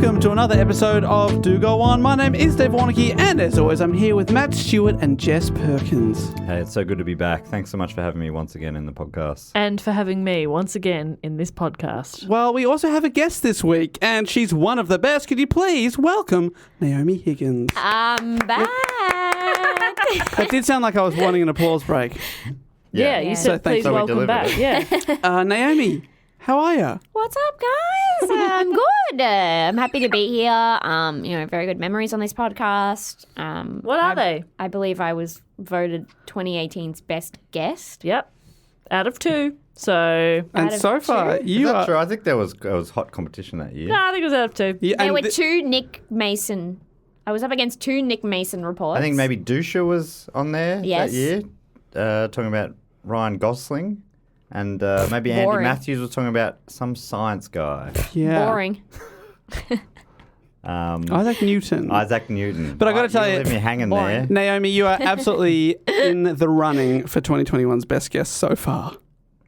welcome to another episode of Do Go On. My name is Dave Warnicky, and as always, I'm here with Matt Stewart and Jess Perkins. Hey, it's so good to be back. Thanks so much for having me once again in the podcast. And for having me once again in this podcast. Well, we also have a guest this week, and she's one of the best. Could you please welcome Naomi Higgins? I'm back. It did sound like I was wanting an applause break. Yeah, you said please welcome back. Yeah. Naomi, how are you? What's up, guys? I'm good. I'm happy to be here. Very good memories on this podcast. What are they? I believe I was voted 2018's best guest. Yep. Out of 2. So. And so far, you Is that are... true? I think there was hot competition that year. No, I think it was out of 2. Yeah, There and were 2 Nick Mason. I was up against 2 Nick Mason reports. I think maybe Dusha was on there Yes. that year, talking about Ryan Gosling. And maybe Andy Boring. Matthews was talking about some science guy. Yeah. Boring. Isaac Newton. Isaac Newton. But I gotta tell you- leave me hanging there. Naomi, you are absolutely in the running for 2021's best guest so far.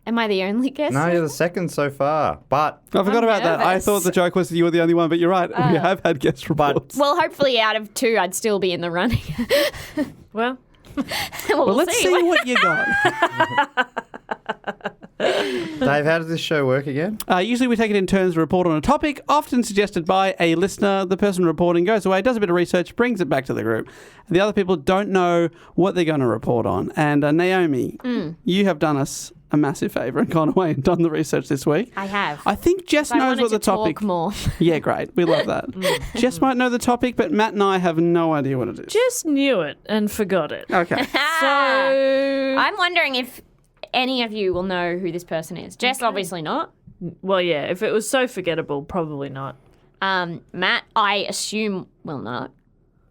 Am I the only guest? No, you're the second so far. But I forgot about that. I nervous. thought the joke was that you were the only one, but you're right. We have had guest reports. Well, hopefully out of 2, I'd still be in the running. Well, Well, Let's see what you got. Dave, how does this show work again? Usually we take it in turns to report on a topic, often suggested by a listener. The person reporting goes away, does a bit of research, brings it back to the group. And the other people don't know what they're going to report on. And Naomi, you have done us a massive favour and gone away and done the research this week. I have. I think Jess I knows wanted what the to topic... talk more. Yeah, great. We love that. Jess might know the topic, but Matt and I have no idea what it is. just knew it and forgot it. Okay. So. I'm wondering if any of you will know who this person is. Jess, obviously not. Well, yeah, if it was so forgettable, probably not. Matt, I assume will not.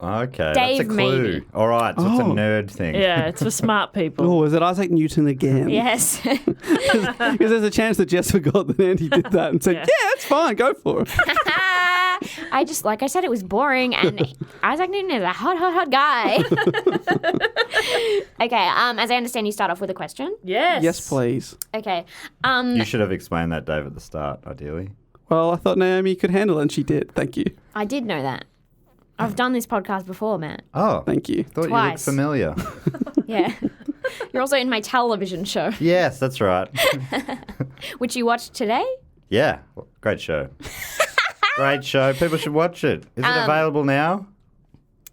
Okay, Dave, that's a clue. maybe. All right, so it's a Oh. nerd thing. Yeah, it's for smart people. Oh, is it Isaac Newton again? Yes. Because there's a chance that Jess forgot that Andy did that and said, yeah, that's fine, go for it. I just, like I said, it was boring, and Isaac Newton is a hot guy. Okay, as I understand, you start off with a question. Yes. Yes, please. Okay. You should have explained that, Dave, at the start, ideally. Well, I thought Naomi could handle it, and she did. Thank you. I did know that. I've done this podcast before, Matt. Oh, Thank you. thought you looked Twice. familiar. Yeah. You're also in my television show, Yes, that's right. which you watched today. Yeah, great show. Great show. People should watch it. Is it available now?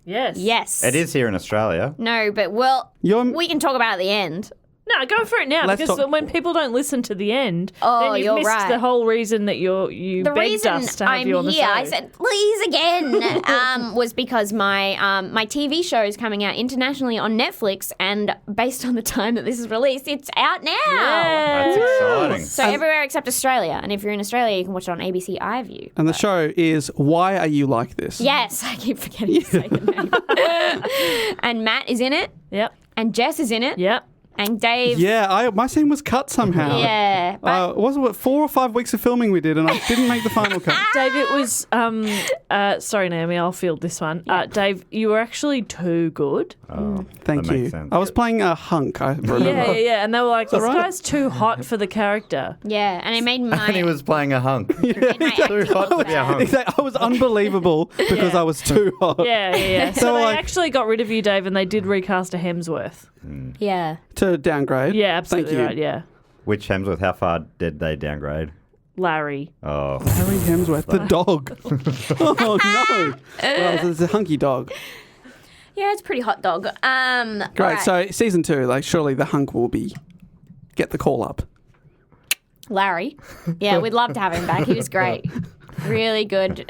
Yes. Yes. It is here in Australia. No, but we can talk about it at the end. No, go for it now, Let's because talk- when people don't listen to the end, Oh, then you've you're missed right. the whole reason that you The begged reason us to have I'm you on the here, show. I said, please again, was because my TV show is coming out internationally on Netflix, and based on the time that this is released, it's out now. That's exciting. So everywhere except Australia. And if you're in Australia, you can watch it on ABC iView. And the show is Why Are You Like This? Yes, I keep forgetting to say the name. And Matt is in it, Yep. and Jess is in it, Yep. and Dave. Yeah, my scene was cut somehow. Yeah, but Wasn't it 4 or 5 weeks of filming we did, and I didn't make the final cut. Dave, it was. Sorry, Naomi, I'll field this one. Dave, you were actually too good. Oh, Thank that you. makes sense. I was playing a hunk, I remember. Yeah. And they were like, this right? guy's too hot for the character. yeah, and it made my. And he was playing a hunk. made my Too hot to be a hunk. Exactly. I was unbelievable because I was too hot. Yeah. So they like- actually got rid of you, Dave, and they did recast a Hemsworth. Yeah. To downgrade. Yeah, absolutely Thank you. right, yeah. Which Hemsworth, how far did they downgrade? Larry. Oh, Harry Hemsworth, the dog. Oh, no. Well, it's a hunky dog. Yeah, it's a pretty hot dog. Great. Alright. So season 2, like surely the hunk will get the call up. Larry. Yeah, we'd love to have him back. He was great. Really good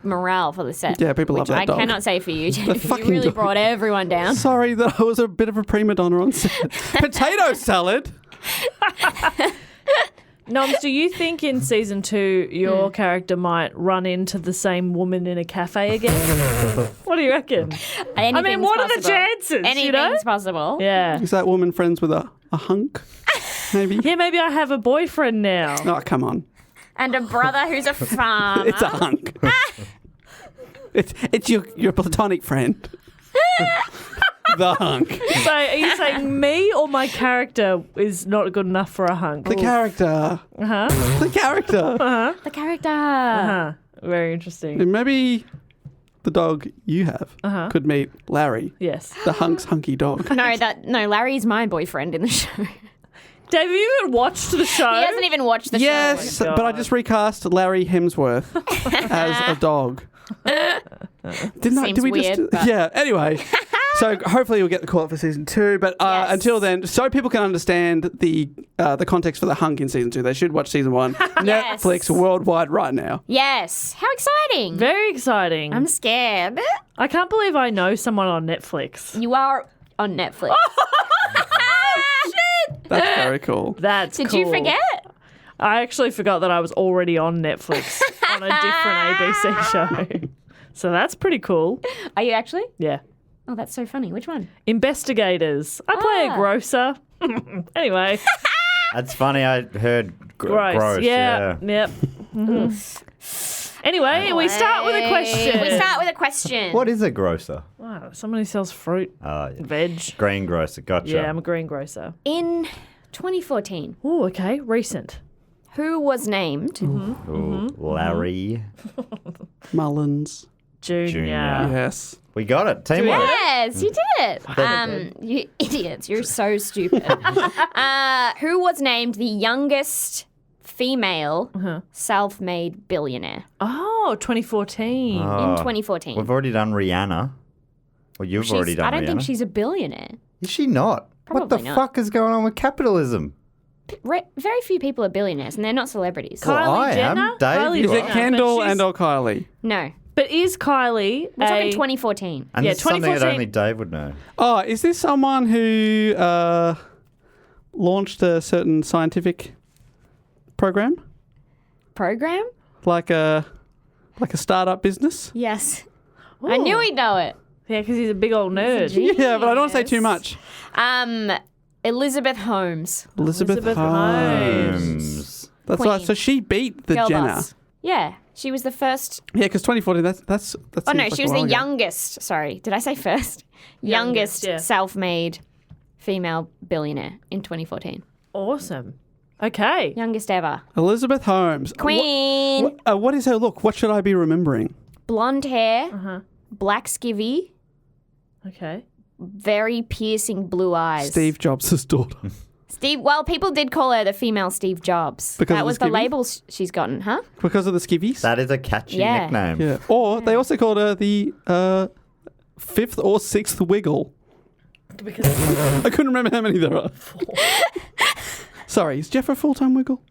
morale for the set. Yeah, people love which that I dog. cannot say for you. You fucking really dog. brought everyone down. Sorry that I was a bit of a prima donna on set. Potato salad. Noms, do you think in season 2 your character might run into the same woman in a cafe again? What do you reckon? Anything's I mean, what are the possible. chances, Anything's you know? possible. Yeah. Is that woman friends with a hunk? Maybe. Yeah, maybe I have a boyfriend now. Oh, come on. And a brother who's a farmer. It's a hunk. It's your platonic friend. The hunk. So are you saying me or my character is not good enough for a hunk? The character. Uh-huh. The character. The character. Uh-huh. Very interesting. And maybe the dog you have could meet Larry, Yes. the hunky dog. No, Larry's my boyfriend in the show. Dave, have you even watched the show? He hasn't even watched the Yes, show. but I just recast Larry Hemsworth as a dog. Seems weird, but- Yeah, anyway. So hopefully you'll get the call up for season 2. But Yes. until then, so people can understand the context for the hunk in season 2, they should watch season 1. Yes. Netflix worldwide right now. Yes. How exciting. Very exciting. I'm scared. I can't believe I know someone on Netflix. You are on Netflix. That's very cool. That's Did cool. you forget? I actually forgot that I was already on Netflix on a different ABC show. So that's pretty cool. Are you actually? Yeah. Oh, that's so funny. Which one? Investigators. I play a grocer. Anyway. That's funny. I heard Gross. gross. Yeah. Yeah. Yep. Mhm. Anyway, we start with a question. We start with a question. What is a grocer? Wow, someone who sells fruit, Oh, yeah. veg. Green grocer. Gotcha. Yeah, I'm a greengrocer. In 2014, Oh, okay. Recent. who was named Ooh, Larry. Mullins. Junior. Yes. We got it. Teamwork. Yes, you did it. You idiots. You're so stupid. Who was named the youngest female self-made billionaire Oh, 2014. in Oh, 2014? We've already done Rihanna. Well, you've already done I don't Rihanna. think she's a billionaire. Is she not? What the Probably not. fuck is going on with capitalism? Very few people are billionaires, and they're not celebrities. Well, Kylie I am. Jenner? Dave, Kylie you Is are. it Jenner, Kendall but she's- and or Kylie? No, But is Kylie we're talking a... 2014. And Yeah, this is something that 2014 only Dave would know. Oh, is this someone who launched a certain scientific program? Program? Like a startup business? Yes. I knew he'd know it. Yeah, because he's a big old nerd. Yeah, but I don't want to say too much. Elizabeth Holmes. Elizabeth Holmes. That's Queen. right. So she beat the Girl Jenner. boss. Yeah, she was the first. Yeah, because 2014. That's. Oh no, seems like she a was while the ago. youngest. Sorry, did I say first? Youngest yeah. self-made female billionaire in 2014. Awesome. Okay. Youngest ever. Elizabeth Holmes. Queen. What is her look? What should I be remembering? Blonde hair. Black skivvy. Okay. Very piercing blue eyes. Steve Jobs' daughter. Well, people did call her the female Steve Jobs. Because that of was the the skivvies? label she's gotten, huh? Because of the skivvies? That is a catchy Yeah. nickname. Yeah. Or they also called her the fifth or sixth wiggle. Because I couldn't remember how many there are. Sorry, is Jeff a full-time wiggle?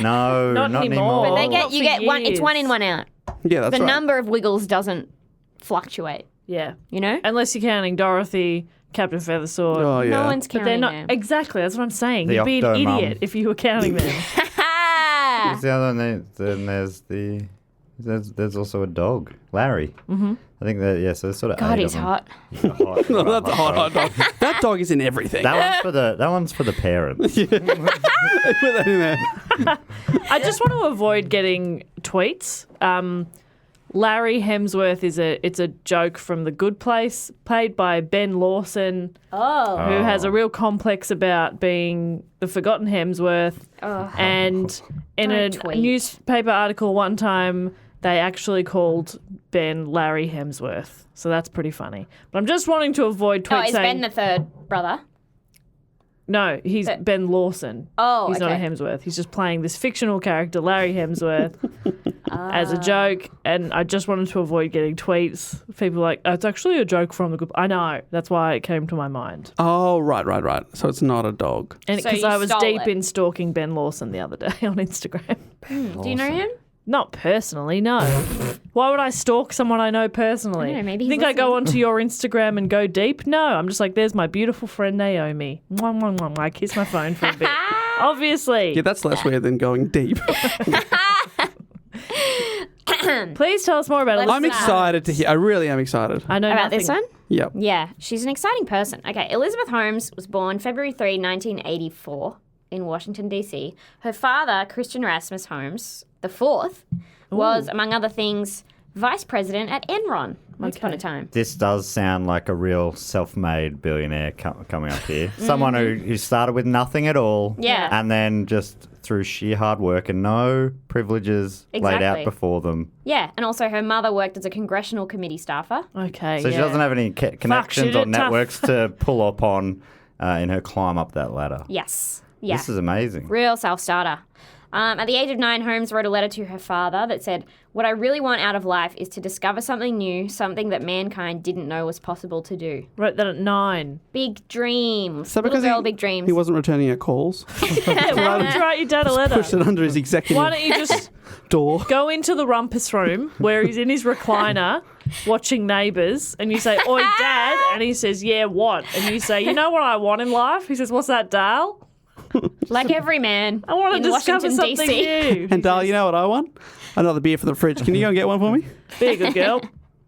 No, Not not anymore. anymore. But Not you for get one. It's years. one in, one out. Yeah, that's The right. number of wiggles doesn't fluctuate. yeah. You know, Unless you're counting Dorothy, Captain Feathersword. Oh, yeah. no one's But counting they're not them. exactly. That's what I'm saying. The You'd be an Octomum. idiot if you were counting them. Who's the other one? Then there's also a dog, Larry. Mm-hmm. I think that so there's sort of. God, eight he's of them. hot. Hot, No, right, that's a hot dog. That dog is in everything. That one's for the parents. Put that in there. I just want to avoid getting tweets. Larry Hemsworth it's a joke from The Good Place, played by Ben Lawson, Oh. who has a real complex about being the forgotten Hemsworth. And in a Don't tweet. newspaper article one time, they actually called Ben Larry Hemsworth. So that's pretty funny. But I'm just wanting to avoid tweets Oh, is saying... Ben the third brother? No, he's Ben Lawson. Oh, He's not a okay. Hemsworth. He's just playing this fictional character, Larry Hemsworth, as a joke. And I just wanted to avoid getting tweets. People like, oh, it's actually a joke from the group. I know. That's why it came to my mind. Oh, right. So it's not a dog. And So because you I was stole deep it. in stalking Ben Lawson the other day on Instagram. Do you know him? Not personally, no. Why would I stalk someone I know personally? I don't know, maybe You he's think I go listening. onto your Instagram and go deep? No, I'm just like, there's my beautiful friend Naomi. Mwah, mwah, mwah, mwah. I kiss my phone for a bit. Obviously. Yeah, that's less weird than going deep. Please tell us more about Let's Elizabeth. I'm excited to hear. I really am excited. I know About nothing. this one? Yep. Yeah, she's an exciting person. Okay, Elizabeth Holmes was born February 3, 1984 in Washington, D.C. Her father, Christian Erasmus Holmes, the fourth, was, among other things, vice president at Enron once upon a time. This does sound like a real self-made billionaire coming up here. Someone who started with nothing at all. Yeah. And then just through sheer hard work and no privileges laid out before them. Yeah, and also her mother worked as a congressional committee staffer. Okay. So she doesn't have any connections she or did tough. networks to pull upon in her climb up that ladder. Yes. Yeah. This is amazing. Real self-starter. At the age of 9, Holmes wrote a letter to her father that said, "What I really want out of life is to discover something new, something that mankind didn't know was possible to do." Wrote that at 9. Big dreams. So because Little girl, big dreams. he wasn't returning her calls, Why would you write your dad a letter? pushed it under his executive Why don't you just door. go into the rumpus room where he's in his recliner watching Neighbours and you say, "Oi, Dad," and he says, "Yeah, what?" And you say, "You know what I want in life?" He says, "What's that, Dale?" Like every man I want to in discover Washington, something D.C. new. And Dal, you know what I want? Another beer for the fridge. Can you go and get one for me? Be a good girl.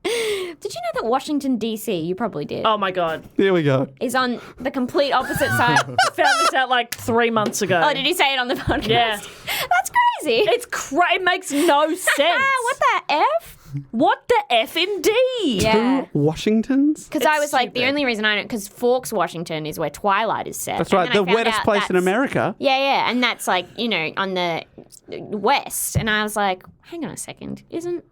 Did you know that Washington, D.C., you probably did, Oh, my God. Here we go. is on the complete opposite side? Found this out like 3 months ago. Oh, did you say it on the podcast? Yeah. That's crazy. It's it makes no sense. What the F? What the F indeed? Yeah. Two Washingtons? Because I It's was like, the stupid. only reason I know, because Forks, Washington is where Twilight is set. That's And right. then I The found wettest out place in that's- America. Yeah, and that's like, on the west. And I was like, hang on a second, isn't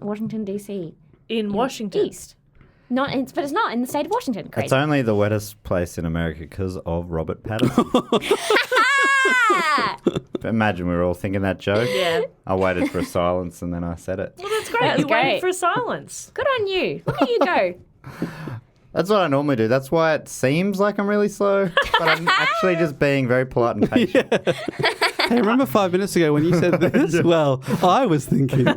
Washington D.C. In Washington. east? But it's not in the state of Washington. Crazy. It's only the wettest place in America because of Robert Pattinson. Ah! Imagine we were all thinking that joke. Yeah. I waited for a silence and then I said it. Well, that's great. That was You waited great. for a silence. Good on you. Look at you go. That's what I normally do. That's why it seems like I'm really slow, but I'm actually just being very polite and patient. Hey, remember 5 minutes ago when you said this? Well, I was thinking.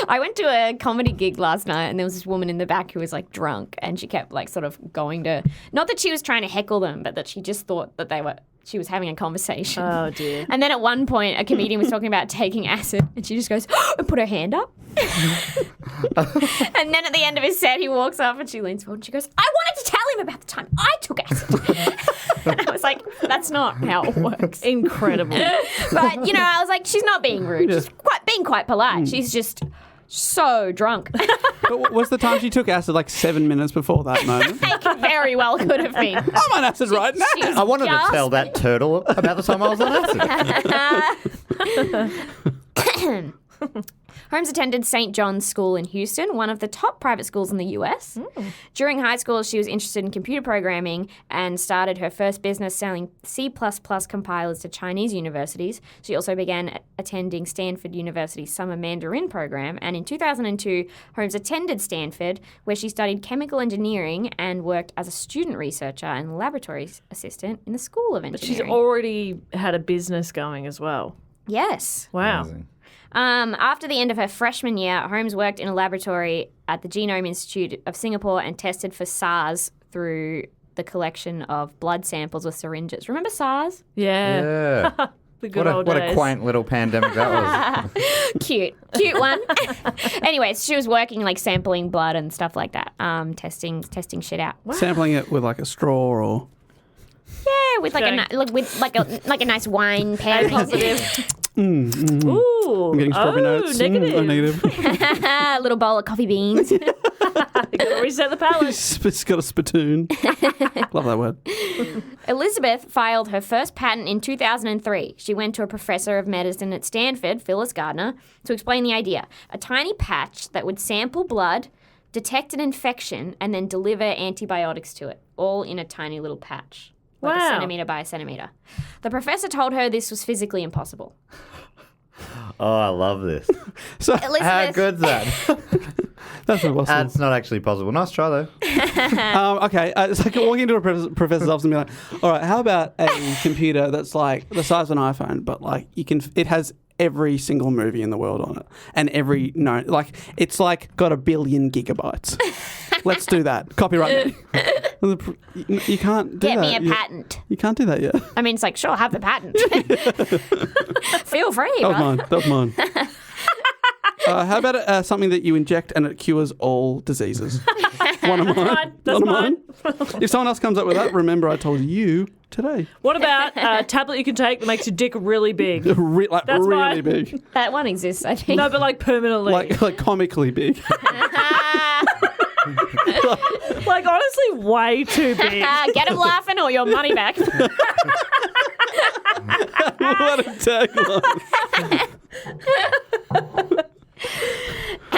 I went to a comedy gig last night and there was this woman in the back who was like drunk and she kept like sort of going to, not that she was trying to heckle them, but that she just thought that she was having a conversation. Oh, dear. And then at one point, a comedian was talking about taking acid, and she just goes, and put her hand up. And then at the end of his set, he walks up and she leans forward and she goes, "I wanted to tell him about the time I took acid." And I was like, that's not how it works. Incredible. But, I was like, she's not being rude. She's being quite polite. She's just so drunk. But was the time she took acid like 7 minutes before that moment? It very well could have been. I'm on acid right now. She was I wanted to just- tell that turtle about the time I was on acid. Holmes attended St. John's School in Houston, one of the top private schools in the US. During high school, she was interested in computer programming and started her first business selling C++ compilers to Chinese universities. She also began attending Stanford University's summer Mandarin program, and in 2002, Holmes attended Stanford, where she studied chemical engineering and worked as a student researcher and laboratory assistant in the School of She's Engineering. already had a business going as well. Yes. Wow. Amazing. After the end of her freshman year, Holmes worked in a laboratory at the Genome Institute of Singapore and tested for SARS through the collection of blood samples with syringes. Remember SARS? Yeah. Yeah. The good What old a days. quaint little pandemic that was. Cute one. Anyways, she was working like sampling blood and stuff like that, testing shit out. Sampling it with like a straw or... Yeah, with like a nice wine pairing. Positive. Ooh. I'm getting strawberry notes. Negative. Negative. A little bowl of coffee beans. You gotta reset the palate. It's got a spittoon. Love that word. Elizabeth filed her first patent in 2003. She went to a professor of medicine at Stanford, Phyllis Gardner, to explain the idea. A tiny patch that would sample blood, detect an infection, and then deliver antibiotics to it, all in a tiny little patch. Like a Wow. centimetre by a centimetre. The professor told her this was physically impossible. Oh, I love this. So Elizabeth, How good's that? that's impossible. That's not actually possible. Nice try, though. Okay, it's like walking into a professor's office and be like, all right, how about a computer that's like the size of an iPhone, but like it has every single movie in the world on it, and it's like got 1 billion gigabytes. Let's do that. Copyright me. You can't do get that. me a patent. You can't do that yet. I mean, it's like, sure, have the patent. Feel free. That was brother. mine. That was mine. How about something that you inject and it cures all diseases? One of mine. Fine, that's One of mine. If someone else comes up with that, remember I told you today. What about a tablet you can take that makes your dick really big? That's Really mine. big. That one exists, I think. No, but like permanently. Like comically big. Like honestly, way too big. Get him laughing or your money back. What a tagline.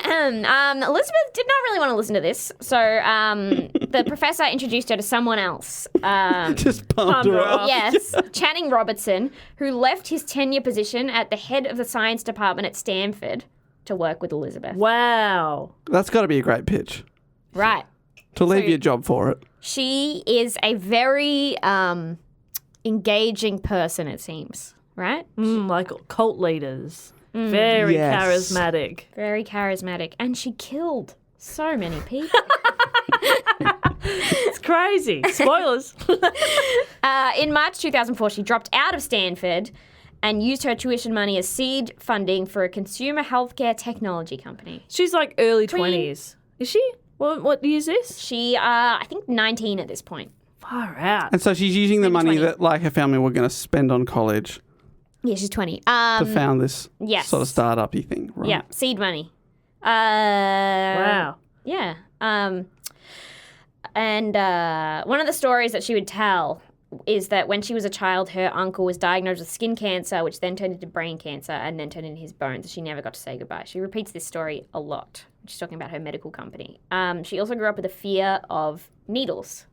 Elizabeth did not really want to listen to this, so the professor introduced her to someone else. Just pumped her up. Yes, Channing Robertson, who left his tenure position at the head of the science department at Stanford to work with Elizabeth. Wow. That's got to be a great pitch. Right. To leave your job for it. She is a very engaging person, it seems. Right? Like cult leaders. Very Yes. charismatic. Very charismatic. And she killed so many people. It's crazy. Spoilers. In March 2004, she dropped out of Stanford and used her tuition money as seed funding for a consumer healthcare technology company. She's like early 20s. Is she? What year is this? She, I think 19 at this point. Far out. And so she's using the Maybe money 20. that like her family were going to spend on college Yeah, she's 20. to found this yes. sort of startup-y thing. Right? Yeah, seed money. Wow. Yeah. And one of the stories that she would tell is that when she was a child, her uncle was diagnosed with skin cancer, which then turned into brain cancer and then turned into his bones. She never got to say goodbye. She repeats this story a lot. She's talking about her medical company. She also grew up with a fear of needles.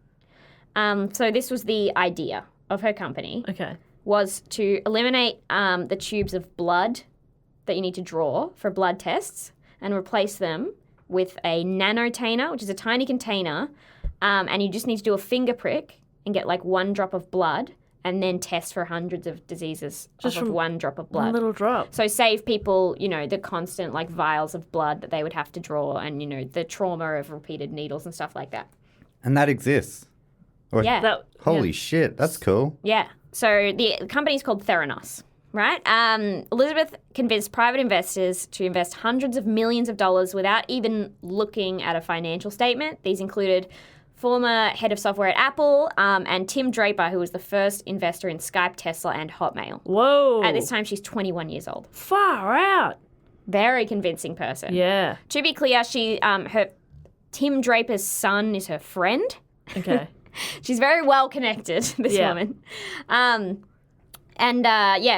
So this was the idea of her company, Okay. was to eliminate the tubes of blood that you need to draw for blood tests and replace them with a nanotainer, which is a tiny container, and you just need to do a finger prick and get like one drop of blood and then test for hundreds of diseases Just off of from one drop of One blood. little drop. So save people, the constant like vials of blood that they would have to draw and, the trauma of repeated needles and stuff like that. And that exists. Or- Yeah. Holy shit, that's cool. Yeah. So the company's called Theranos, right? Elizabeth convinced private investors to invest hundreds of millions of dollars without even looking at a financial statement. These included former head of software at Apple and Tim Draper, who was the first investor in Skype, Tesla, and Hotmail. Whoa. At this time, she's 21 years old. Far out. Very convincing person. Yeah. To be clear, Tim Draper's son is her friend. Okay. She's very well connected, this Yeah. woman.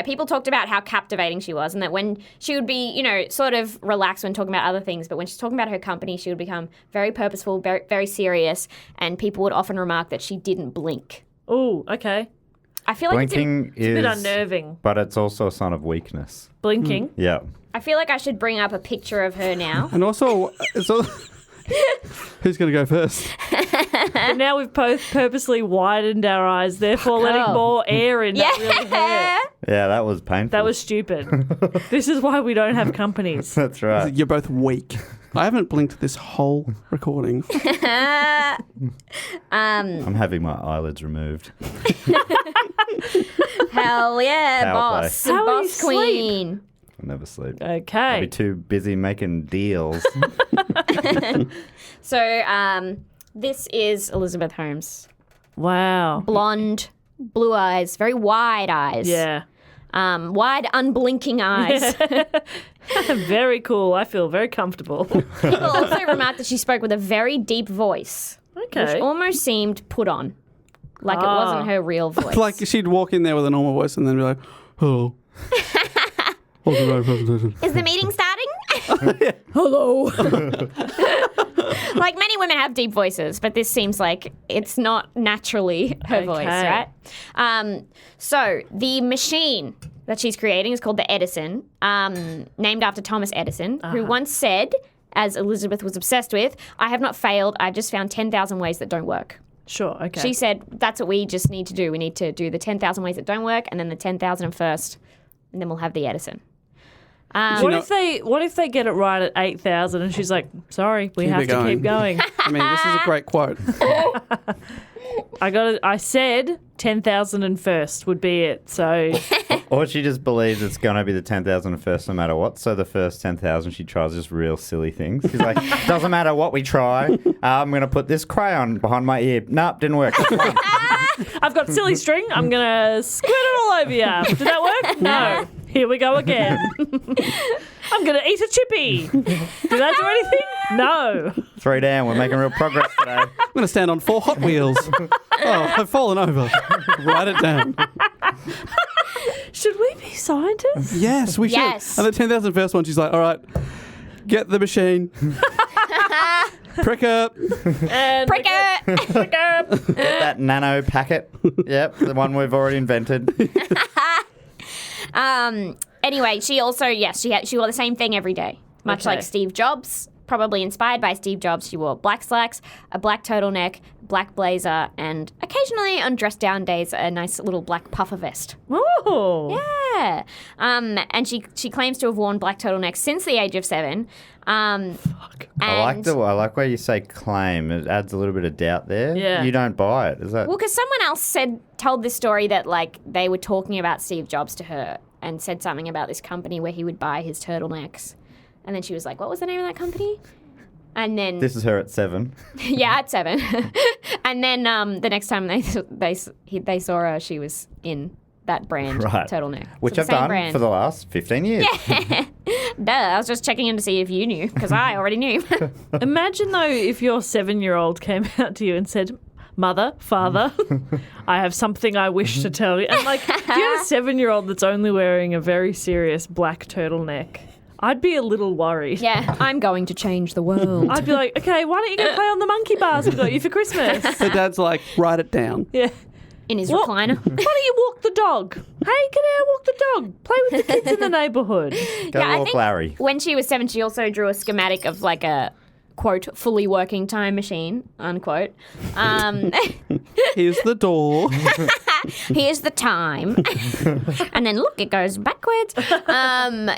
People talked about how captivating she was and that when she would be, sort of relaxed when talking about other things, but when she's talking about her company, she would become very purposeful, very, very serious, and people would often remark that she didn't blink. Oh, okay. I feel like Blinking A bit is, unnerving. but it's also a sign of weakness. Blinking. Yeah. I feel like I should bring up a picture of her now. And also, who's going to go first? But now we've both purposely widened our eyes, therefore letting more air in. That really hurt. Yeah. Yeah, that was painful. That was stupid. This is why we don't have companies. That's right. You're both weak. I haven't blinked this whole recording. I'm having my eyelids removed. Hell yeah, Power boss. play. How do you Boss queen. I never sleep. I'll Okay. be too busy making deals. So, this is Elizabeth Holmes. Wow. Blonde, blue eyes, very wide eyes. Yeah. Wide, unblinking eyes. Very cool. I feel very comfortable. People also remarked that she spoke with a very deep voice, which Okay. almost seemed put on, like it wasn't her real voice. Like she'd walk in there with a normal voice and then be like, hello. Welcome to my presentation. Is the meeting starting? Hello. Like many women have deep voices, but this seems like it's not naturally her voice, Okay. right? So the machine that she's creating is called the Edison, named after Thomas Edison, who once said, as Elizabeth was obsessed with, "I have not failed. I've just found 10,000 ways that don't work." Sure. Okay. She said, that's what we just need to do. We need to do the 10,000 ways that don't work and then the 10,001st, and then we'll have the Edison. What if they get it right at 8,000 and she's like, sorry, we have to keep going. I mean, this is a great quote. I said 10,001st would be it. So Or she just believes it's going to be the 10,001st no matter what. So the first 10,000 she tries just real silly things. She's like, doesn't matter what we try. I'm going to put this crayon behind my ear. Nope, didn't work. That's fine. I've got silly string. I'm going to squirt it all over you. Did that work? No. Here we go again. I'm going to eat a chippy. Did that do anything? No. 3 down. We're making real progress today. I'm going to stand on 4 Hot Wheels. Oh, I've fallen over. Write it down. Should we be scientists? Yes, we Yes. should. And the 10,001st one, she's like, all right, get the machine. Prick up. And Prick it. Prick up. Get that nano packet. Yep, the one we've already invented. Anyway, she also, she wore the same thing every day. Much Okay. like Steve Jobs, probably inspired by Steve Jobs, she wore black slacks, a black turtleneck, black blazer, and occasionally on dress down days, a nice little black puffer vest. Oh. Yeah. And she claims to have worn black turtlenecks since the age of 7. I like where you say claim. It adds a little bit of doubt there. Yeah. You don't buy it. Is that? Well, because someone else told this story that like they were talking about Steve Jobs to her and said something about this company where he would buy his turtlenecks, and then she was like, "What was the name of that company?" And then This is her at 7. yeah, at 7, and then the next time they saw her, she was in that brand Right. turtleneck, Which So I've the same done brand. for the last 15 years. Duh, I was just checking in to see if you knew because I already knew. Imagine, though, if your 7-year-old came out to you and said, Mother, Father, I have something I wish to tell you. And, like, if you had a 7-year-old that's only wearing a very serious black turtleneck, I'd be a little worried. Yeah, I'm going to change the world. I'd be like, okay, why don't you go play on the monkey bars we got you for Christmas? Her dad's like, write it down. Yeah. In his What? recliner. Why don't you walk the dog? Hey, get out, walk the dog. Play with the kids in the neighbourhood. Go I walk think Larry. when she was 7, she also drew a schematic of like a quote fully working time machine unquote. Here's the door. Here's the time, and then look, it goes backwards.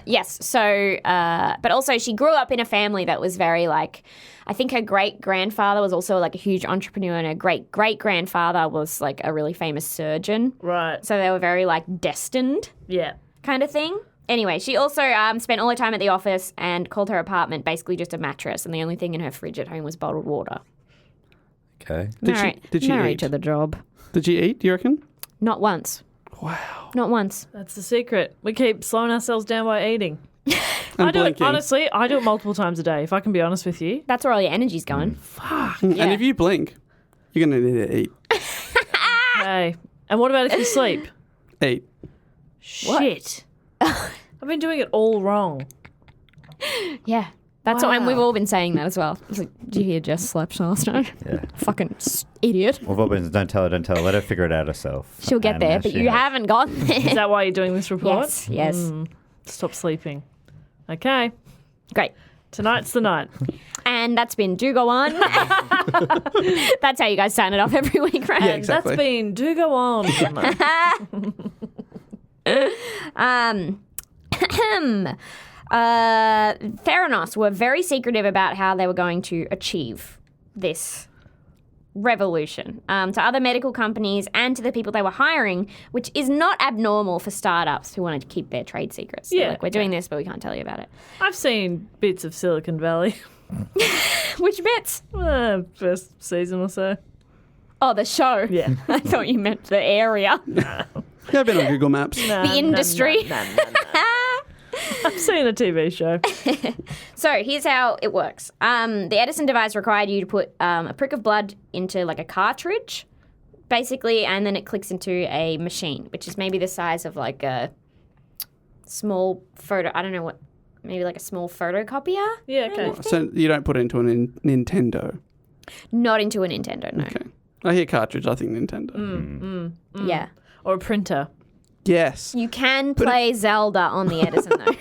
Yes. So, but also she grew up in a family that was very like. I think her great-grandfather was also like a huge entrepreneur, and her great-great-grandfather was like a really famous surgeon. Right. So they were very like destined Yeah. kind of thing. Anyway, she also spent all her time at the office and called her apartment basically just a mattress, and the only thing in her fridge at home was bottled water. Okay. Did she married eat? to the job. Did she eat, do you reckon? Not once. Wow. Not once. That's the secret. We keep slowing ourselves down by eating. And I do it, blinking. honestly, I do it multiple times a day, if I can be honest with you. That's where all your energy's going. And if you blink, you're going to need to eat. Hey. And what about if you sleep? Eat. Shit. I've been doing it all wrong. Yeah. That's what, and Wow. we've all been saying that as well. It's like, did you hear Jess slept last night? Yeah. Fucking idiot. We've all been, don't tell her. Let her figure it out herself. She'll get And, there, but she you has. haven't gotten Is there. that why you're doing this report? Yes. Stop sleeping. Okay. Great. Tonight's the night. And that's been Do Go On. That's how you guys sign it off every week, right? Yeah, exactly. That's been Do Go On. Theranos were very secretive about how they were going to achieve this revolution to other medical companies and to the people they were hiring, which is not abnormal for startups who want to keep their trade secrets. They're Yeah, like, we're doing this, but we can't tell you about it. I've seen bits of Silicon Valley. Which bits? First season or so. Oh, the show. Yeah. I thought you meant the area. Yeah, I've been on Google Maps. The industry. I've seen a TV show. So here's how it works. The Edison device required you to put a prick of blood into like a cartridge, basically, and then it clicks into a machine, which is maybe the size of like a small photo. I don't know what, maybe like a small photocopier. Yeah, okay. So you don't put it into a Nintendo. Not into a Nintendo, no. Okay. I hear cartridge, I think Nintendo. Yeah. Or a printer. Yes. You can play Zelda on the Edison though.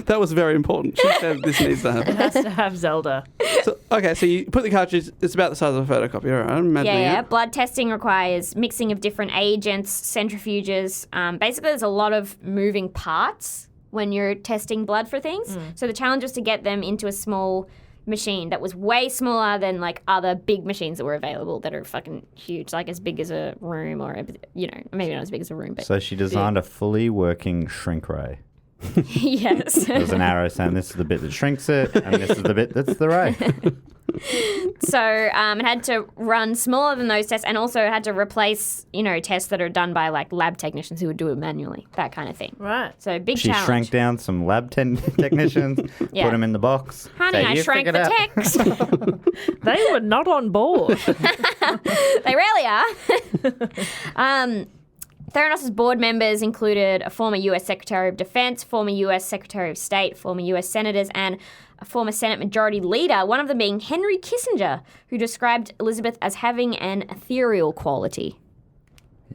That was very important. She said this needs to happen. It has to have Zelda. So, okay, so you put the cartridge, it's about the size of a photocopier, all right? I'm imagining Yeah. it. Blood testing requires mixing of different agents, centrifuges. Basically, there's a lot of moving parts when you're testing blood for things. So the challenge was to get them into a small machine that was way smaller than like other big machines that were available that are fucking huge, like as big as a room or, maybe not as big as a room, but So she designed a fully working shrink ray. yes. There's an arrow saying this is the bit that shrinks it, and this is the bit that's the ray. So it had to run smaller than those tests, and also it had to replace, tests that are done by like lab technicians who would do it manually, that kind of thing. Right. So big She challenge. shrank down some lab technicians, Yeah. put them in the box. Honey, Say, I "You shrank figure the it out." text. They were not on board. They really are. Theranos' board members included a former U.S. Secretary of Defense, former U.S. Secretary of State, former U.S. senators, and a former Senate Majority Leader, one of them being Henry Kissinger, who described Elizabeth as having an ethereal quality.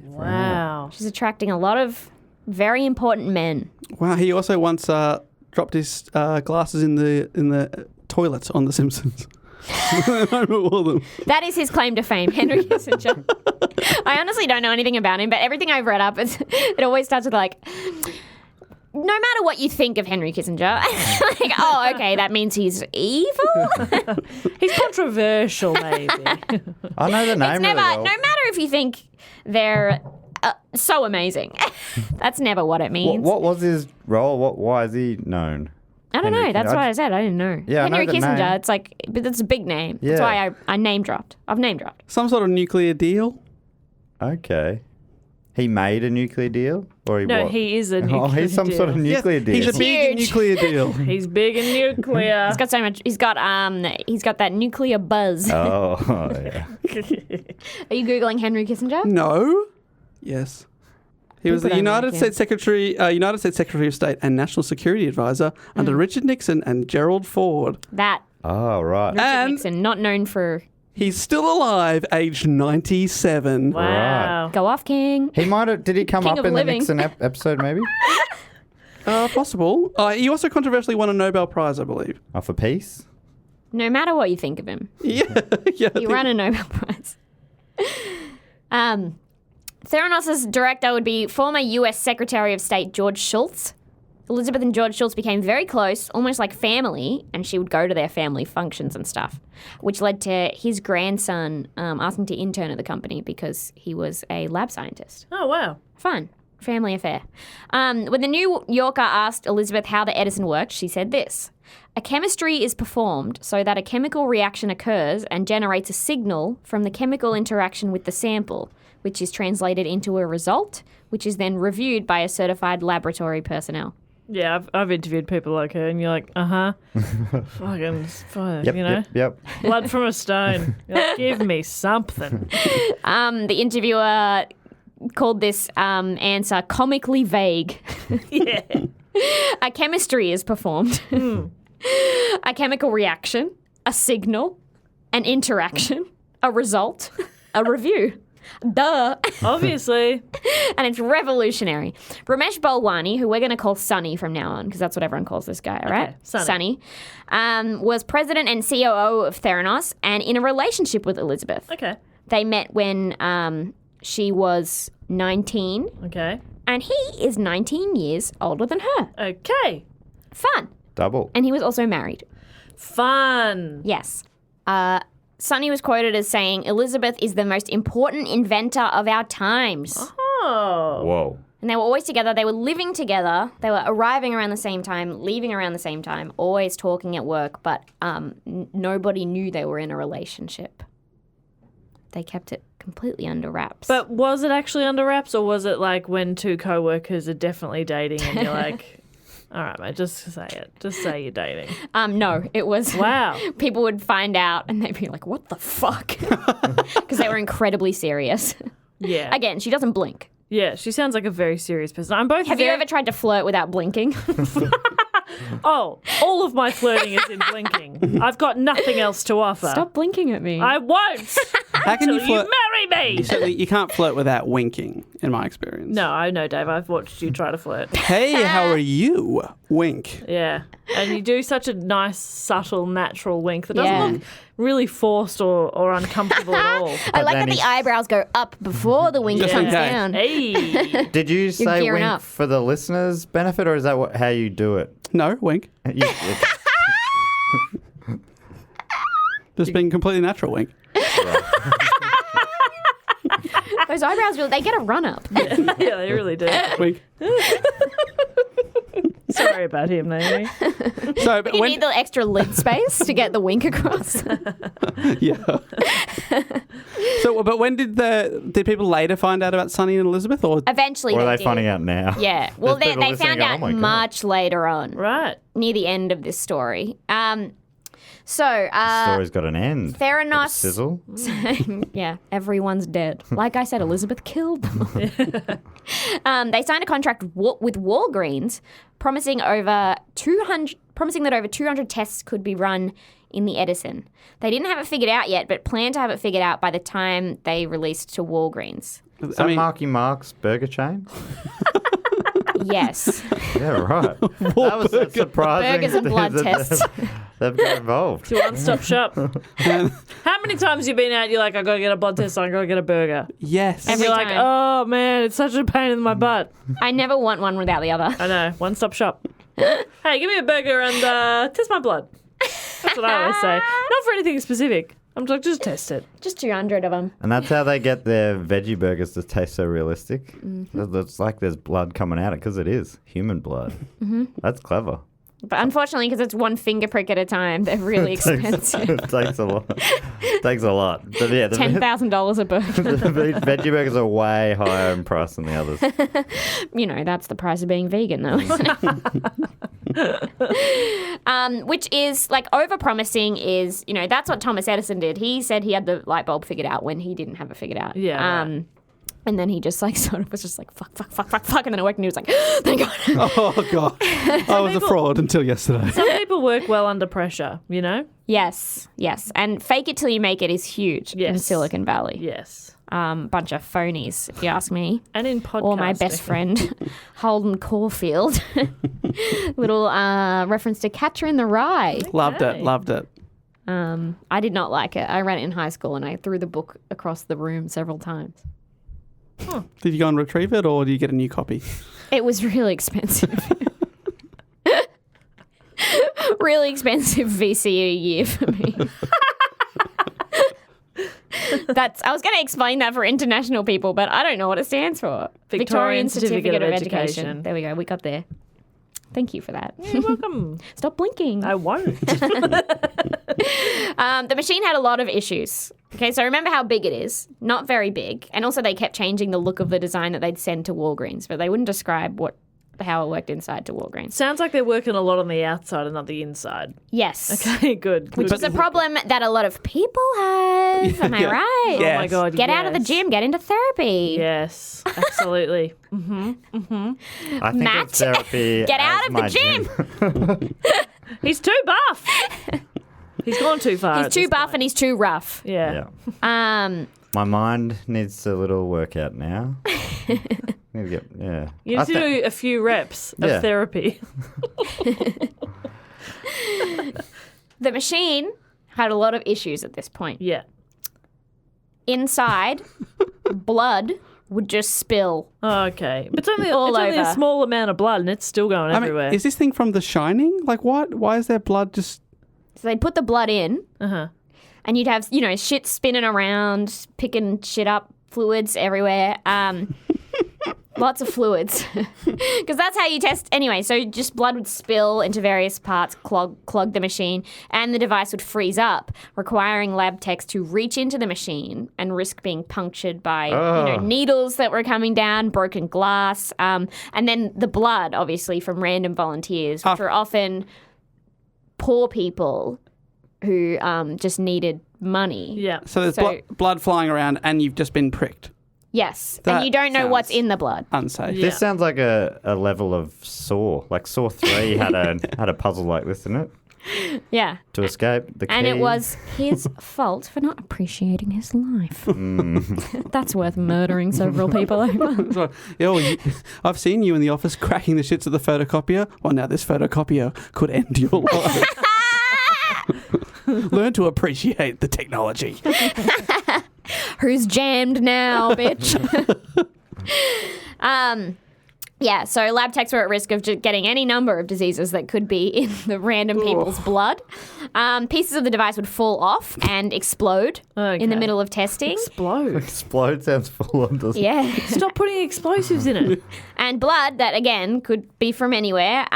Wow. She's attracting a lot of very important men. Wow, he also once dropped his glasses in the toilet on The Simpsons. I remember all of them. That is his claim to fame, Henry Kissinger. I honestly don't know anything about him, but everything I've read up, it always starts with like, no matter what you think of Henry Kissinger, like, oh, okay, that means he's evil. He's controversial, maybe. I know the name It's never, really well. no matter if you think they're so amazing. That's never what it means. What was his role? Why is he known? I don't know. Henry That's Kissinger? why I said I didn't know. Yeah, I know Henry the Kissinger. name. It's like, but it's a big name. Yeah. That's why I name dropped. I've name dropped. Some sort of nuclear deal. Okay. He made a nuclear deal? Or he No, what? he is a nuclear Oh, he's some sort of deal. nuclear deal. He's a big Huge. nuclear deal. He's big and nuclear. He's got so much. He's got that nuclear buzz. Oh, yeah. Are you googling Henry Kissinger? No. Yes. He was the People don't United like him. States Secretary of State and National Security Advisor under Richard Nixon and Gerald Ford. That Oh, right. Richard And- Nixon, not known for He's still alive, aged 97. Wow. go off king. He might have. Did he come King up of in the living. Nixon episode, maybe? Possible. He also controversially won a Nobel Prize, I believe. Oh, for peace? No matter what you think of him, Yeah. Yeah. I he think- won a Nobel Prize. Theranos' director would be former U.S. Secretary of State George Shultz. Elizabeth and George Shultz became very close, almost like family, and she would go to their family functions and stuff, which led to his grandson asking to intern at the company because he was a lab scientist. Oh, wow. Fun. Family affair. When the New Yorker asked Elizabeth how the Edison worked, she said this. A chemistry is performed so that a chemical reaction occurs and generates a signal from the chemical interaction with the sample, which is translated into a result, which is then reviewed by a certified laboratory personnel. Yeah, I've interviewed people like her, and you're like, fucking, fine, Yep. blood from a stone. You're like, give me something. The interviewer called this answer comically vague. Yeah. A chemistry is performed. A chemical reaction, a signal, an interaction, a result, a review. Duh. Obviously. And it's revolutionary. Ramesh Balwani, who we're going to call Sonny from now on, because that's what everyone calls this guy, all right? Sonny. Was president and COO of Theranos and in a relationship with Elizabeth. Okay. They met when she was 19, Okay. and he is 19 years older than her. Okay. Fun. Double. And he was also married. Fun. Yes. Sonny was quoted as saying, Elizabeth is the most important inventor of our times. Oh. Whoa. And they were always together. They were living together. They were arriving around the same time, leaving around the same time, always talking at work, but nobody knew they were in a relationship. They kept it completely under wraps. But was it actually under wraps, or was it like when two co-workers are definitely dating and you're like, all right, mate, just say it. Just say you're dating. No, it was... Wow. People would find out and they'd be like, what the fuck? Because they were incredibly serious. Yeah. Again, she doesn't blink. Yeah, she sounds like a very serious person. I'm both Have you very- ever tried to flirt without blinking? Oh, all of my flirting is in blinking. I've got nothing else to offer. Stop blinking at me. I won't How can until you you flirt? marry me. You can't flirt without winking, in my experience. No, I know, Dave. I've watched you try to flirt. Hey, how are you? Wink. Yeah. And you do such a nice, subtle, natural wink that doesn't Yeah. look really forced or uncomfortable at all. I like then that the he's- eyebrows go up before the wink Just comes in case. down. Hey. Did you say gearing wink up. for the listeners' benefit, or is that how you do it? No, wink. You- Just being completely natural wink. Those eyebrows, they get a run up. Yeah, they really do. Wink. So worry about him, Naomi. So, but You when need the extra lid space to get the wink across. yeah. So, but when did people later find out about Sonny and Elizabeth, or Eventually, Or are they they finding out now? Yeah. Well, There's they people listening found going, out "Oh my God." much later on, Right. near the end of this story. Story's got an end. Theranos. Sizzle. Yeah, everyone's dead. Like I said, Elizabeth killed them. They signed a contract with Walgreens, promising that over 200 tests could be run in the Edison. They didn't have it figured out yet, but planned to have it figured out by the time they released to Walgreens. Is that Marky Mark's burger chain? Yes. Yeah, right. That was surprising. Burgers and blood tests. They've got involved. To one-stop shop. How many times you been out? You're like, I gotta get a blood test. I gotta get a burger. yes? Every You're like, time. oh man, it's such a pain in my butt. I never want one without the other. I know. One-stop shop. Hey, give me a burger and test my blood. That's what I always say. Not for anything specific. I'm like, just test it. Just 200 of them. And that's how they get their veggie burgers to taste so realistic. It's like there's blood coming out because it is human blood. That's clever. But unfortunately, because it's one finger prick at a time, they're really expensive. It takes a lot. Takes a lot. But yeah, the $10,000 a burger. the veggie burgers are way higher in price than the others. You know, that's the price of being vegan, though, isn't it? Which is, like, over-promising is, you know, that's what Thomas Edison did. He said he had the light bulb figured out when he didn't have it figured out. Yeah, right. And then he just, like, sort of was just like, fuck. And then it worked, and he was like, thank God. Oh God, I was a fraud until yesterday. Some people work well under pressure, you know? Yes. And fake it till you make it is huge in Yes. Silicon Valley. Yes. Bunch of phonies, if you ask me. And in podcasting. Or my best friend, Holden Caulfield. Little reference to Catcher in the Rye. Loved it. I did not like it. I ran it in high school and I threw the book across the room several times. Did you go and retrieve it, or do you get a new copy? It was really expensive. Really expensive VCE year for me. I was going to explain that for international people, but I don't know what it stands for. Victorian Certificate of Education. There we go. We got there. Thank you for that. You're welcome. Stop blinking. I won't. The machine had a lot of issues. Okay, so remember how big it is. Not very big. And also they kept changing the look of the design that they'd send to Walgreens, but they wouldn't describe how it worked inside to Walgreens. Sounds like they're working a lot on the outside and not the inside. Yes. Okay, good. Which is a problem that a lot of people have. Am I Yeah. right? Yes. Oh my God, Get out of the yes. gym. Get into therapy. Yes, absolutely. I think Matt, of therapy. get out as of the my gym. He's too buff. He's gone too far. He's at too this buff point. and he's too rough. Yeah. Yeah. My mind needs a little workout now. Need to get, yeah. You need to do a few reps of Yeah. therapy. The machine had a lot of issues at this point. Yeah. Inside, blood would just spill. Okay. But it's only All a over. small amount of blood and it's still going I mean, everywhere. is this thing from The Shining? Like, what? Why is there blood just? So they'd put the blood in, Uh-huh. and you'd have, shit spinning around, picking shit up, fluids everywhere. Lots of fluids. Because that's how you test. Anyway, so just blood would spill into various parts, clog the machine, and the device would freeze up, requiring lab techs to reach into the machine and risk being punctured by needles that were coming down, broken glass, and then the blood, obviously, from random volunteers, which were often poor people who just needed money. Yeah. So there's So- blood flying around, and you've just been pricked. Yes, That and you don't know what's sounds- in the blood. Unsafe. Yeah. This sounds like a level of Saw. Like Saw 3 had a puzzle like this in it Yeah. to escape the key. And it was his fault for not appreciating his life. That's worth murdering several people over. So, I've seen you in the office cracking the shits at the photocopier. Well, now this photocopier could end your life. Learn to appreciate the technology. Who's jammed now, bitch? Yeah, so lab techs were at risk of just getting any number of diseases that could be in the random people's blood. Pieces of the device would fall off and explode in the middle of testing. Explode. Explode sounds full on, doesn't it? Yeah. Stop putting explosives in it. And blood that, again, could be from anywhere,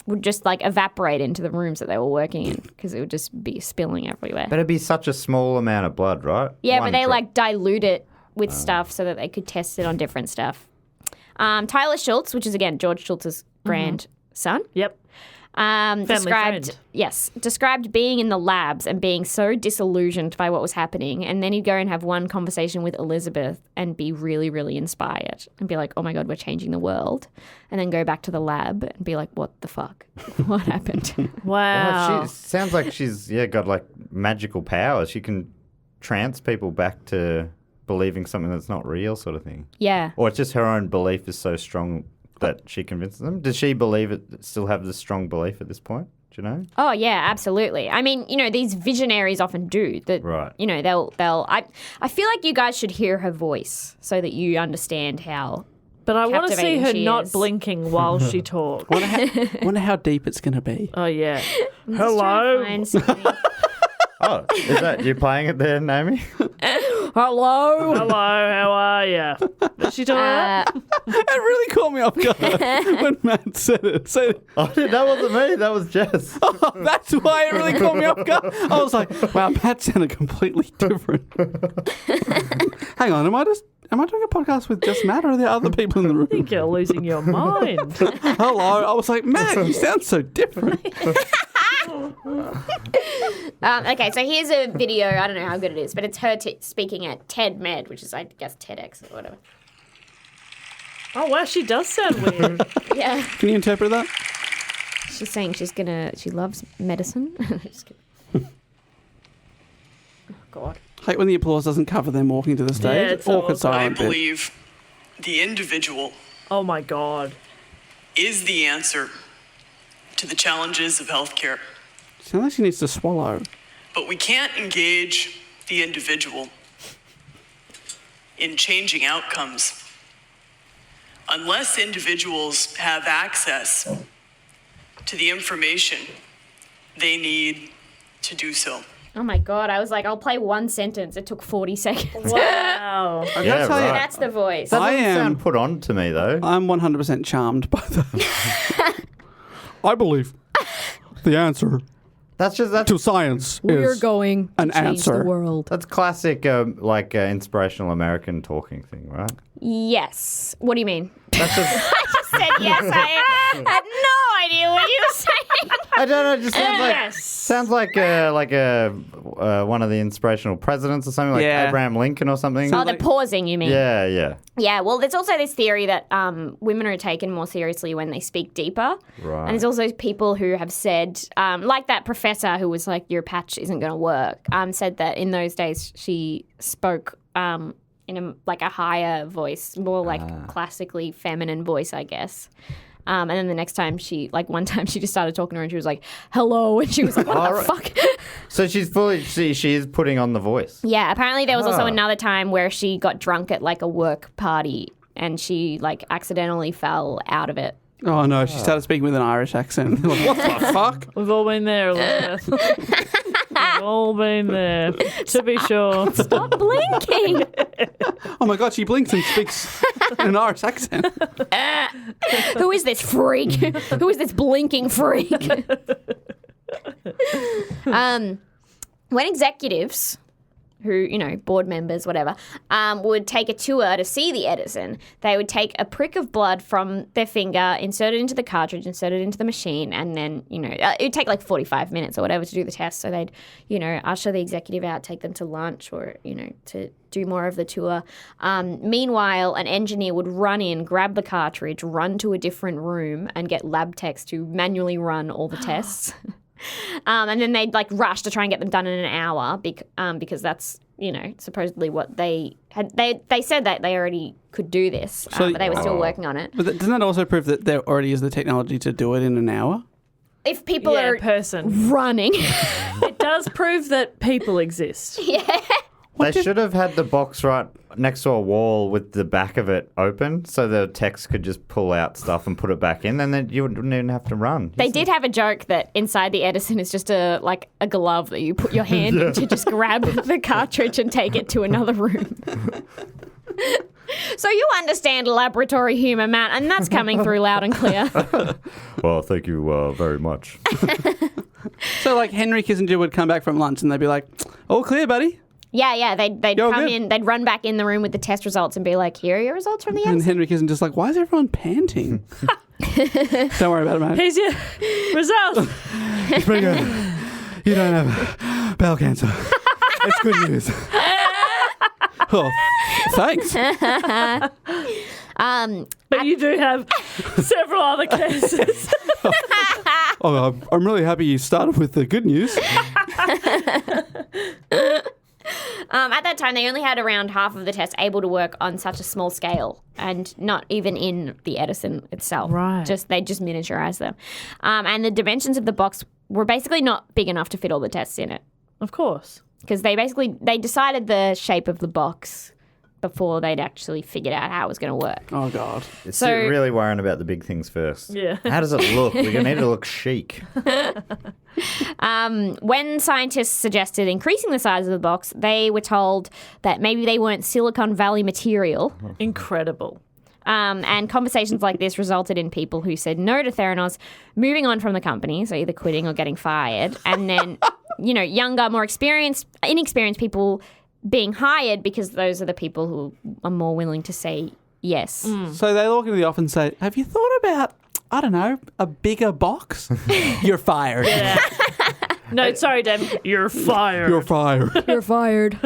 would just like evaporate into the rooms that they were working in because it would just be spilling everywhere. But it'd be such a small amount of blood, right? Yeah, One but they drop. like dilute it with stuff so that they could test it on different stuff. Tyler Schultz, which is again George Schultz's grandson, Yep. described being in the labs and being so disillusioned by what was happening, and then he'd go and have one conversation with Elizabeth and be really, really inspired and be like, "Oh my God, we're changing the world," and then go back to the lab and be like, "What the fuck? What happened?" Wow. Well, she sounds like she's got like magical powers. She can trance people back to believing something that's not real, sort of thing. Yeah. Or it's just her own belief is so strong that she convinces them. Does she believe it? Still have this strong belief at this point? Do you know? Oh yeah, absolutely. I mean, these visionaries often do that. Right. They'll. I feel like you guys should hear her voice so that you understand how. But I want to see captivating her she not is. blinking while she talks. Wonder how deep it's going to be. Oh, yeah. I'm just Hello? trying to find something. Oh, is that you playing it there, Naomi? Hello. Hello, how are you? Is she talking about? It really caught me off guard when Matt said it. Oh, that wasn't me. That was Jess. Oh, that's why it really caught me off guard. I was like, wow, Matt sounded completely different. Hang on, am I doing a podcast with just Matt or are there other people in the room? I think you're losing your mind. Hello. I was like, Matt, you sound so different. Okay, so here's a video. I don't know how good it is, but it's her speaking at TED Med, which is, I guess, TEDx or whatever. Oh, wow, she does sound weird. Yeah. Can you interpret that? She's saying she loves medicine. Just kidding. Oh, God. Hate when the applause doesn't cover them walking to the stage. Yeah, it's Awkward awesome. I silent bit. believe the individual Oh, my God. is the answer to the challenges of healthcare. Sounds like she needs to swallow. But we can't engage the individual in changing outcomes unless individuals have access to the information they need to do so. Oh, my God. I was like, I'll play one sentence. It took 40 seconds. Wow. I gotta Yeah, tell you, right. That's the voice. That I doesn't am- sound put on to me, though. I'm 100% charmed by that. I believe the answer That's to science is going an answer. world. that's classic, inspirational American talking thing, right? Yes. What do you mean? That's just, I just said yes. I had no idea what you were saying. I don't know. It just Yes. sounds like one of the inspirational presidents or something, like Yeah. Abraham Lincoln or something. Oh, the pausing, you mean? Yeah, yeah. Yeah, well, there's also this theory that women are taken more seriously when they speak deeper. Right. And there's also people who have said, like that professor who was like, your patch isn't going to work, said that in those days she spoke in a higher voice, more like classically feminine voice, I guess. And then the next time one time she just started talking to her and she was like, hello. And she was like, what the fuck? So she is putting on the voice. Yeah, apparently there was also Oh. another time where she got drunk at like a work party and she like accidentally fell out of it. Oh no, she started speaking with an Irish accent. Like, what the fuck? We've all been there, Elizabeth. We've all been there, to be sure. Stop blinking. Oh my god, she blinks and speaks in an Irish accent. Who is this freak? Who is this blinking freak? When executives, who, board members, whatever, would take a tour to see the Edison, they would take a prick of blood from their finger, insert it into the cartridge, insert it into the machine, and then, it would take like 45 minutes or whatever to do the test. So they'd, usher the executive out, take them to lunch or, to do more of the tour. Meanwhile, an engineer would run in, grab the cartridge, run to a different room and get lab techs to manually run all the tests. And then they'd rush to try and get them done in an hour because that's, supposedly what they had. They said that they already could do this, but they were still working on it. But doesn't that also prove that there already is the technology to do it in an hour? If people Yeah, are person. running. It does prove that people exist. Yeah. They should have had the box right next to a wall with the back of it open so the techs could just pull out stuff and put it back in, and then you wouldn't even have to run. They did have a joke that inside the Edison is just a glove that you put your hand in to just grab the cartridge and take it to another room. So you understand laboratory humour, Matt, and that's coming through loud and clear. Well, thank you very much. So, like, Henry Kissinger would come back from lunch and they'd be like, all clear, buddy. Yeah, they'd You're come good. in, they'd run back in the room with the test results and be like, here are your results from the And Edison. Henry Kissinger's like, why is everyone panting? Don't worry about it, mate. Here's your results. It's pretty good. You don't have bowel cancer. It's good news. Oh, thanks. But you do have several other cases. Oh, I'm really happy you started with the good news. At that time, they only had around half of the tests able to work on such a small scale, and not even in the Edison itself. Right. They just miniaturized them, and the dimensions of the box were basically not big enough to fit all the tests in it, Of course. because they decided the shape of the box before they'd actually figured out how it was going to work. Oh, God. It's So- really worrying about the big things first. Yeah. How does it look? We need it to look chic. When scientists suggested increasing the size of the box, they were told that maybe they weren't Silicon Valley material. Incredible. And conversations like this resulted in people who said no to Theranos moving on from the company, so either quitting or getting fired. And then, younger, more inexperienced people being hired because those are the people who are more willing to say yes. So they walk into the office and say, have you thought about, I don't know, a bigger box? You're fired. Yeah. No, sorry, Deb. You're fired. You're fired. You're fired.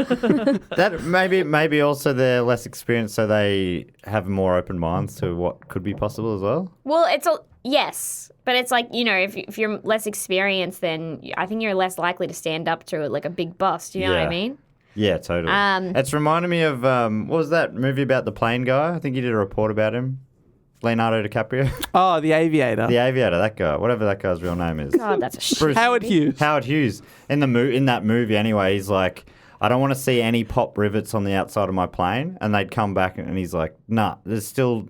That maybe also they're less experienced, so they have more open minds to what could be possible as well. Well, yes, but it's like, if you're less experienced, then I think you're less likely to stand up to it like a big boss. Do you know what I Yeah. mean? Yeah, totally. It's reminding me of what was that movie about the plane guy? I think you did a report about him. Leonardo DiCaprio. Oh, the aviator. The aviator, that guy, whatever that guy's real name is. God, that's a shit. Bruce- Howard Hughes. Howard Hughes. In that movie anyway, he's like, I don't want to see any pop rivets on the outside of my plane. And they'd come back and he's like, nah, there's too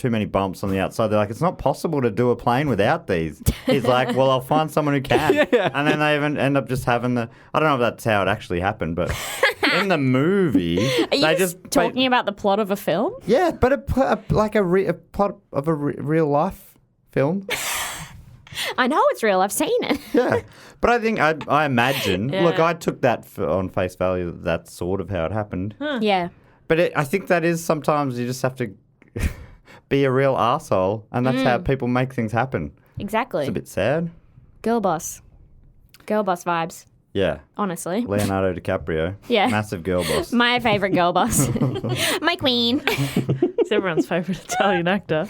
many bumps on the outside. They're like, it's not possible to do a plane without these. He's like, well, I'll find someone who can. Yeah. And then they even end up just having I don't know if that's how it actually happened, but in the movie, Are you they just just talking about the plot of a film? yeah, but a plot of a real life film. I know it's real. I've seen it. Yeah, but I think I imagine. Yeah. Look, I took that on face value. That's sort of how it happened. Yeah. But I think that is sometimes you just have to be a real arsehole, and that's how people make things happen. Exactly. It's a bit sad. Girl boss. Girl boss vibes, Yeah, honestly. Leonardo DiCaprio. Yeah. Massive girl boss. My favourite girl boss. My queen. It's everyone's favourite Italian actor.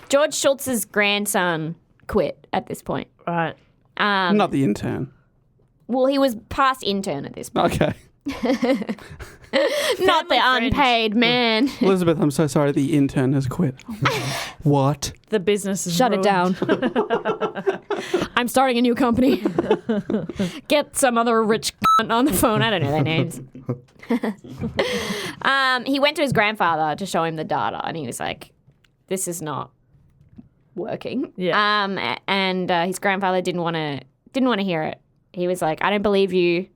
George Schultz's grandson quit at this point. Right. Not the intern. Well, he was past intern at this point. Okay. Not the friend. unpaid man. Elizabeth, I'm so sorry. The intern has quit. What? The business is Shut it ruined. down. I'm starting a new company. Get some other rich on the phone. I don't know their names. He went to his grandfather to show him the data, and he was like, "This is not working." Yeah. And his grandfather didn't want to hear it. He was like, "I don't believe you.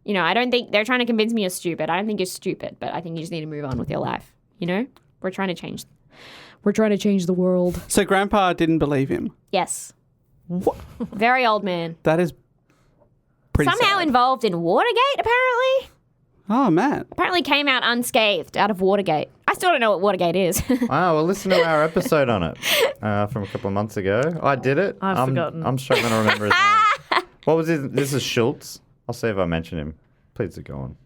I don't think they're trying to convince me you're stupid. I don't think you're stupid, but I think you just need to move on with your life. We're trying to change the world." So Grandpa didn't believe him. Yes. Very old man. That is pretty Somehow sad. involved in Watergate, apparently. Oh, Matt. Apparently came out unscathed out of Watergate. I still don't know what Watergate is. Wow, well, listen to our episode on it from a couple of months ago. I did it. I've forgotten. I'm struggling to remember his name. What was his? This is Schultz. I'll see if I mention him. Please go on.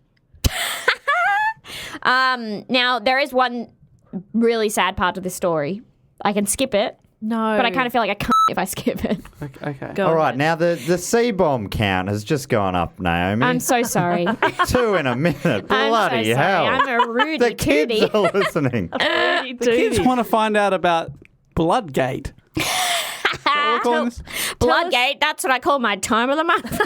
Now, there is one really sad part of this story. I can skip it, No. but I kind of feel like I can't if I skip it. Okay. Go All right, ahead. now the C-bomb count has just gone up, Naomi. I'm so sorry. 2 in a minute. I'm Bloody so sorry. hell. I'm a Rudy The kids Tootie. are listening. The kids want to find out about Bloodgate. Is that what we're calling this? Bloodgate, that's what I call my time of the month.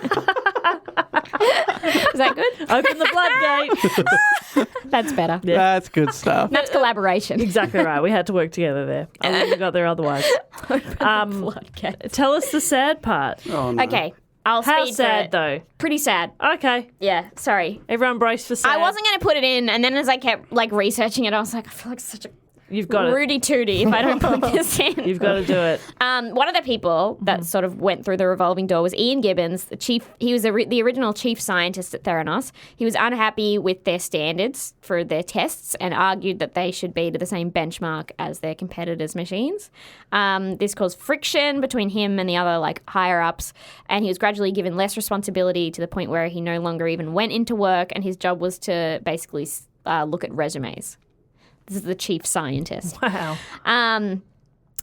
Is that good? Open the floodgate. That's better. That's good stuff. That's collaboration. Exactly right. We had to work together there. I wouldn't have got there otherwise. Tell us the sad part. Oh, no. Okay. I'll How speed sad, through it. though? Pretty sad. Okay. Yeah, sorry. Everyone brace for sad. I wasn't going to put it in, and then as I kept researching it, I was like, I feel like such a You've got it. Rudy Tooty if I don't put this in. You've got to do it. One of the people that sort of went through the revolving door was Ian Gibbons, the chief. He was the original chief scientist at Theranos. He was unhappy with their standards for their tests and argued that they should be to the same benchmark as their competitors' machines. This caused friction between him and the other higher ups, and he was gradually given less responsibility to the point where he no longer even went into work, and his job was to basically look at resumes. This is the chief scientist. Wow.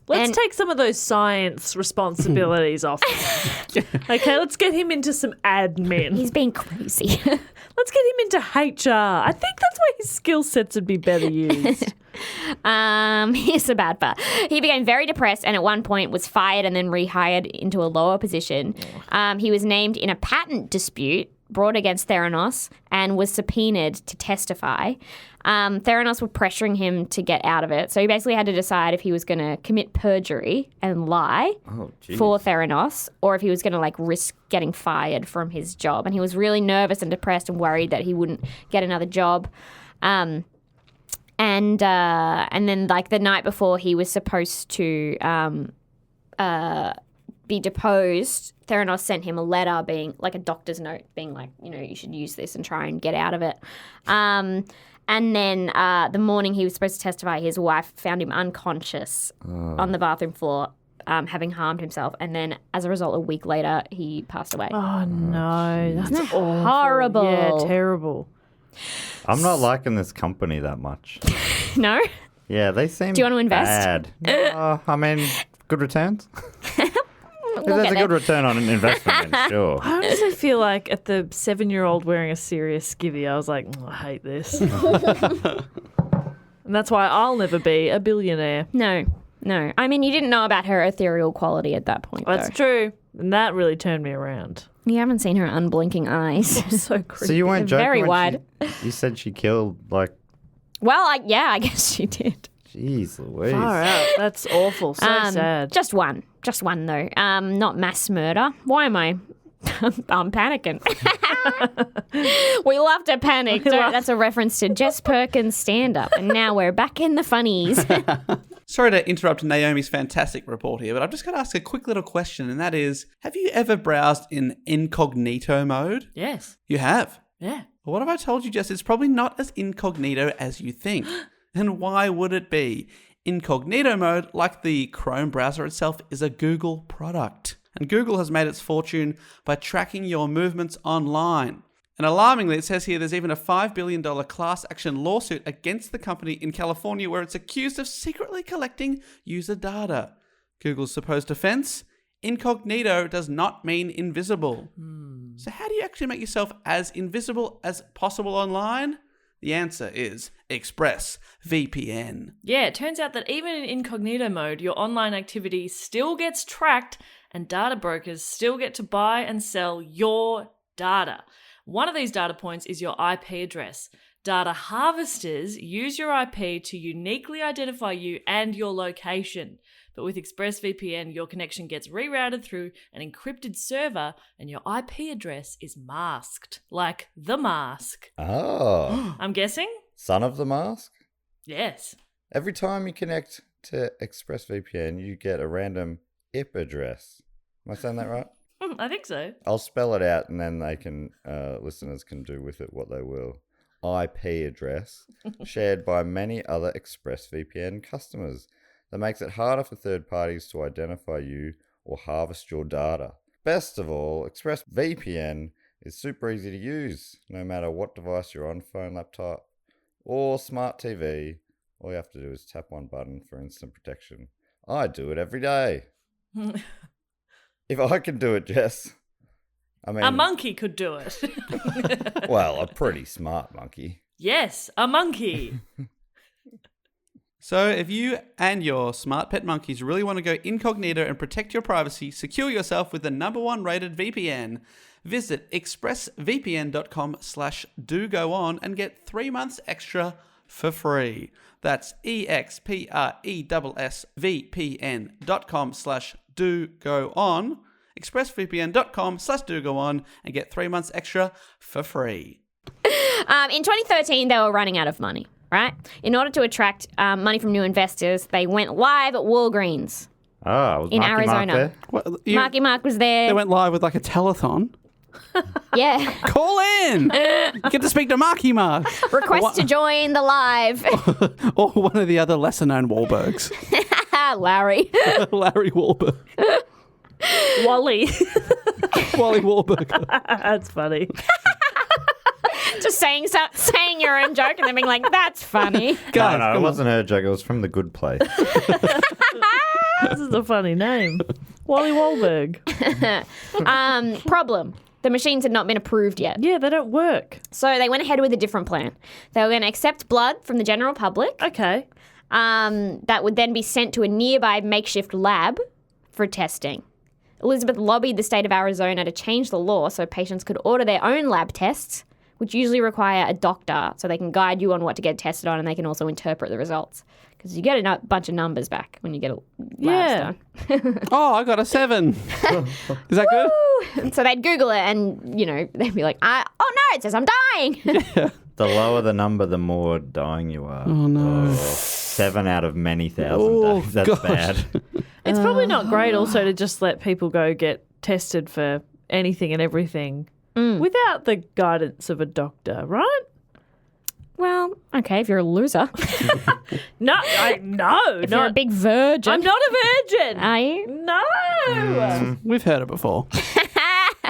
Let's take some of those science responsibilities off him. Okay, let's get him into some admin. He's being crazy. Let's get him into HR. I think that's where his skill sets would be better used. Here's the bad part. He became very depressed and at one point was fired and then rehired into a lower position. He was named in a patent dispute brought against Theranos and was subpoenaed to testify. Theranos were pressuring him to get out of it. So he basically had to decide if he was going to commit perjury and lie for Theranos or if he was going to risk getting fired from his job. And he was really nervous and depressed and worried that he wouldn't get another job. And then the night before he was supposed to be deposed, Theranos sent him a letter being a doctor's note being you should use this and try and get out of it. And then the morning he was supposed to testify, his wife found him unconscious on the bathroom floor, having harmed himself. And then as a result, a week later, he passed away. Oh, no. That's awful. Horrible. Yeah, terrible. I'm not liking this company that much. No? Yeah, they seem Do you want to invest? bad. I mean, good returns? If We'll there's get a there. good return on an investment, then sure. I honestly feel like at the 7-year-old wearing a serious skivvy, I was like, I hate this. And that's why I'll never be a billionaire. No. I mean, you didn't know about her ethereal quality at that point, That's though. true. And that really turned me around. You haven't seen her unblinking eyes. So creepy. So you weren't joking Very when wide. you said she killed, Well, I guess she did. jeez Louise. Far out. That's awful. So sad. Just one though. Not mass murder. Why am I? I'm panicking. We love to panic. That's a reference to Jess Perkins' stand-up, and now we're back in the funnies. Sorry to interrupt Naomi's fantastic report here, but I've just got to ask a quick little question, and that is, have you ever browsed in incognito mode? Yes. You have? Yeah. Well, what have I told you, Jess? It's probably not as incognito as you think. And why would it be? Incognito mode, like the Chrome browser itself, is a Google product. And Google has made its fortune by tracking your movements online. And alarmingly, it says here there's even a $5 billion class action lawsuit against the company in California where it's accused of secretly collecting user data. Google's supposed defense? Incognito does not mean invisible. So how do you actually make yourself as invisible as possible online? The answer is ExpressVPN. Yeah, it turns out that even in incognito mode, your online activity still gets tracked and data brokers still get to buy and sell your data. One of these data points is your IP address. Data harvesters use your IP to uniquely identify you and your location. But with ExpressVPN, your connection gets rerouted through an encrypted server and your IP address is masked, like the mask. Oh. I'm guessing? Son of the mask? Yes. Every time you connect to ExpressVPN, you get a random IP address. Am I saying that right? I think so. I'll spell it out and then they can, listeners can do with it what they will. IP address shared by many other ExpressVPN customers that makes it harder for third parties to identify you or harvest your data. Best of all, ExpressVPN is super easy to use, no matter what device you're on, phone, laptop, or smart TV. All you have to do is tap one button for instant protection. I do it every day. If I can do it, Jess. I mean, A monkey could do it. well, a pretty smart monkey. Yes, a monkey. So if you and your smart pet monkeys really want to go incognito and protect your privacy, secure yourself with the #1 rated VPN. Visit expressvpn.com/do-go-on and get 3 months extra for free. That's expressvpn.com/do-go-on. expressvpn.com/do-go-on and get 3 months extra for free. In 2013, they were running out of money, right? In order to attract money from new investors, they went live at Walgreens Oh, was in Marky Mark Arizona. there? Well, Marky Mark was there. They went live with like a telethon. Yeah. Call in! You get to speak to Marky Mark. Request to join the live. Or one of the other lesser-known Wahlbergs. Larry. Larry Wahlberg. Wally. Wally Wahlberg. That's funny. Just saying your own joke and then being like, that's funny. Guys, No, it wasn't her joke. It was from The Good Place. This is a funny name. Wally Wahlberg. Problem. The machines had not been approved yet. Yeah, they don't work. So they went ahead with a different plan. They were going to accept blood from the general public. Okay. That would then be sent to a nearby makeshift lab for testing. Elizabeth lobbied the state of Arizona to change the law so patients could order their own lab tests, which usually require a doctor so they can guide you on what to get tested on and they can also interpret the results. Because you get a bunch of numbers back when you get a lab done. Oh, I got a 7. Is that good? And so they'd Google it and, they'd be like, oh no, it says I'm dying. The lower the number, the more dying you are. Oh, no. 7 out of many thousand Oh, days. That's gosh. bad. It's probably not great also to just let people go get tested for anything and everything without the guidance of a doctor, right? Well, okay, if you're a loser. No, If you're a big virgin. I'm not a virgin. Are you? No. We've heard it before.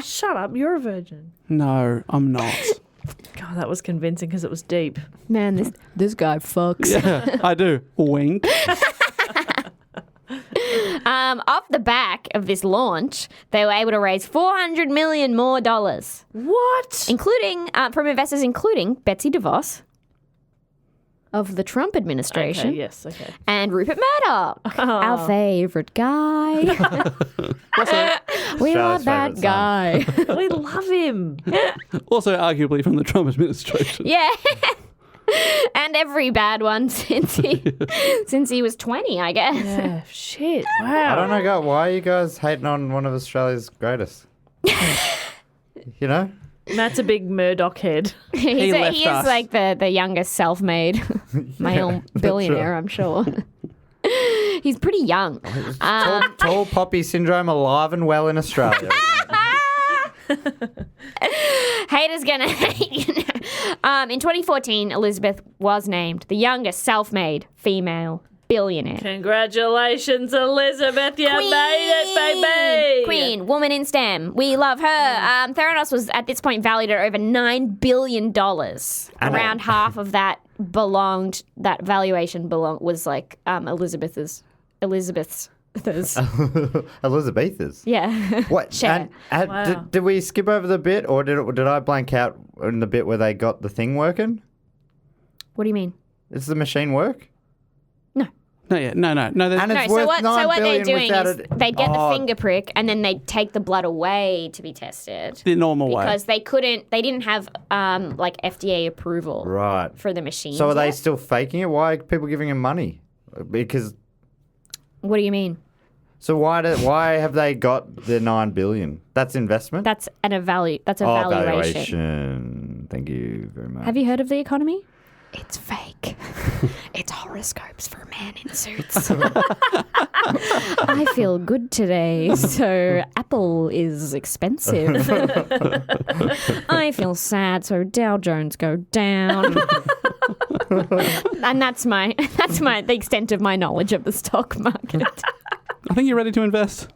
Shut up. You're a virgin. No, I'm not. God, that was convincing because it was deep. Man, this guy fucks. Yeah, I do. Wink. Off the back of this launch, they were able to raise $400 million more, What? including from investors, including Betsy DeVos of the Trump administration Okay, yes, okay. and Rupert Murdoch, our favorite guy. We love Australia's that favourite guy. We love him. Also, arguably from the Trump administration. Yeah. And every bad one since he was 20, I guess. Yeah, shit. I Wow. don't know, why are you guys hating on one of Australia's greatest? You know? Matt's a big Murdoch head. He left is us. like the youngest self-made male billionaire, I'm sure. He's pretty young. Tall poppy syndrome alive and well in Australia. Haters gonna hate. In 2014, Elizabeth was named the youngest self-made female billionaire. Congratulations, Elizabeth. You made it, baby. Queen, woman in STEM. We love her. Theranos was at this point valued at over $9 billion. Around half of that valuation was like Elizabeth's. Elizabeth's. Yeah. What? Share. And, Wow. did we skip over the bit, or did I blank out in the bit where they got the thing working? What do you mean? Does the machine work? No, yeah, no. And No, it's worth so $9 what they're billion doing without is it. they'd get the Oh, finger prick and then they'd take the blood away to be tested. the normal way. Because they didn't have like FDA approval Right. for the machine. So are they still faking it? Why are people giving them money? Because What do you mean? so why have they got the $9 billion? That's investment. That's a valuation. Valuation. Thank you very much. Have you heard of the economy? It's fake. It's horoscopes for a man in suits. I feel good today, so Apple is expensive. I feel sad, so Dow Jones go down. And that's the extent of my knowledge of the stock market. I think you're ready to invest.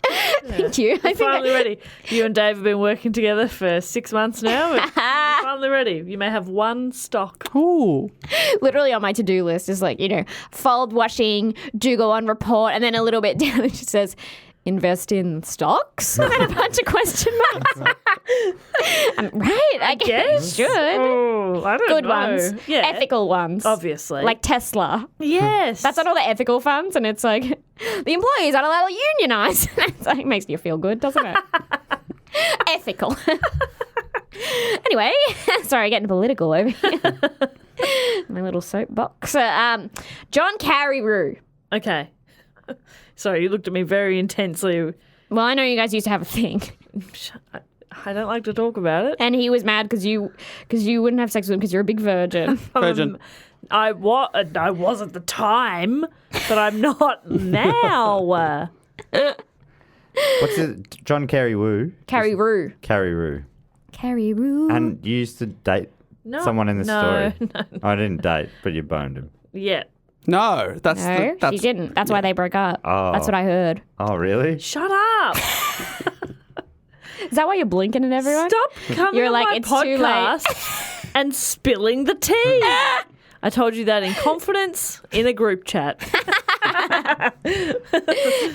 Thank you. I think Finally ready. You and Dave have been working together for 6 months now. You're finally ready. You may have one stock. Ooh. literally on my to-do list is like, fold washing, do go on report, and then a little bit down it just says, invest in stocks? And then a bunch of question marks. Right, I guess. Should. Oh, I don't Good know. ones. Yeah. Ethical ones. Obviously. Like Tesla. Yes. That's on all the ethical funds, and it's like, the employees aren't allowed to unionize. It's like, makes you feel good, doesn't it? Ethical. Anyway, sorry, getting political over here. My little soapbox. John Carreyrou. Okay. Sorry, you looked at me very intensely. Well, I know you guys used to have a thing. I don't like to talk about it. And he was mad because you wouldn't have sex with him because you're a big virgin. Virgin. I was at the time, but I'm not now. What's it? John Carreyrou. Carreyrou. Carreyrou. Carreyrou. And you used to date someone in this story. No. I didn't date, but you boned him. Yeah. No, that's she didn't. That's why they broke up. Oh. That's what I heard. Oh, really? Shut up. Is that why you're blinking at everyone? Stop coming You're on like, my it's too podcast and spilling the tea. I told you that in confidence in a group chat.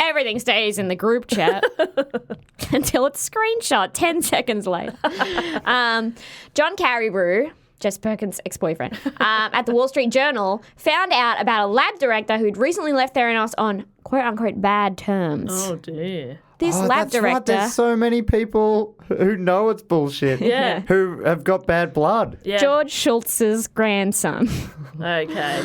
Everything stays in the group chat until it's screenshot 10 seconds later. John Carreyrou, Jess Perkins' ex-boyfriend, at the Wall Street Journal found out about a lab director who'd recently left Theranos on quote-unquote bad terms. Oh, dear. This lab that's director... Right. There's so many people who know it's bullshit. Yeah. Who have got bad blood. Yeah. George Schultz's grandson. Okay.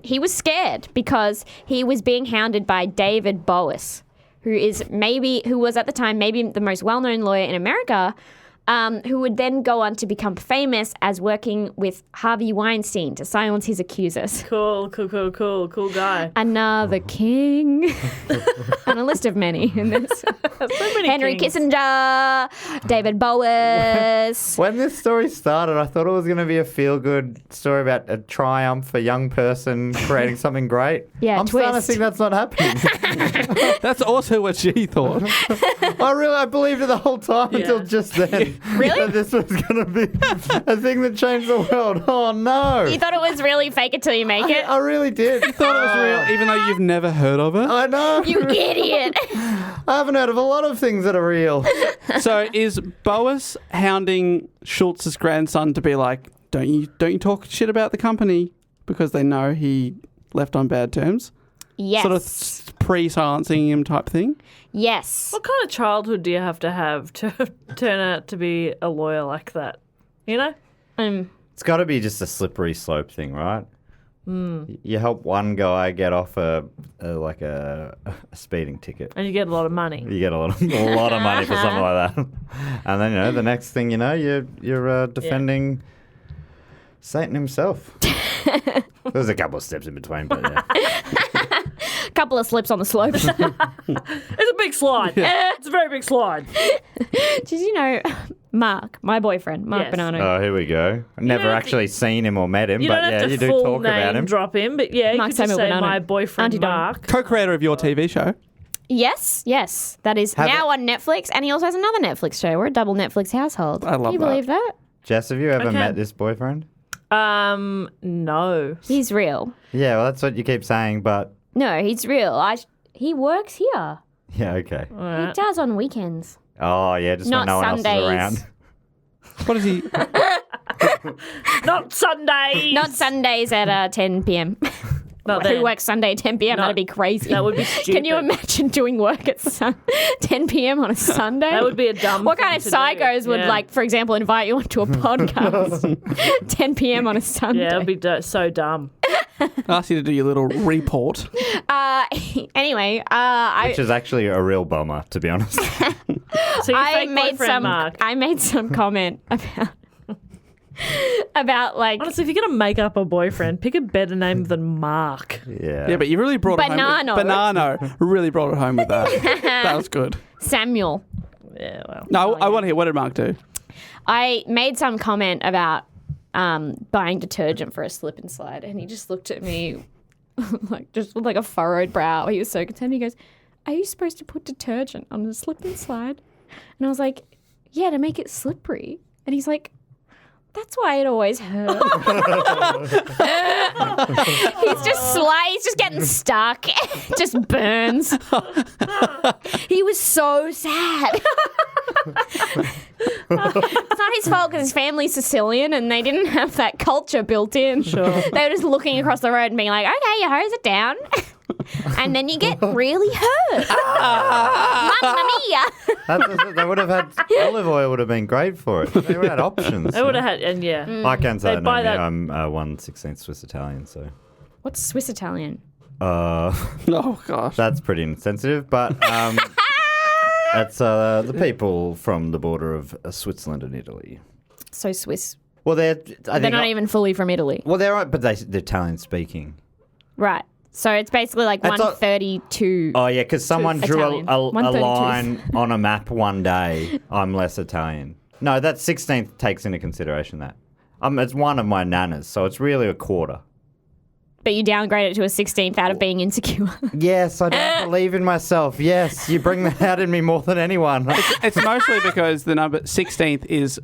He was scared because he was being hounded by David Boas, who was at the time maybe the most well-known lawyer in America, who would then go on to become famous as working with Harvey Weinstein to silence his accusers. Cool guy. Another king. On a list of many in this. So many Henry kings. Kissinger, David Boas. When this story started, I thought it was going to be a feel-good story about a triumph, a young person creating something great. Yeah, I'm starting to twist. think that's not happening. That's also what she thought. I believed it the whole time until just then. Really? That this was going to be a thing that changed the world. Oh, no. You thought it was really fake it till you make it? I really did. Thought it was real, even though you've never heard of it. I know. You idiot. I haven't heard of a lot of things that are real. So is Boas hounding Schultz's grandson to be like, don't you talk shit about the company because they know he left on bad terms? Yes. Sort of pre-silencing him type thing? Yes. What kind of childhood do you have to turn out to be a lawyer like that? You know? It's got to be just a slippery slope thing, right? You help one guy get off a speeding ticket. And you get a lot of money. You get a lot of money for something like that, and then the next thing you know, you're defending Satan himself. There's a couple of steps in between, but yeah. Couple of slips on the slope. It's a big slide. It's a very big slide. Did you know Mark, my boyfriend, Mark Yes. Bonanno? Oh, here we go. I've never actually seen him or met him, You but don't have yeah, to you do full talk name about him. drop him, but yeah, you Mark could just Samuel say Bonanno. my boyfriend Auntie Donna. Mark. Co-creator of your TV show. Yes. That is now on Netflix, and he also has another Netflix show. We're a double Netflix household. I love Can you that. believe that? Jess, have you ever Okay. met this boyfriend? No. He's real. Yeah, well, that's what you keep saying, but No, he's real. He works here. yeah, okay. He does on weekends. Oh, yeah, just Not when no one Sundays. else is around. What is he? Not Sundays. Not Sundays at 10 p.m. Not Who then. works Sunday at 10 p.m.? No, That'd be crazy. That would be stupid. Can you imagine doing work at 10 p.m. on a Sunday? That would be a dumb What thing kind of to do. psychos would, Yeah. like, for example, invite you onto a podcast 10 p.m. on a Sunday? Yeah, it would be so dumb. Asked you to do your little report. Anyway, Which is actually a real bummer, to be honest. So you I fake made boyfriend some. Mark. I made some comment about like Honestly, if you're going to make up a boyfriend, pick a better name than Mark. Yeah. Yeah, but you really brought it Banano. home. Banano really brought it home with that. That was good. Samuel. Yeah, well. No, I want to hear, what did Mark do? I made some comment about buying detergent for a slip and slide, and he just looked at me like just with like a furrowed brow. He was so concerned. He goes, "Are you supposed to put detergent on a slip and slide?" And I was like, "Yeah, to make it slippery." And he's like, "That's why it always hurts." He's just getting stuck. Just burns. He was so sad. It's not his fault because his family's Sicilian and they didn't have that culture built in. Sure. They were just looking across the road and being like, "Okay, you hose it down." and then you get really hurt. Mamma mia! They would have had olive oil. Would have been great for it. They would have had options. They would have had, and yeah. I can say They buy no, that- I'm 1/16 Swiss Italian, so What's Swiss Italian? Oh gosh. that's pretty insensitive. But that's the people from the border of Switzerland and Italy. So Swiss. Well, they're Not even fully from Italy. Well, they're right, but they're Italian speaking. Right. So it's basically like It's not- 132. Oh yeah, because someone drew Italian. a 132. line on a map one day. I'm less Italian. No, that 16th takes into consideration that. It's one of my nanas, so it's really a quarter. But you downgrade it to a 16th out of being insecure. Yes, I don't believe in myself. Yes, you bring that out in me more than anyone. It's mostly because the number 16th is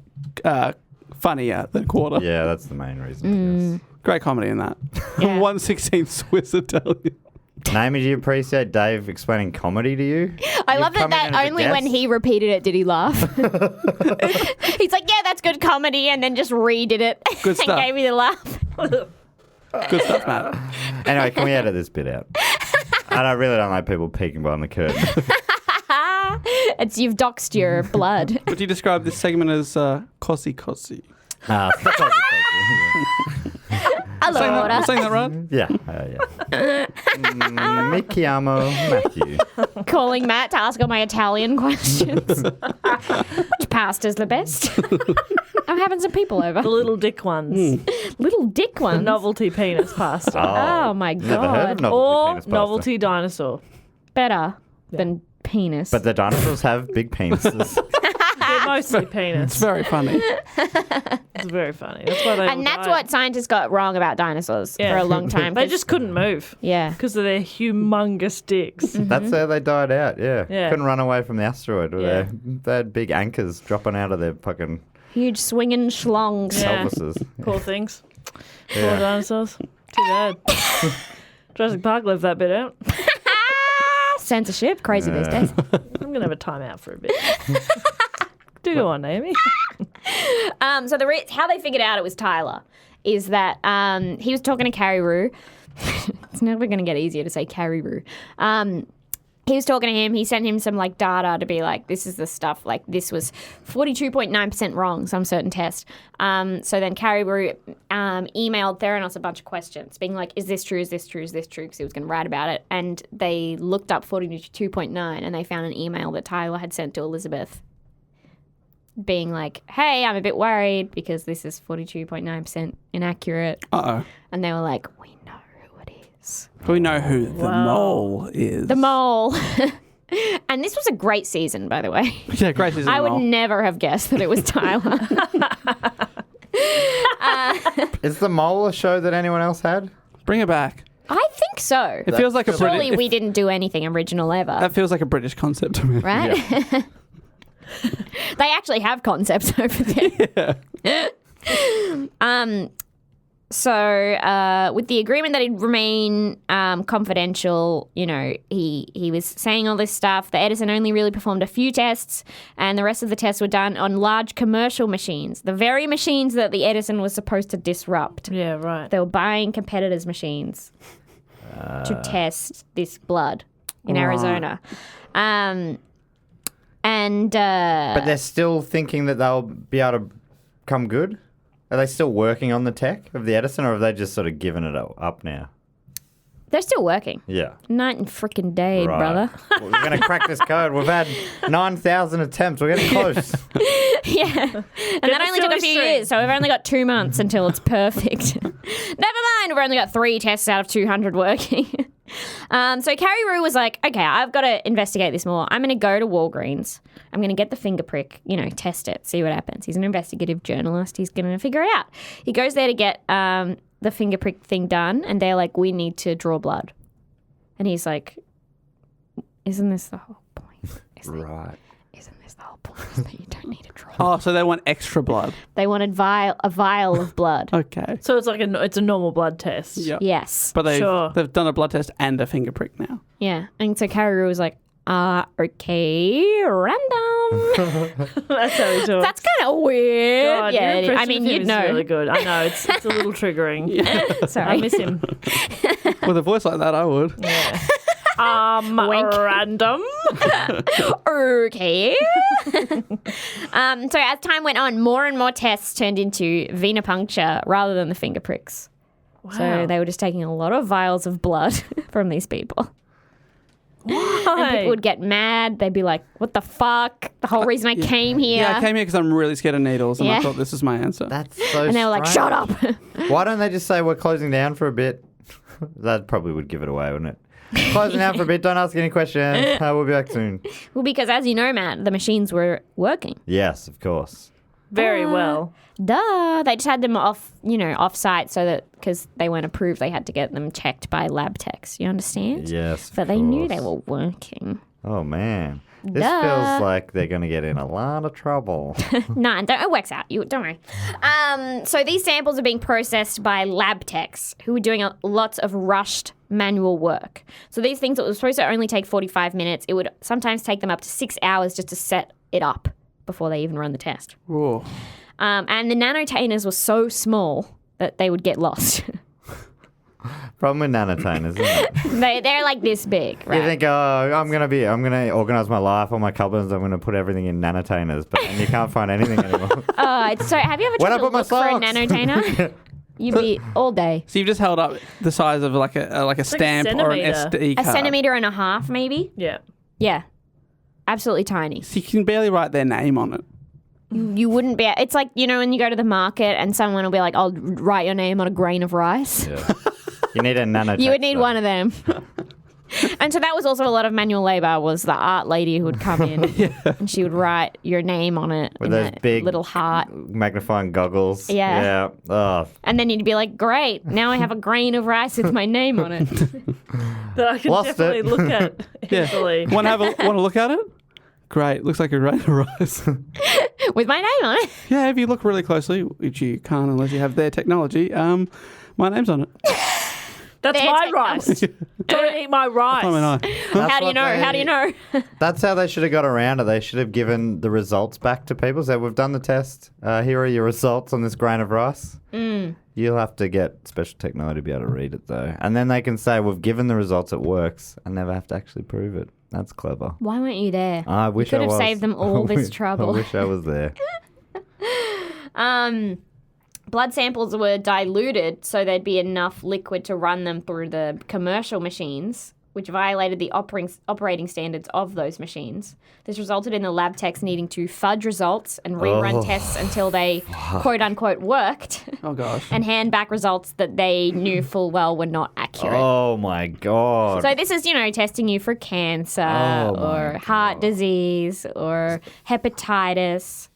funnier than quarter. Yeah, that's the main reason. Great comedy in that. Yeah. 1/16 Swiss Italian. Yes. Naomi, do you appreciate Dave explaining comedy to you? I You've love come that in as a only when guest? he repeated it did he laugh. He's like, yeah, that's good comedy, and then just redid it Good and stuff. gave me the laugh. Good stuff, Matt. Anyway, can we edit this bit out? And I really don't like people peeking behind the curtain. You've doxed your blood. Would you describe this segment as Cossi Cossi? Allora. Saying that right? Yeah. Mi chiamo Matthew. Calling Matt to ask all my Italian questions. Which pasta's the best? I'm having some people over. The little dick ones. Little dick The ones. novelty penis pasta. Oh my Never heard of god. novelty Or penis pasta. novelty dinosaur. Better than penis. But the dinosaurs have big penises. They're mostly It's penis. very funny. It's very funny. That's why they all and that's died. what scientists got wrong about dinosaurs Yeah. for a long time. They just couldn't move yeah. because of their humongous dicks. That's how they died out, yeah. Yeah. Couldn't run away from the asteroid. Yeah. They had big anchors dropping out of their fucking Huge swinging schlongs. Yeah. pelvises. Poor things. Poor Yeah. dinosaurs. Too bad. Jurassic Park left that bit out. Censorship, crazy these days. I'm going to have a timeout for a bit. Do go on, Naomi. So how they figured out it was Tyler is that he was talking to Carrie Roo. It's never going to get easier to say Carrie Roo. He was talking to him. He sent him some like data to be like, this is the stuff. Like this was 42.9% wrong, some certain test. So then Carrie Roo emailed Theranos a bunch of questions, being like, is this true? Is this true? Is this true? Because he was going to write about it. And they looked up 42.9 and they found an email that Tyler had sent to Elizabeth, being like, hey, I'm a bit worried because this is 42.9% inaccurate. Uh-oh. And they were like, we know who it is. We know who the mole is. The mole. And this was a great season, by the way. Yeah, great season. I would mole. never have guessed that it was Tyler. Is The Mole a show that anyone else had? Bring it back. I think so. It feels like a Surely British. we didn't do anything original ever, That feels like a British concept to me. right? They actually have concepts over there. So with the agreement that he'd remain confidential, you know, he was saying all this stuff. The Edison only really performed a few tests, and the rest of the tests were done on large commercial machines, the very machines that the Edison was supposed to disrupt. Yeah, right. They were buying competitors' machines to test this blood in Right. Arizona. But they're still thinking that they'll be able to come good? Are they still working on the tech of the Edison, or have they just sort of given it up now? they're still working. Yeah. Night and freaking day, Right. brother. Well, we're going to crack this code. We've had 9,000 attempts. We're getting close. Yeah. And that only took a few years, so we've only got 2 months until it's perfect. Never mind, we've only got 3 tests out of 200 working. So Carrie Roo was like, okay, I've got to investigate this more. I'm going to go to Walgreens. I'm going to get the finger prick, test it, see what happens. He's an investigative journalist. He's going to figure it out. He goes there to get the finger prick thing done, and they're like, we need to draw blood. And he's like, isn't this the whole point? Right. Isn't this the whole point? Is that you don't need to draw. Oh, so they want extra blood. They wanted a vial of blood. Okay. So it's like it's a normal blood test. Yeah. Yes. But Sure. they've done a blood test and a finger prick now. Yeah. And so Carrie Roo was like, okay, random. That's how he talks. That's kind of weird. God, yeah. your impression I mean, of him you'd is know. really good. I know it's a little triggering. Sorry. I miss him. With a voice like that, I would. Yeah. Wink. Random. Okay. So as time went on, more and more tests turned into venipuncture rather than the finger pricks. Wow. So they were just taking a lot of vials of blood from these people. And people would get mad. They'd be like, what the fuck? The whole reason I came here. Yeah, I came here because I'm really scared of needles, and I Yeah. thought this is my answer. That's so and they were like, strange. shut up. Why don't they just say we're closing down for a bit? That probably would give it away, wouldn't it? Closing down for a bit. Don't ask any questions. We'll be back soon. Well, because as you know, Matt, the machines were working. Yes, of course. Very well. Duh. They just had them off site so that because they weren't approved, they had to get them checked by lab techs. You understand? Yes, of But they knew they course. were working. Oh, man. This Duh. feels like they're going to get in a lot of trouble. Nah, it works out. Don't worry. So these samples are being processed by lab techs who were doing lots of rushed manual work. So these things that were supposed to only take 45 minutes, it would sometimes take them up to 6 hours just to set it up before they even run the test. Whoa. And the nanotainers were so small that they would get lost. Problem with nanotainers, isn't it? They're like this big, right? You think, I'm gonna organize my life, all my cupboards. I'm gonna put everything in nanotainers, but then you can't find anything anymore. So have you ever Where'd tried I to put my look for a socks? nanotainer? You'd be all day. So you've just held up the size of like a stamp or an centimetre. SD A card. centimetre and a half, maybe? Yeah. Yeah. Absolutely tiny. So you can barely write their name on it. You wouldn't be. It's like, when you go to the market and someone will be like, I'll write your name on a grain of rice. Yeah. You need a nano. You would need one of them. And so that was also a lot of manual labour, was the art lady who would come in and she would write your name on it With in those a big little heart. magnifying goggles. Yeah. Yeah. Oh, And then you'd be like, great, now I have a grain of rice with my name on it. That I can Lost definitely it. look at easily. Want to look at it? Great. Looks like a grain of rice. With my name on it. Yeah, if you look really closely, which you can't unless you have their technology, my name's on it. That's Their my technology. rice. Don't eat my rice. I mean, How do you know? How do you know? that's how they should have got around it. They should have given the results back to people. So we've done the test. Here are your results on this grain of rice. You'll have to get special technology to be able to read it, though. And then they can say, we've given the results, it works, and never have to actually prove it. That's clever. Why weren't you there? I wish could I have was. saved them all I this wish- trouble. I wish I was there. Blood samples were diluted so there'd be enough liquid to run them through the commercial machines, which violated the operating standards of those machines. This resulted in the lab techs needing to fudge results and rerun tests until they, quote unquote, worked oh gosh. and hand back results that they knew full well were not accurate. Oh, my God. So this is, testing you for cancer Oh, my or heart disease or hepatitis.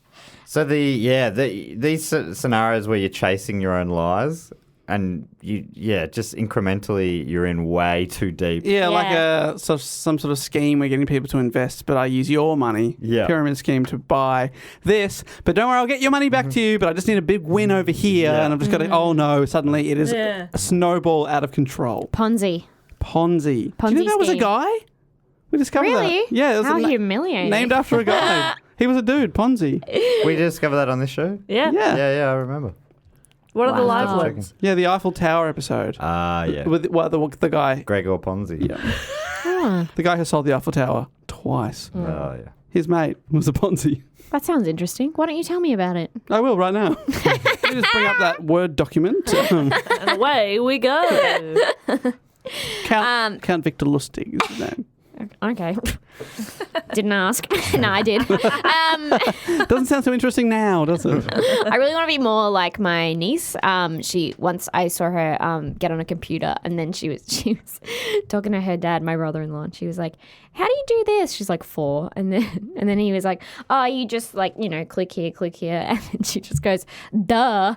So these scenarios where you're chasing your own lies and just incrementally you're in way too deep. Yeah, like Yeah. some sort of scheme we're getting people to invest, but I use your money, Yeah. pyramid scheme, to buy this. But don't worry, I'll get your money back to you, but I just need a big win over here. Yeah. And I've just got to, oh no, suddenly it is Yeah. a snowball out of control. Ponzi. Ponzi. Do you Ponzi know that was a scheme. guy? We discovered Really? that. Yeah, it was How a humiliating. named after a guy. He was a dude, Ponzi. We discovered that on this show? Yeah. Yeah. Yeah, I remember. What are the live Wow. ones? Yeah, the Eiffel Tower episode. Yeah. With the guy, Gregor Ponzi. Yeah. The guy who sold the Eiffel Tower twice. Oh, yeah. His mate was a Ponzi. That sounds interesting. Why don't you tell me about it? I will right now. Let me just bring up that Word document. And away we go. Count Victor Lustig is his name. Okay. Didn't ask. No, I did. Doesn't sound so interesting now, does it? I really want to be more like my niece. Once I saw her get on a computer, and then she was talking to her dad, my brother-in-law, and she was like, "How do you do this?" She's like 4, and then he was like, "Oh, you just click here," and then she just goes, "Duh."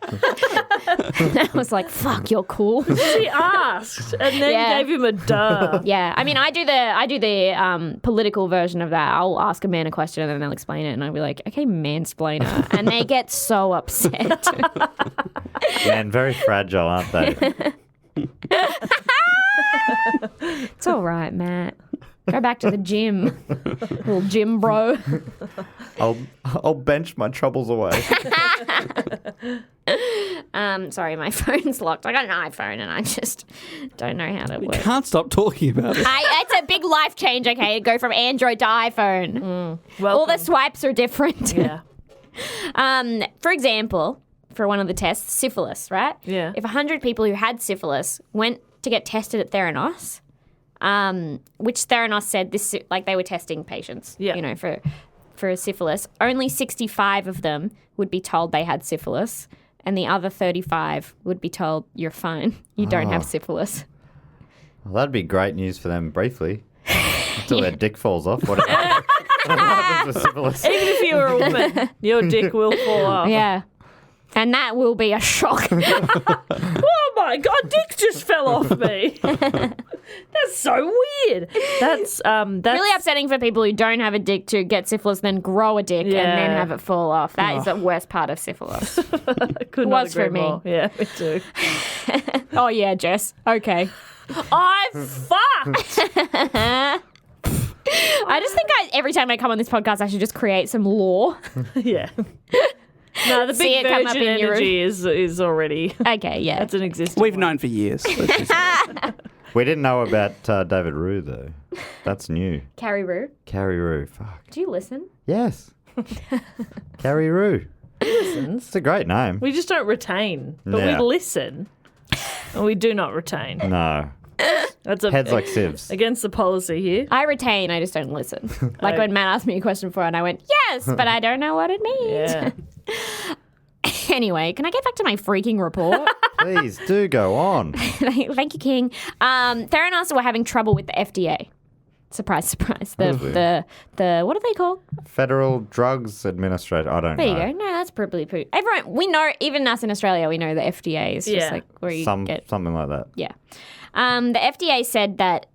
And I was like, "Fuck, you're cool." She asked and then Yeah. gave him a duh. Yeah, I mean, I do the political version of that. I'll ask a man a question and then they'll explain it, and I'll be like, "Okay, mansplainer," and they get so upset. Man, very fragile, aren't they? It's all right, Matt. Go back to the gym, little gym bro. I'll bench my troubles away. Sorry, my phone's locked. I got an iPhone and I just don't know how to work. Can't stop talking about it. It's a big life change, okay, to go from Android to iPhone. All the swipes are different. Yeah. For example, for one of the tests, syphilis, right? Yeah. If 100 people who had syphilis went to get tested at Theranos, which Theranos said this, like they were testing patients, for syphilis, only 65 of them would be told they had syphilis, and the other 35 would be told, you're fine, you don't have syphilis. Well, that'd be great news for them briefly. Until their dick falls off. What happens with syphilis? Even if you were a woman, your dick will fall off. Yeah. And that will be a shock. Oh my God, dick just fell off me. That's so weird. That's really upsetting for people who don't have a dick to get syphilis, then grow a dick and then have it fall off. That is the worst part of syphilis. Could not was agree for me. more. Yeah, me too. Oh, yeah, Jess. Okay. I fucked. I just think every time I come on this podcast, I should just create some law. Yeah. No, the See big it come up virgin in your energy is already Okay, yeah. that's an existing. We've one. known for years. Let's just say. We didn't know about David Rue, though. That's new. Carrie Roo. Carrie Rue. Fuck. Do you listen? Yes. Carrie Rue. Listens. It's a great name. We just don't retain, but Yeah. we listen, and we do not retain. No. That's a Heads like sieves. against the policy here. I retain, I just don't listen. Like when Matt asked me a question before and I went, yes, but I don't know what it means. Yeah. Anyway, can I get back to my freaking report? Please do go on. Thank you, King. Theranos were having trouble with the FDA. Surprise, surprise. The what are they called? Federal Drugs Administrator. I don't There know. you go. No, that's probably poo. Everyone, we know, even us in Australia, we know the FDA is just Yeah. like where you get. Something like that. Yeah. The FDA said that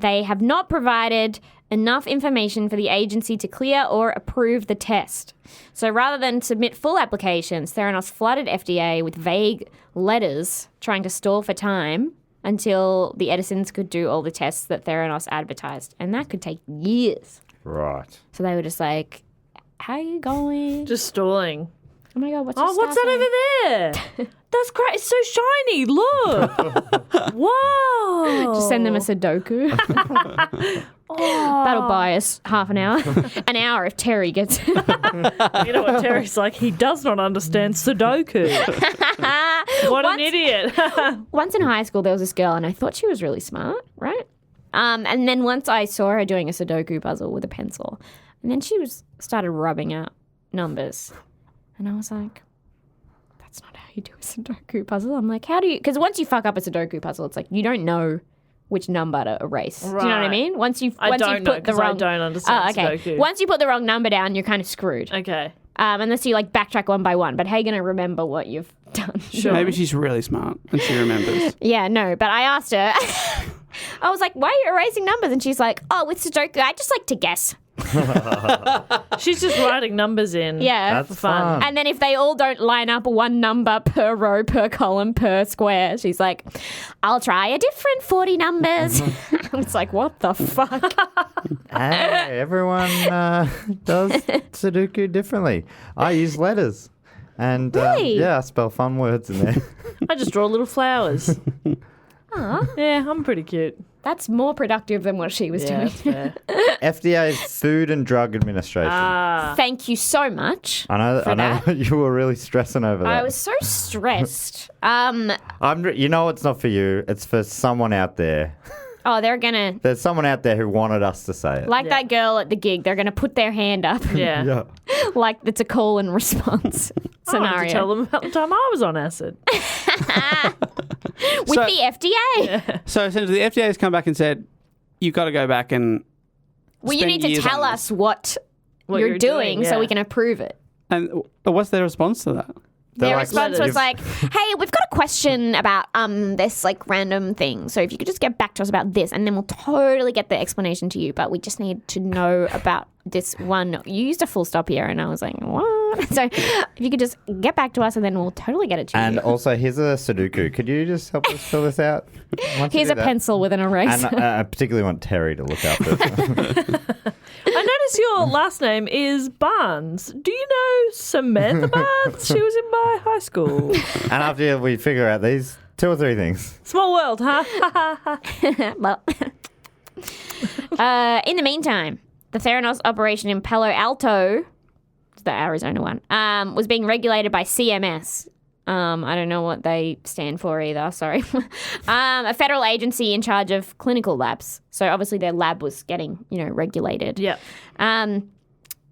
they have not provided enough information for the agency to clear or approve the test. So rather than submit full applications, Theranos flooded FDA with vague letters trying to stall for time until the Edisons could do all the tests that Theranos advertised. And that could take years. Right. So they were just like, how are you going? Just stalling. Oh my God, what's your What's star that sign? over there? That's great. It's so shiny. Look. Whoa. Just send them a Sudoku. That'll buy us half an hour. An hour if Terry gets it. You know what Terry's like? He does not understand Sudoku. What an idiot. Once in high school, there was this girl, and I thought she was really smart, right? And then once I saw her doing a Sudoku puzzle with a pencil, and then she started rubbing out numbers. And I was like, that's not how you do a Sudoku puzzle. I'm like, how do you... Because once you fuck up a Sudoku puzzle, it's like you don't know which number to erase. Do you know what I Right. mean? Once you I don't know, put the 'cause I wrong... don't understand okay. Sudoku. Once you put the wrong number down, you're kind of screwed. Okay. Unless you like backtrack one by one. But how are you going to remember what you've done? Sure. Maybe she's really smart and she remembers. Yeah, no, but I asked her, I was like, why are you erasing numbers? And she's like, oh, with Sudoku, I just like to guess. She's just writing numbers in. Yeah. That's fun. fun. And then if they all don't line up one number per row, per column, per square, she's like, I'll try a different 40 numbers. I was like, what the fuck? Hey, everyone does Sudoku differently. I use letters. And Really? yeah, I spell fun words in there. I just draw little flowers. Yeah, I'm pretty cute. That's more productive than what she was Yeah, doing. that's fair. FDA's Food and Drug Administration. Thank you so much. I know that. you were really stressing over that. I was so stressed. You know it's not for you. It's for someone out there. Oh, they're going to, There's someone out there who wanted us to say it. like that girl at the gig, they're going to put their hand up. Yeah. yeah. Like it's a call and response I wanted scenario. to tell them about the time I was on acid. With So- the FDA. So essentially, the FDA has come back and said, you've got to go back and Well, you spend need to years tell on us this. what you're doing so yeah. we can approve it. And what's their response to that? Their like, response was "You've- like, hey, we've got a question about this like random thing. So if you could just get back to us about this and then we'll totally get the explanation to you. But we just need to know about this one. You used a full stop here and I was like, what? So if you could just get back to us and then we'll totally get it to And you. also, here's a Sudoku. Could you just help us fill this out? Once you Here's do a that. pencil with an eraser. And I particularly want Terry to look after it. I notice your last name is Barnes. Do you know Samantha Barnes? She was in my high school. And after we figure out these 2 or 3 things. Small world, huh? Well, in the meantime, the Theranos operation in Palo Alto, the Arizona one, was being regulated by CMS. I don't know what they stand for either, sorry. A federal agency in charge of clinical labs. So obviously their lab was getting, regulated. Yep.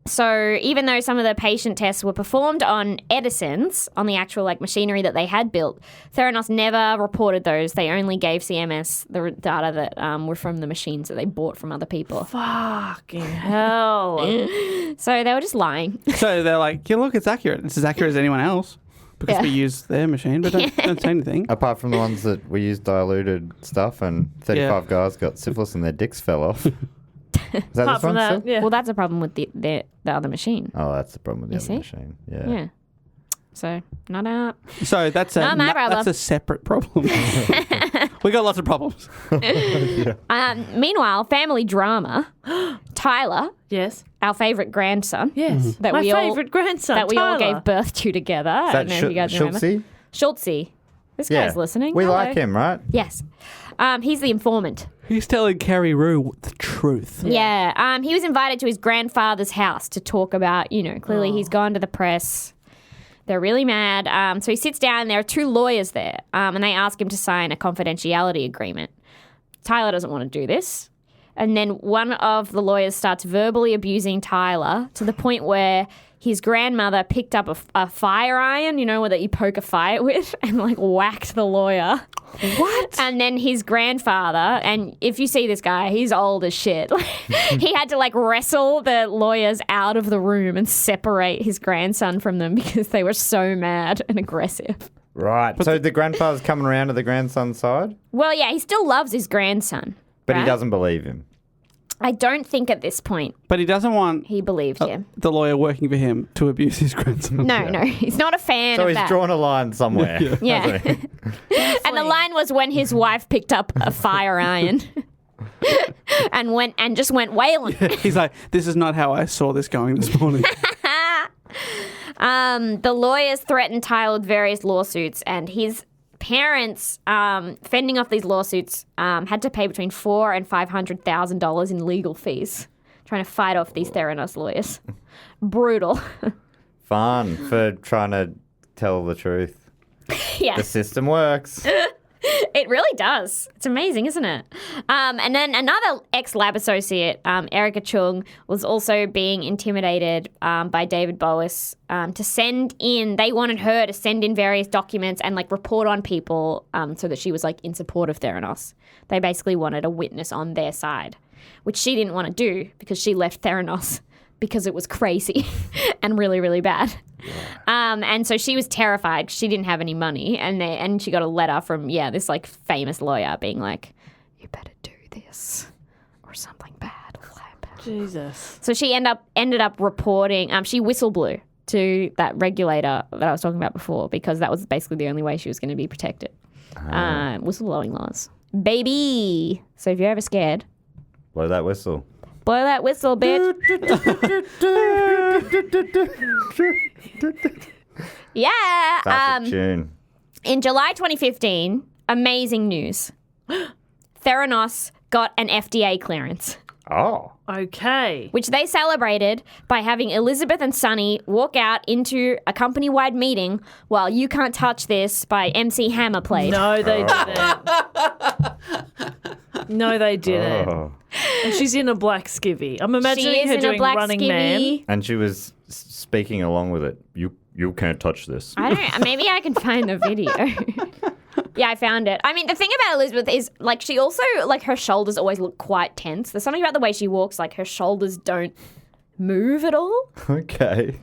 So even though some of the patient tests were performed on Edison's, on the actual machinery that they had built, Theranos never reported those. They only gave CMS the data that were from the machines that they bought from other people. Fucking hell. So they were just lying. So they're like, yeah, look, it's accurate. It's as accurate as anyone else because we use their machine, but don't say anything. Apart from the ones that we used diluted stuff and 35 guys got syphilis and their dicks fell off. Is that Apart this from one? that, Still? yeah. Well, that's a problem with the other machine. Oh, that's the problem with the You other see? machine. Yeah. Yeah. So, not out. So that's Not my problem. that's a separate problem. We got lots of problems. Meanwhile, family drama. Tyler, Yes. our favourite grandson. Yes. That my we all- favourite grandson, That we all Tyler. gave birth to together. I Is don't that know if you guys remember. Schultzy? Schultzy. This guy's listening. We Hello. like him, right? Yes. He's the informant. He's telling Carrie Rue the truth. Yeah. He was invited to his grandfather's house to talk about, clearly he's gone to the press. They're really mad. So he sits down. There are 2 lawyers there, and they ask him to sign a confidentiality agreement. Tyler doesn't want to do this. And then one of the lawyers starts verbally abusing Tyler to the point where his grandmother picked up a fire iron, that you poke a fire with, and whacked the lawyer. What? And then his grandfather, and if you see this guy, he's old as shit. He had to wrestle the lawyers out of the room and separate his grandson from them because they were so mad and aggressive. Right. So the grandfather's coming around to the grandson's side? Well, yeah, he still loves his grandson. But he right? doesn't believe him. I don't think at this point But he doesn't want he believed him. the lawyer working for him to abuse his grandson. No, he's not a fan So of he's that. drawn a line somewhere. Yeah. hasn't he? And the line was when his wife picked up a fire iron and just went wailing. He's like, this is not how I saw this going this morning. The lawyers threatened Tyler with various lawsuits, and his parents, fending off these lawsuits, had to pay between $400,000 and $500,000 in legal fees, trying to fight off these Theranos lawyers. Brutal. Fun for trying to tell the truth. Yeah. The system works. It really does. It's amazing, isn't it? And then another ex-lab associate, Erica Chung, was also being intimidated by David Boas to send in, they wanted her to send in various documents and report on people so that she was in support of Theranos. They basically wanted a witness on their side, which she didn't want to do because she left Theranos because it was crazy and really, really bad. And so she was terrified. She didn't have any money. And she got a letter from, this famous lawyer being like, you better do this or something bad will happen. Jesus. So she ended up reporting, she whistle blew to that regulator that I was talking about before because that was basically the only way she was going to be protected. Whistleblowing laws. Baby. So if you're ever scared, Blow that whistle. blow that whistle, bitch. Yeah. That's a tune. In July 2015, amazing news. Theranos got an FDA clearance, Oh. Okay. which they celebrated by having Elizabeth and Sonny walk out into a company-wide meeting while You Can't Touch This by MC Hammer played. No, they didn't. No, they didn't. Oh. And she's in a black skivvy. I'm She imagining is her in a doing black Running Man. skivvy. And she was speaking along with it. You can't touch this. I don't. Maybe I can find the video. Yeah, I found it. I mean, the thing about Elizabeth is, she also, her shoulders always look quite tense. There's something about the way she walks, her shoulders don't move at all. Okay.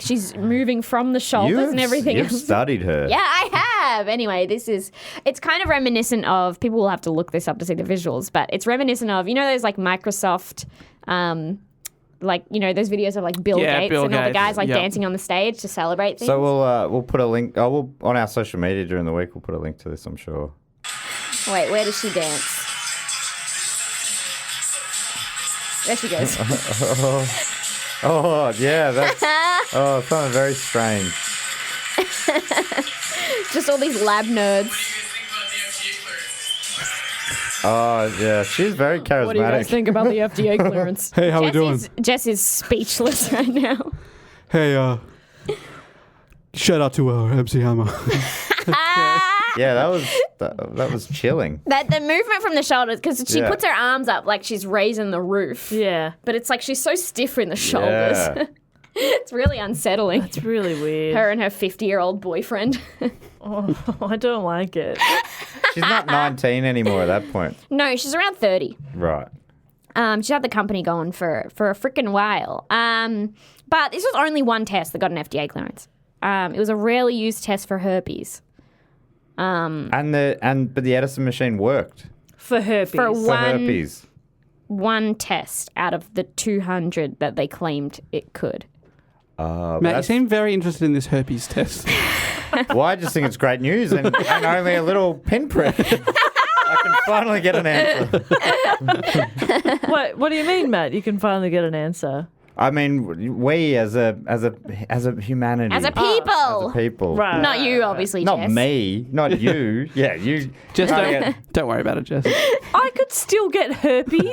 She's moving from the shoulders and everything You've else. studied her. Yeah, I have. Anyway, it's kind of reminiscent of, people will have to look this up to see the visuals, but it's reminiscent of, those Microsoft, those videos of Bill Yeah, Gates Bill and all the Gates, guys yep. dancing on the stage to celebrate things. So we'll put a link. On our social media during the week. We'll put a link to this. I'm sure. Wait, where does she dance? There she goes. Oh, yeah, that's something very strange. Just all these lab nerds. Oh, yeah, she's very charismatic. What do you guys think about the FDA clearance? Hey, how we doing? Jess is speechless right now. Hey, shout out to MC Hammer. Yeah, that was chilling. The movement from the shoulders, because she Yeah. puts her arms up like she's raising the roof. Yeah. But it's like she's so stiff in the shoulders. Yeah. It's really unsettling. It's really weird. Her and her 50-year-old boyfriend. Oh, I don't like it. She's not 19 anymore at that point. No, she's around 30. Right. She's had the company going for a freaking while. But this was only one test that got an FDA clearance. It was a rarely used test for herpes. But the Edison machine worked For herpes. For for herpes. one test out of the 200 that they claimed it could. Matt, you seem very interested in this herpes test. Well, I just think it's great news and only a little pinprick. I can finally get an answer. What do you mean, Matt? You can finally get an answer. I mean, we as a humanity, As a people. Right. Not you, obviously, not Jess. me, not you. Yeah, you. Just Oh, yeah. don't worry about it, Jess. I could still get herpes.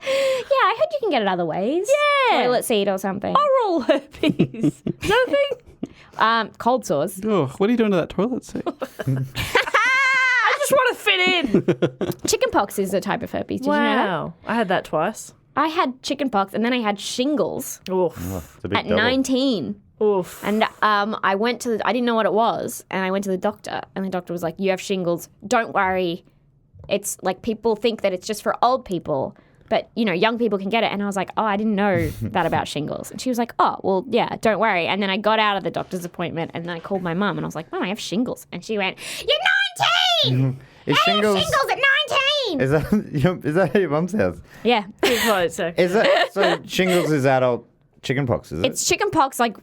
Yeah, I heard you can get it other ways. Yeah. Toilet seat or something. Oral herpes. Nothing. Cold sores. Oh, what are you doing to that toilet seat? I just want to fit in. Chickenpox is a type of herpes. Did you know that? Wow. I had that twice. I had chickenpox and then I had shingles Oof. It's a big at double. 19. Oof. And I went to I didn't know what it was, and I went to the doctor, and the doctor was like, "You have shingles. Don't worry. It's like people think that it's just for old people, but young people can get it." And I was like, "Oh, I didn't know that about shingles." And she was like, "Oh, well, yeah, don't worry." And then I got out of the doctor's appointment, and then I called my mum, and I was like, "Mum, I have shingles." And she went, "You're 19. Is I have shingles? shingles at 19." Is that your mum's house? Yeah, Good point, so. Is that so? Shingles is adult chickenpox, is it? it's chickenpox, like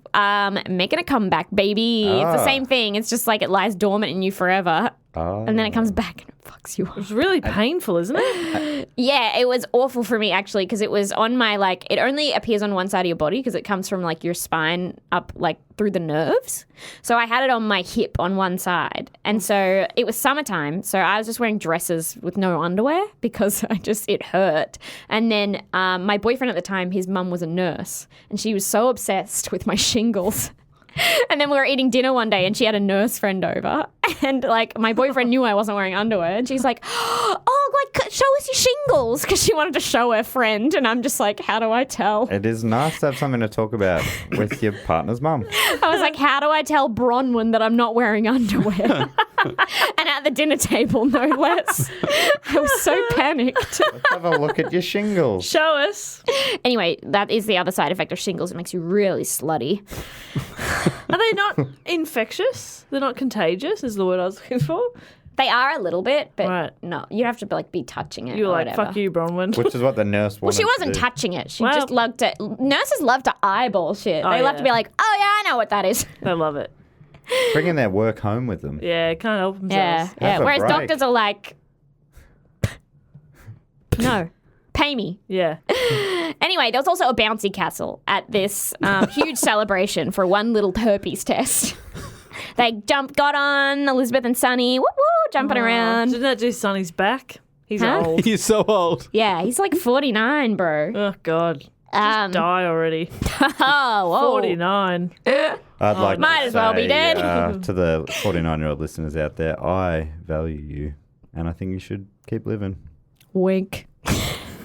making a comeback, baby. It's the Ah. same thing. It's just like it lies dormant in you forever, and then it comes back and it fucks you up. It's really painful, isn't it? Yeah, it was awful for me actually because it was on my it only appears on one side of your body because it comes from your spine up through the nerves. So I had it on my hip on one side. And so it was summertime, so I was just wearing dresses with no underwear because it hurt. And then my boyfriend at the time, his mum was a nurse and she was so obsessed with my shingles. And then we were eating dinner one day and she had a nurse friend over and my boyfriend knew I wasn't wearing underwear and she's like, "Oh, show us your shingles," because she wanted to show her friend. And I'm just like, how do I tell? It is nice to have something to talk about with your partner's mum. I was like, how do I tell Bronwyn that I'm not wearing underwear? And at the dinner table, no less. I was so panicked. Let's have a look at your shingles. Show us. Anyway, that is the other side effect of shingles. It makes you really slutty. Are they not infectious? They're not contagious, is the word I was looking for. They are a little bit, but Right. no, you have to be touching it. You were or like, whatever. fuck you, Bronwyn. Which is what the nurse Well, wanted she wasn't to do. touching it. She Well- just loved to. Nurses love to eyeball shit. They love yeah. to be like, "Oh yeah, I know what that is." I love it. Bringing their work home with them. Yeah, can't help Yeah, themselves. yeah. a Whereas break. doctors are like, "No, pay me." Yeah. Anyway, there was also a bouncy castle at this huge celebration for one little herpes test. They got on Elizabeth and Sonny, woo woo, jumping around. Didn't that do Sonny's back? He's Huh? old. He's so old. Yeah, he's like 49, bro. Oh, God. Um, Die already. oh, whoa. 49. I'd like might to as well be say, dead. to the 49-year-old listeners out there, I value you, and I think you should keep living. Wink.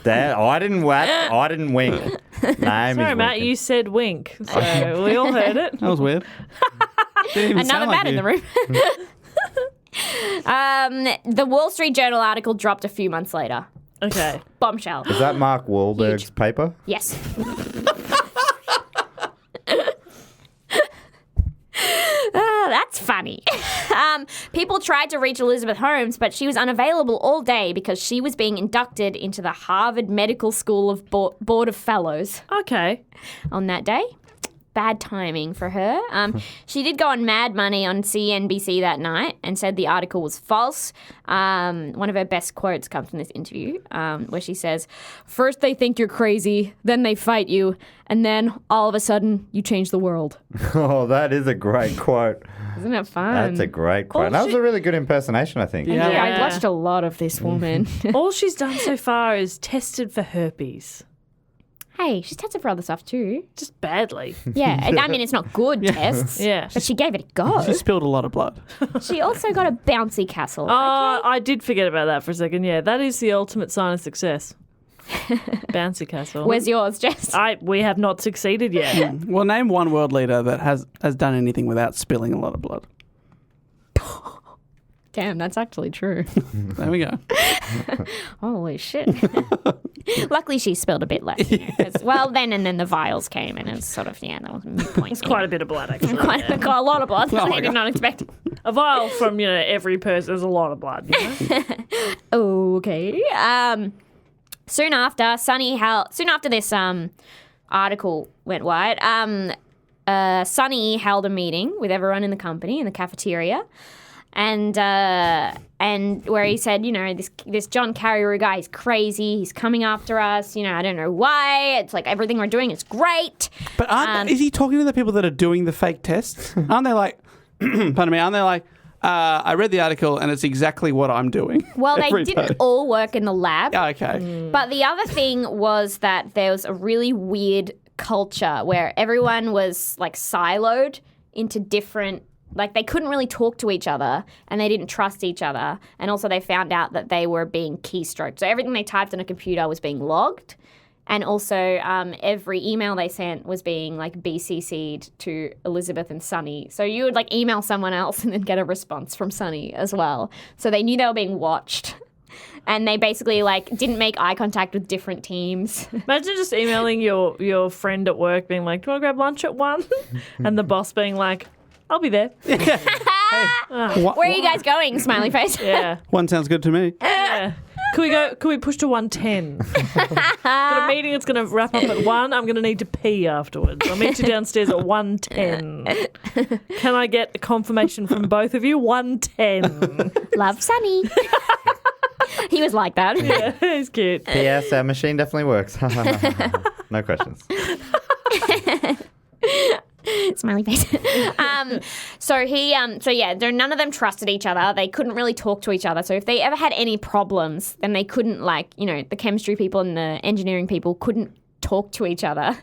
Dad, I didn't whack. I didn't wink. Naomi's Sorry, Matt, winking. you said wink. So we all heard it. That was weird. Didn't even Another sound like Matt in you. the room. The Wall Street Journal article dropped a few months later. Okay. Bombshell. Is that Mark Wahlberg's paper? Yes. That's funny. People tried to reach Elizabeth Holmes, but she was unavailable all day because she was being inducted into the Harvard Medical School of Board of Fellows Okay. on that day. bad timing for her. She did go on Mad Money on CNBC that night and said the article was false. One of her best quotes comes from this interview where she says, "First they think you're crazy, then they fight you, and then all of a sudden you change the world." Oh, that is a great quote. Isn't it fun? That's a great quote. That was a really good impersonation, I think. Yeah. I watched a lot of this woman. All she's done so far is tested for herpes. Hey, she's tested for other stuff too. Just badly. Yeah, I mean, it's not good tests. Yeah. But she gave it a go. She spilled a lot of blood. She also got a bouncy castle. Oh, I did forget about that for a second. Yeah, that is the ultimate sign of success. Bouncy castle. Where's yours, Jess? We have not succeeded yet. Well, name one world leader that has done anything without spilling a lot of blood. Damn, that's actually true. There we go. Holy shit. Luckily, she spilled a bit less. You know, 'cause, well, then the vials came and it's sort of, that was a moot point. It's quite a bit of blood, actually. Quite a lot of blood. Oh my I did God. not expect. A vial from, every person is a lot of blood, Okay. Soon after this article went wide, Sonny held a meeting with everyone in the company in the cafeteria, and where he said, this John Carreyrou guy, he's crazy, he's coming after us. I don't know why. It's like everything we're doing is great. But is he talking to the people that are doing the fake tests? Aren't they like, pardon me, aren't they like, I read the article and it's exactly what I'm doing? Well, they every didn't day. all work in the lab. Yeah, okay. But the other thing was that there was a really weird culture where everyone was like siloed into different, like they couldn't really talk to each other and they didn't trust each other. And also they found out that they were being keystroked. So everything they typed on a computer was being logged. And also every email they sent was being like BCC'd to Elizabeth and Sonny. So you would like email someone else and then get a response from Sonny as well. So they knew they were being watched. And they basically like didn't make eye contact with different teams. Imagine just emailing your friend at work being like, "Do you want to grab lunch at 1?" And the boss being like, "I'll be there." What- Where are you guys going, smiley face? Yeah. One sounds good to me. Yeah. Can we push to 1:10? Got a meeting that's going to wrap up at 1. I'm going to need to pee afterwards. I'll meet you downstairs at 1:10. Can I get a confirmation from both of you? 1:10. Love, Sonny. He was like that. Yeah, he's cute. P.S. Our machine definitely works. No questions. Smiley face. None of them trusted each other. They couldn't really talk to each other. So if they ever had any problems, then they couldn't the chemistry people and the engineering people couldn't talk to each other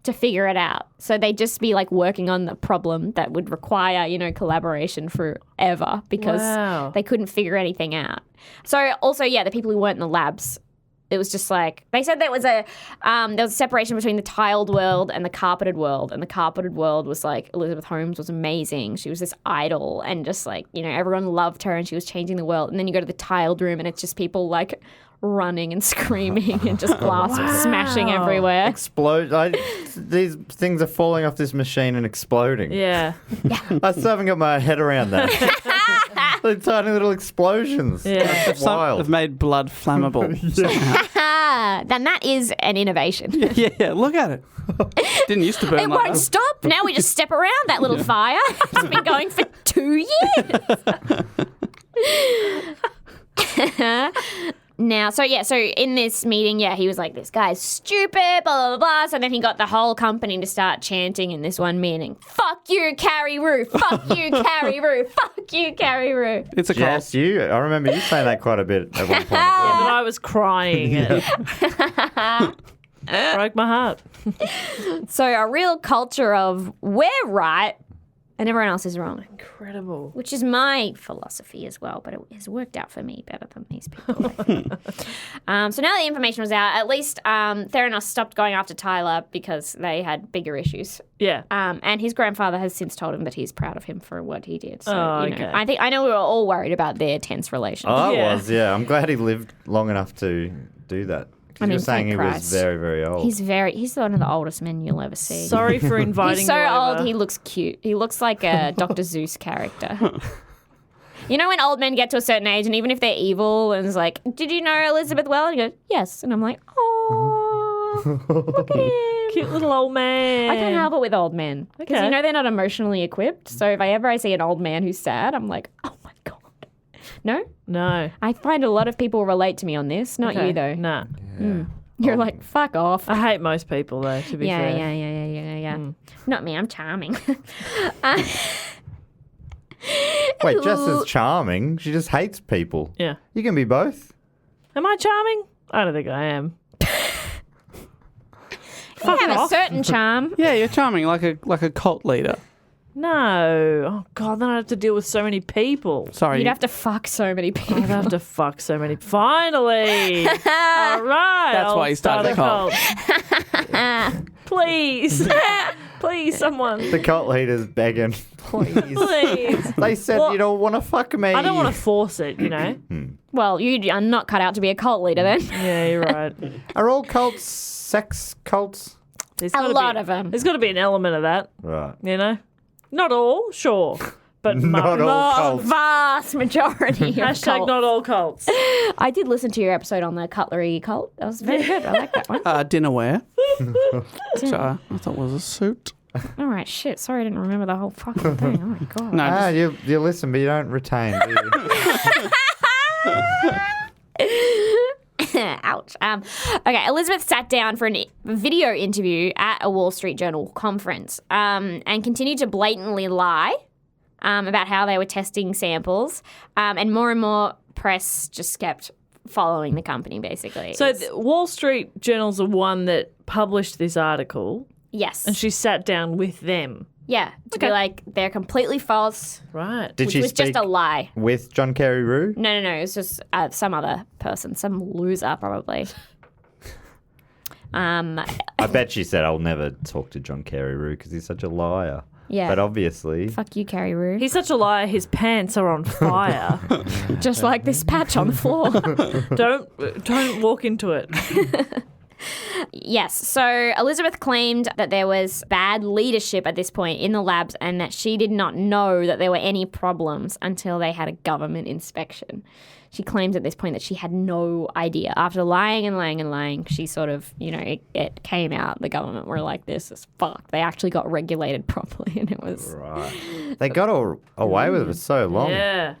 to figure it out. So they'd just be like working on the problem that would require, collaboration forever because Wow. they couldn't figure anything out. So also, the people who weren't in the labs, it was just like, they said there was a separation between the tiled world and the carpeted world. And the carpeted world was like, Elizabeth Holmes was amazing. She was this idol and just like, everyone loved her and she was changing the world. And then you go to the tiled room and it's just people like running and screaming and just glass smashing everywhere. These things are falling off this machine and exploding. Yeah. I still haven't got my head around that. The tiny little explosions. Yeah. That's wild. Have made blood flammable somehow. Then that is an innovation. Yeah, look at it. Didn't used to burn It like won't that. stop. Now we just step around that little fire. It's been going for 2 years. So in this meeting, he was like, this guy's stupid, blah, blah, blah. So then he got the whole company to start chanting in this one meeting, "Fuck you, Carreyrou! Fuck you, Carreyrou! Fuck you, Carreyrou!" It's a Yes, I remember you saying that quite a bit at one point. Yeah, but I was crying. It broke my heart. So a real culture of we're right and everyone else is wrong. Incredible. Which is my philosophy as well, but it has worked out for me better than these people, I think. So now the information was out, at least Theranos stopped going after Tyler because they had bigger issues. Yeah. And his grandfather has since told him that he's proud of him for what he did. So, okay. I know we were all worried about their tense relationship. I Yeah. was, yeah. I'm glad he lived long enough to do that. I mean, you were saying thank he Christ. was very, very old. He's one of the oldest men you'll ever see. Sorry for inviting He's so you over. old, he looks cute. He looks like a Dr. Zeus character. You know when old men get to a certain age and even if they're evil and it's like, "Did you know Elizabeth well?" And he goes, "Yes." And I'm like, "Oh, look at him. Cute little old man. I can't help it with old men because Okay. you know they're not emotionally equipped. So if I see an old man who's sad, I'm like, oh my god. No, No. I find a lot of people relate to me on this. Not Okay. you though. Nah. You're like, fuck off. I hate most people though, to be fair. Yeah. Not me. I'm charming. Wait, Jess is charming. She just hates people. Yeah. You can be both. Am I charming? I don't think I am. You have a certain charm. Yeah, you're charming, like a cult leader. No. Oh, God, then I'd have to deal with so many people. Sorry. You'd have to fuck so many people. I'd have to fuck so many. Finally. All right. That's I'll why you started start a cult. Please. Please, someone. The cult leader's begging. Please. Please. They said Well, you don't want to fuck me. I don't want to force it, you know? Well, you are not cut out to be a cult leader then. Yeah, you're right. Are all cults sex cults? There's A gotta lot be, of them. There's got to be an element of that, Right. you know? Not all, sure. But Not all cults. Vast majority of Hashtag cults. not all cults. I did listen to your episode on the cutlery cult. That was very good. I like that one. Dinnerware. Which I thought was a suit. All right, shit. Sorry, I didn't remember the whole fucking thing. Oh my god. No, Ah, just, you listen, but you don't retain, do you? Ouch. Okay, Elizabeth sat down for a video interview at a Wall Street Journal conference and continued to blatantly lie about how they were testing samples. And more press just kept following the company, basically. So Wall Street Journal's the one that published this article, yes. and she sat down with them. Yeah, to be like, they're completely false, Right. Did which she was speak just a lie. with John Kerry Rue? No, it's just some other person, some loser probably. I bet she said, I'll never talk to John Kerry Rue because he's such a liar. Yeah. But obviously... Fuck you, Carrie Rue. He's such a liar, his pants are on fire. Just like this patch on the floor. Don't walk into it. Yes. So Elizabeth claimed that there was bad leadership at this point in the labs and that she did not know that there were any problems until they had a government inspection. She claims at this point that she had no idea. After lying and lying and lying, she sort of, it came out. The government were like, this is fucked. They actually got regulated properly and it was... Right. They got away with it for so long. Yeah.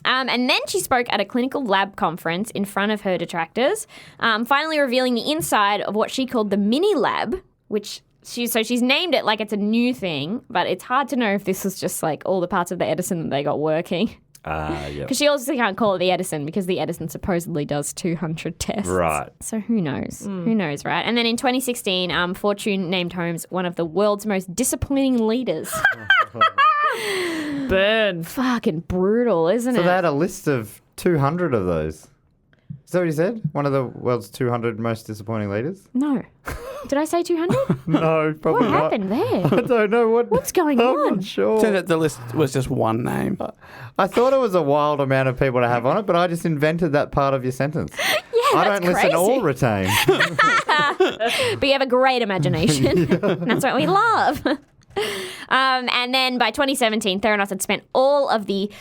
And then she spoke at a clinical lab conference in front of her detractors, finally revealing the inside of what she called the mini lab, which she's named it like it's a new thing, but it's hard to know if this was just like all the parts of the Edison that they got working. Yeah. Because she also can't call it the Edison because the Edison supposedly does 200 tests. Right. So who knows? Who knows, right? And then in 2016, Fortune named Holmes one of the world's most disappointing leaders. Burn. Fucking brutal, isn't So it? they had a list of 200 of those. Is that what you said? One of the world's 200 most disappointing leaders? No. Did I say 200? No, probably What not. happened there? I don't know What's going I'm on? not sure. so that the list was just one name. I thought it was a wild amount of people to have on it, but I just invented that part of your sentence. I that's don't listen or crazy. retain. But you have a great imagination. That's what we love. And then by 2017, Theranos had spent almost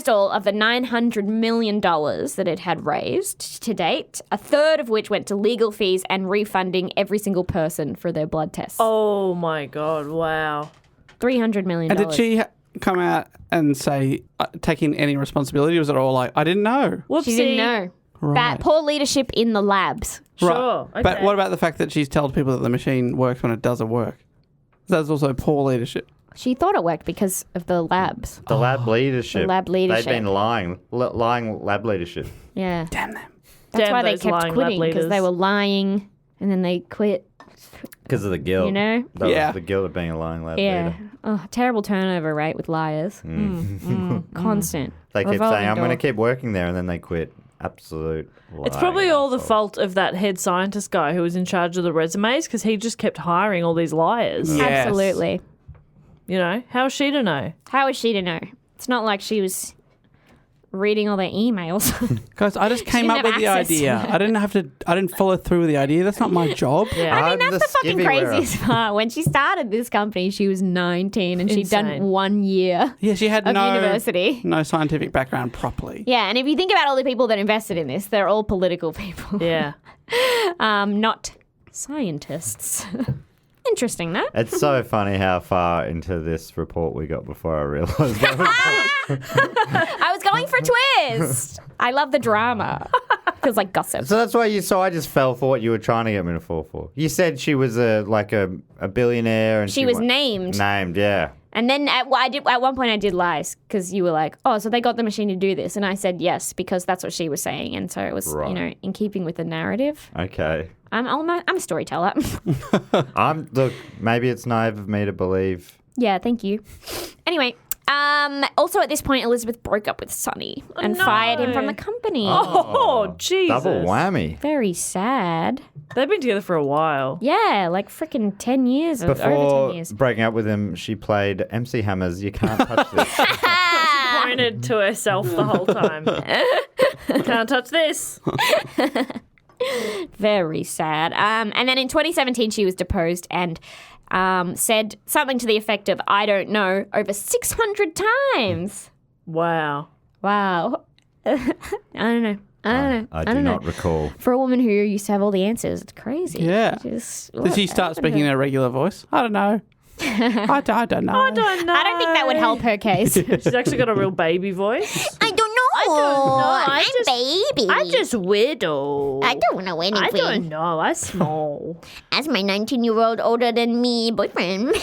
all of the $900 million that it had raised to date, a third of which went to legal fees and refunding every single person for their blood tests. Oh my God! Wow. $300 million. And did she come out and say, taking any responsibility? Was it all like, I didn't know? Whoopsie. She didn't know. Right. Bad, poor leadership in the labs. Sure. Right. But okay. what about the fact that she's told people that the machine works when it doesn't work? That's also poor leadership. She thought it worked because of the labs. The lab leadership. The lab leadership. They've been lying. Lying lab leadership. Yeah. Damn them. That's Damn why they those kept lying lab quitting, because leaders. they were lying and then they quit. Because of the guilt. You know? The guilt of being a lying lab Yeah. leader. Oh, terrible turnover rate with liars. Constant. They keep Revolving saying, I'm door. going to keep working there, and then they quit. Absolute lying It's probably all the assholes. fault of that head scientist guy who was in charge of the resumes because he just kept hiring all these liars. Yeah. Yes. Absolutely. You know, how is she to know? How is she to know? It's not like she was reading all their emails. Guys, I just came didn't up have with the access to idea. it. I didn't follow through with the idea. That's not my job. Yeah. I mean, I'm that's the fucking skivvy wearer. craziest part. When she started this company, she was 19 and she'd done Insane. 1 year Yeah, she had of no university. no scientific background properly. Yeah, and if you think about all the people that invested in this, they're all political people. Yeah. Not scientists. Interesting, no? It's so funny how far into this report we got before I realised that was I was going for a twist. I love the drama. Feels like gossip. So that's why I just fell for what you were trying to get me to fall for. You said she was a billionaire, and She was named. Named, yeah. And then at one point I did lie because you were like, oh, so they got the machine to do this. And I said yes because that's what she was saying. And so it was, Right. in keeping with the narrative. Okay. I'm a storyteller. Look, maybe it's naive of me to believe. Yeah, thank you. Anyway, also at this point, Elizabeth broke up with Sonny and no. fired him from the company. Oh, Jesus. Double whammy. Very sad. They've been together for a while. Yeah, like freaking 10 years, over 10 Before years. breaking up with him, she played MC Hammer's You Can't Touch This. She pointed to herself the whole time. Can't touch this. Very sad. And then in 2017, she was deposed and said something to the effect of, I don't know, over 600 times. Wow. Wow. I don't know. I do not recall. For a woman who used to have all the answers, it's crazy. Yeah. Just, Did she start speaking in a regular voice? I don't know. I don't know. I don't know. I don't think that would help her case. She's actually got a real baby voice. I don't know. I'm baby. I'm just widow. I don't know anything. I don't know. I'm small. As my 19-year-old older than me boyfriend.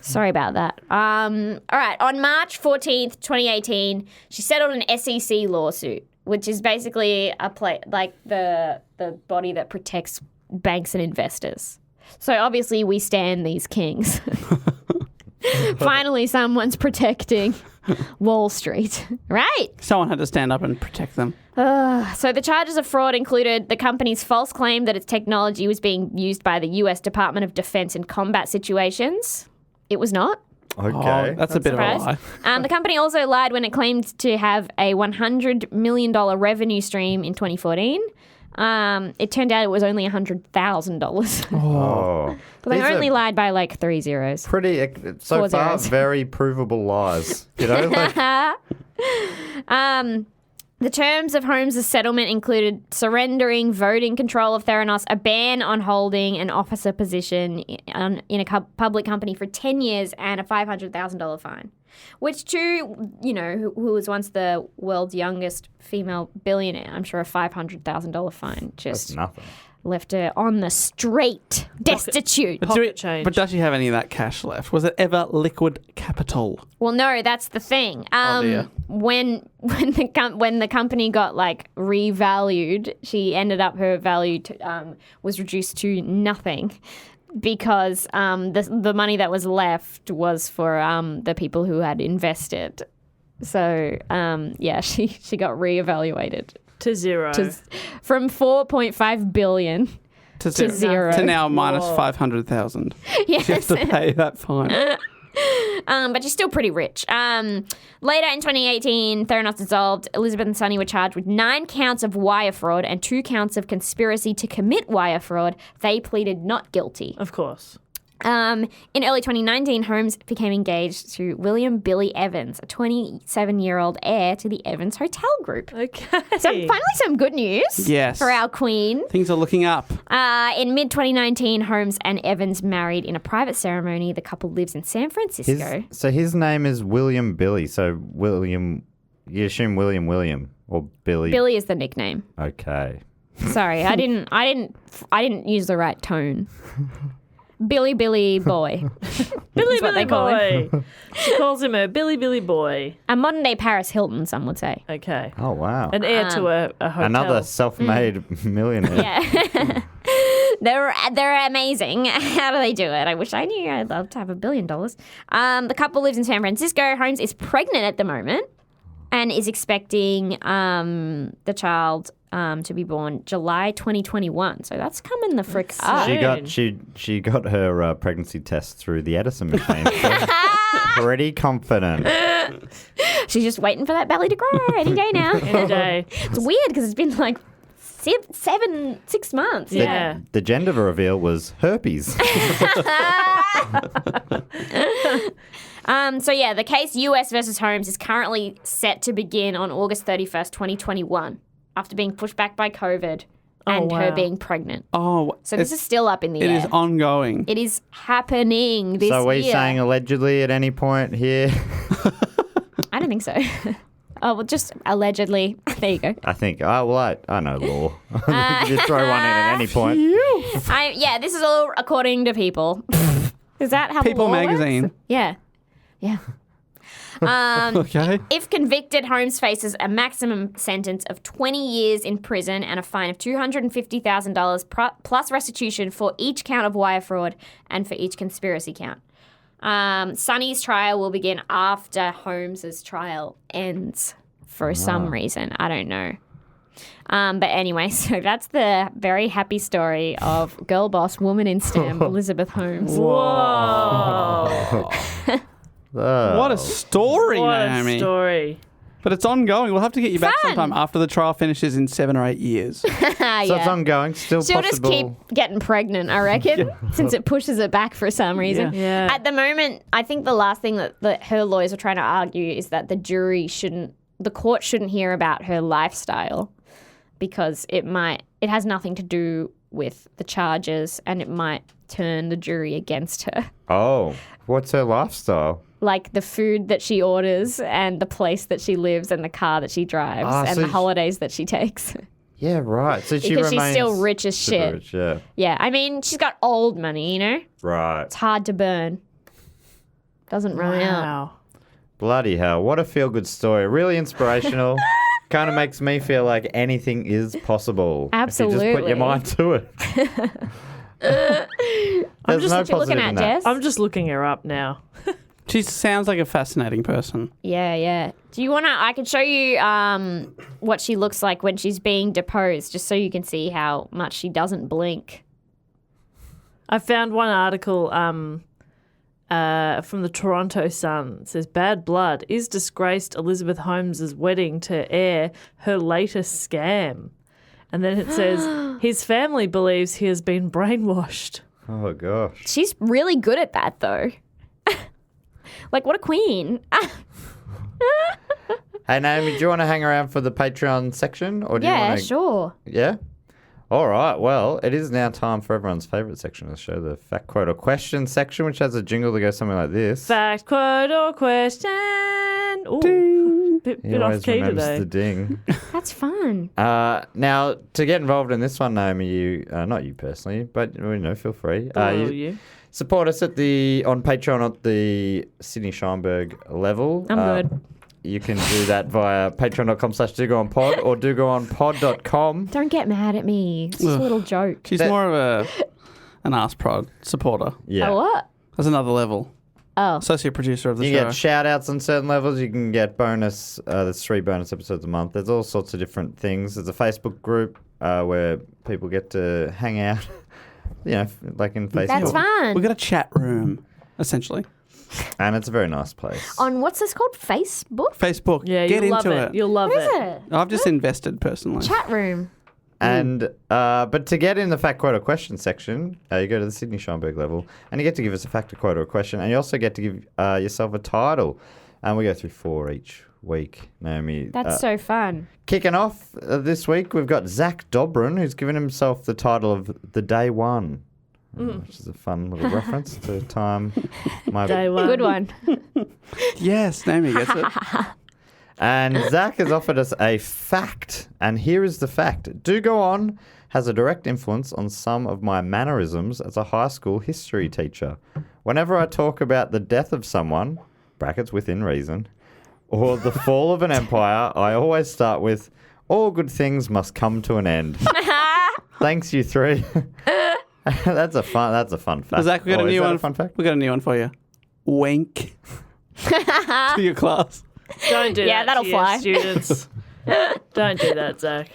Sorry about that. All right. On March 14th, 2018, she settled an SEC lawsuit, which is basically the body that protects banks and investors. So obviously we stand these kings. Finally, someone's protecting Wall Street, right? Someone had to stand up and protect them. So the charges of fraud included the company's false claim that its technology was being used by the U.S. Department of Defense in combat situations. It was not. Okay. Oh, that's a bit of a lie. The company also lied when it claimed to have a $100 million revenue stream in 2014. It turned out it was only $100,000. Oh. But they These are only lied by like 3 zeros. pretty, so 4 far, zeros. very provable lies. You know? Like, The terms of Holmes' settlement included surrendering voting control of Theranos, a ban on holding an officer position in a public company for 10 years, and a $500,000 fine. Which to, who was once the world's youngest female billionaire, I'm sure a $500,000 fine just that's nothing. left her on the straight, destitute. Pocket change. But does she have any of that cash left? Was it ever liquid capital? Well, no, that's the thing. dear. When the company got like revalued, she ended up her value was reduced to nothing because the money that was left was for the people who had invested. So she got reevaluated To zero. from 4.5 billion To to zero. To now minus Whoa. 500,000. Yes. She has to pay that fine. But she's still pretty rich. Later in 2018, Theranos dissolved. Elizabeth and Sonny were charged with 9 counts of wire fraud and 2 counts of conspiracy to commit wire fraud. They pleaded not guilty. Of course. In early 2019, Holmes became engaged to William Billy Evans, a 27-year-old heir to the Evans Hotel Group. Okay. So finally some good news Yes. for our queen. Things are looking up. In mid-2019, Holmes and Evans married in a private ceremony. The couple lives in San Francisco. His name is William Billy. So William, you assume William or Billy. Billy is the nickname. Okay. Sorry, I didn't use the right tone. Billy boy. Billy what they call boy. She calls him a Billy boy. A modern day Paris Hilton, some would say. Okay. Oh, wow. An heir to a hotel. Another self-made millionaire. Yeah. They're amazing. How do they do it? I wish I knew. I'd love to have $1 billion. The couple lives in San Francisco. Holmes is pregnant at the moment and is expecting the child to be born July 2021. So that's coming the frick up. She got her pregnancy test through the Edison machine. So pretty confident. She's just waiting for that belly to grow any day now. Any day. It's weird because it's been like 6 months. Yeah. The gender reveal was herpes. The case US versus Holmes is currently set to begin on August 31st, 2021, after being pushed back by COVID. and her wow. being pregnant. Oh, So this is still up in the it air. is ongoing. It is happening this So are we year. saying allegedly at any point here? I don't think so. Oh, well, just allegedly. There you go. I think, I know law. You can just throw one in at any point. Yeah, this is all according to People. Is that how People the law magazine. works? Yeah. Okay. If convicted, Holmes faces a maximum sentence of 20 years in prison and a fine of $250,000 plus restitution for each count of wire fraud and for each conspiracy count. Sonny's trial will begin after Holmes's trial ends for some reason. I don't know. But anyway, so that's the very happy story of girl boss, woman in STEM, Elizabeth Holmes. Whoa. What a story, What Naomi. a story. But it's ongoing. We'll have to get you back Fun. sometime after the trial finishes in 7 or 8 years. So it's ongoing, still She'll possible. just keep getting pregnant, I reckon, since it pushes it back for some reason. Yeah. At the moment, I think the last thing that her lawyers were trying to argue is that the court shouldn't hear about her lifestyle because it has nothing to do with the charges and it might turn the jury against her. Oh, what's her lifestyle? Like the food that she orders and the place that she lives and the car that she drives and so the holidays that she takes. Yeah, right. So she Because she's remains still rich as super shit. rich, yeah. Yeah, I mean, she's got old money, you know? Right. It's hard to burn. Doesn't run out. Wow. Bloody hell. What a feel-good story. Really inspirational. Kind of makes me feel like anything is possible. If you just put Absolutely. your mind to it. There's just no What you looking positive at, in that. Jess? I'm just looking her up now. She sounds like a fascinating person. Yeah. Do you want to? I can show you what she looks like when she's being deposed, just so you can see how much she doesn't blink. I found one article from the Toronto Sun. It says, Bad Blood is disgraced Elizabeth Holmes' wedding to air her latest scam. And then it says, his family believes he has been brainwashed. Oh, gosh. She's really good at that, though. Like, what a queen. Hey, Naomi, do you want to hang around for the Patreon section? Or do you Yeah, want to... sure. Yeah? All right. Well, it is now time for everyone's favourite section of the show, the fact, quote, or question section, which has a jingle that goes something like this. Fact, quote, or question. Ooh, bit He off always key remembers today. the ding. That's fun. Now, to get involved in this one, Naomi, you, not you personally, but feel free. You. Support us on Patreon at the Sydney Scheinberg level. I'm good. You can do that via patreon.com/dogoonpod or dogoonpod.com. Don't get mad at me. It's just a little joke. She's more of an ass prod supporter. Yeah. Oh, what? There's another level. Oh. Associate producer of the You show. get shout outs on certain levels. You can get bonus. There's 3 bonus episodes a month. There's all sorts of different things. There's a Facebook group where people get to hang out. Like in Facebook. That's fun. We've got a chat room, essentially. And it's a very nice place. On what's this called? Facebook? Facebook. Yeah, get you'll into love it. You'll love What is it. it? I've just invested personally. Chat room. And but to get in the fact, quote, or question section, you go to the Sydney Scheinberg level, and you get to give us a fact, a quote, or a question, and you also get to give yourself a title. And we go through 4 each week, Naomi. That's so fun. Kicking off this week, we've got Zach Dobrin, who's given himself the title of the Day One, which is a fun little reference to time. Day one. Good one. Yes, Naomi gets it. And Zach has offered us a fact, and here is the fact. Do Go On has a direct influence on some of my mannerisms as a high school history teacher. Whenever I talk about the death of someone, brackets within reason, or the fall of an empire, I always start with, all good things must come to an end. Thanks, you 3. That's a fun fact. Zach, we got a is new that one. a fun fact? We got a new one for you. Wink to your class. Don't do Yeah, that that'll to your fly. students. Don't do that, Zach.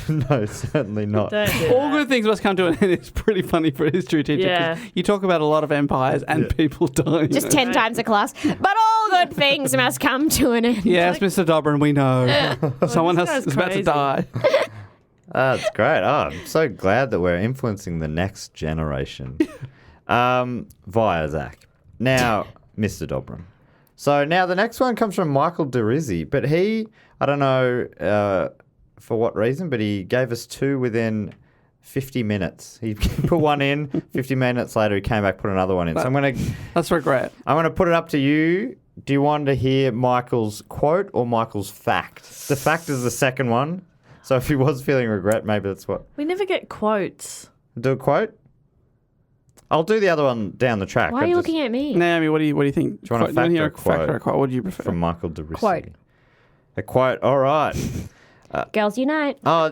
No, certainly not. Don't do All that. good things must come to an end. It's pretty funny for a history teacher. 'Cause Yeah. you talk about a lot of empires and people dying. Just 10 times a class. But all good things must come to an end. Yes, Mr. Dobrin, we know. Someone this guy's is about to crazy. die. That's great. Oh, I'm so glad that we're influencing the next generation via Zach. Now, Mr. Dobrin. So now the next one comes from Michael DeRizzi, but I don't know for what reason, but he gave us 2 within 50 minutes. He put one in, 50 minutes later he came back, put another one in. So That's regret. I'm gonna put it up to you. Do you want to hear Michael's quote or Michael's fact? The fact is the second one. So if he was feeling regret, maybe that's what. We never get quotes. Do a quote? I'll do the other one down the track. Why are you looking at me? Naomi, what do you think? Do you want a fact hear or a fact or a quote? quote? What do you prefer? From Michael DeRissi. Quote. A quote. All right. Girls unite. Oh,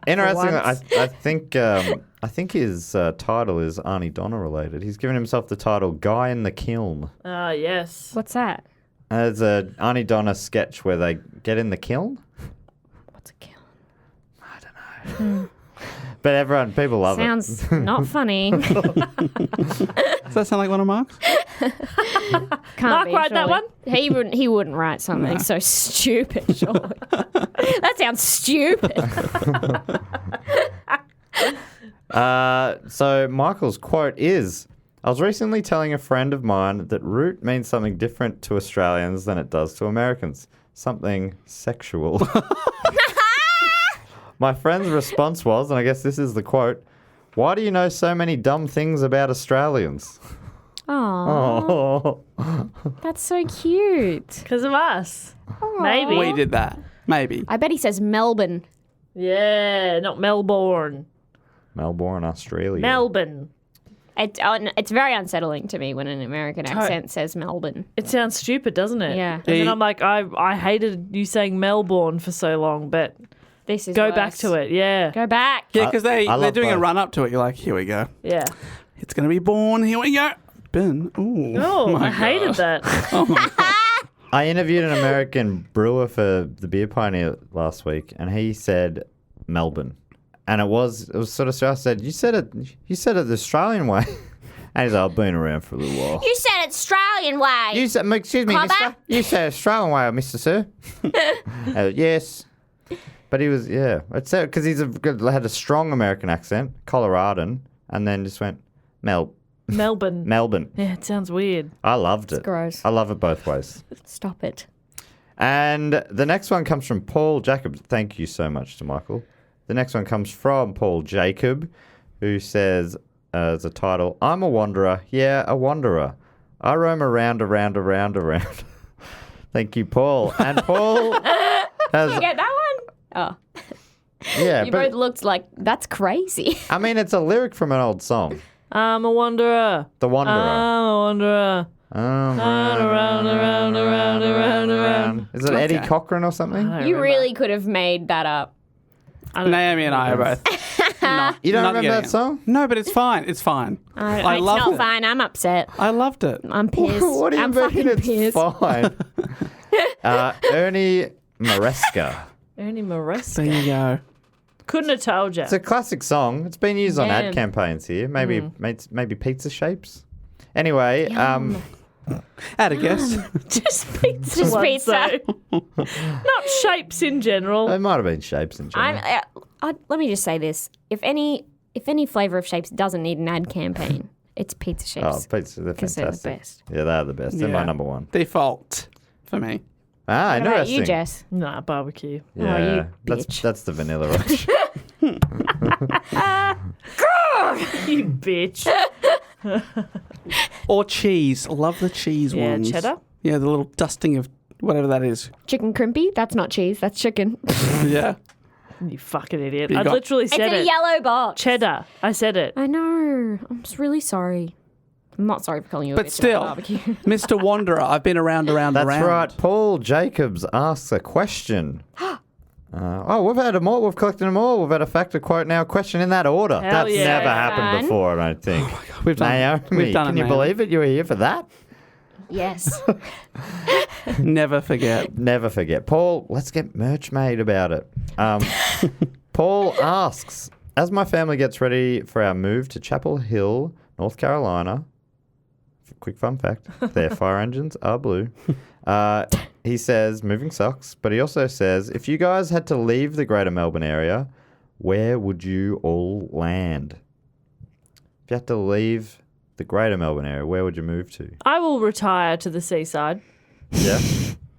interesting. once. I think his title is Arnie Donna related. He's given himself the title Guy in the Kiln. Ah, yes. What's that? There's a Arnie Donna sketch where they get in the kiln. What's a kiln? I don't know. But people love Sounds not funny. Does that sound like one of Mark's? Can't Mark be, write that surely. one? He wouldn't write something so stupid, surely. That sounds stupid. So Michael's quote is, I was recently telling a friend of mine that root means something different to Australians than it does to Americans. Something sexual. My friend's response was, and I guess this is the quote, why do you know so many dumb things about Australians? Oh, Oh. that's so cute. Because of us. Maybe. We did that. Maybe. I bet he says Melbourne. Yeah, not Melbourne. Melbourne, Australia. Melbourne. It's very unsettling to me when an American accent says Melbourne. It sounds stupid, doesn't it? Yeah. And then I'm like, I hated you saying Melbourne for so long, but This is go worse. back to it. Yeah. Go back. Yeah, because I they're love doing a both. run up to it. You're like, here we go. Yeah. It's going to be born. Here we go. Ben. Ooh. Oh, my I hated God. that. I interviewed an American brewer for the Beer Pioneer last week, and he said Melbourne, and it was sort of. I said, "You said it the Australian way," and he's like, "I've been around for a little while." You said it Australian way. You said, excuse me, Cobber? mister. You said Australian way, Mr. Sir. Yes, but he was It's because had a strong American accent, Coloradan, and then just went Melbourne. Melbourne. Yeah, it sounds weird. I loved it. gross. I love it both ways. Stop it. And the next one comes from Paul Jacob. Thank you so much to Michael. The next one comes from Paul Jacob, who says, as a title, I'm a wanderer. Yeah, a wanderer. I roam around. Thank you, Paul. And Paul has... You get that one? Oh. Yeah, You but both looked like, that's crazy. I mean, it's a lyric from an old song. I'm a wanderer. The Wanderer. I'm a wanderer. Around. Is it Eddie Cochran or something? You really could have made that up. Naomi and I are both. You don't remember getting that it. song? No, but it's fine. It's fine. I It's loved not it. fine. I'm upset. I loved it. I'm pissed. What do you I'm mean fucking it's pissed. fine? Ernie Maresca. Ernie Maresca. There you go. Couldn't have told you. It's a classic song. It's been used on Yeah. ad campaigns here. Maybe pizza shapes. Anyway, Add a guess. Just pizza. Just ones, pizza. though. Not shapes in general. it might have been shapes in general. Let me just say this: if any flavor of shapes doesn't need an ad campaign, it's pizza Oh, shapes. pizza, they're 'Cause they're the fantastic. best. Yeah, they're the best. They're my Yeah. number one. Default for me. Ah, What about interesting. you, Jess? Nah, barbecue. Yeah, you bitch. that's the vanilla rush. You bitch. Or cheese. Love the cheese Yeah, ones. cheddar? Yeah, the little dusting of whatever that is. Chicken crimpy? That's not cheese. That's chicken. Yeah. You fucking idiot. You I got- literally It's said in a it. yellow box. Cheddar. I said it. I know. I'm just really sorry. I'm not sorry for calling you a But bitch still, about barbecue. Mr. Wanderer, I've been around. That's around. right. Paul Jacobs asks a question. We've had them all. We've collected them all. We've had a fact, a quote, now a question in that order. Hell That's yeah. never happened Fun. before, I don't think. We've done, Naomi, we've done can it, you Naomi. believe it? You were here for that? Yes. Never forget. Never forget. Paul, let's get merch made about it. Paul asks, as my family gets ready for our move to Chapel Hill, North Carolina, quick fun fact, their fire engines are blue. He says, moving sucks, but he also says, if you guys had to leave the greater Melbourne area, where would you all land? If you had to leave the greater Melbourne area, where would you move to? I will retire to the seaside. Yeah?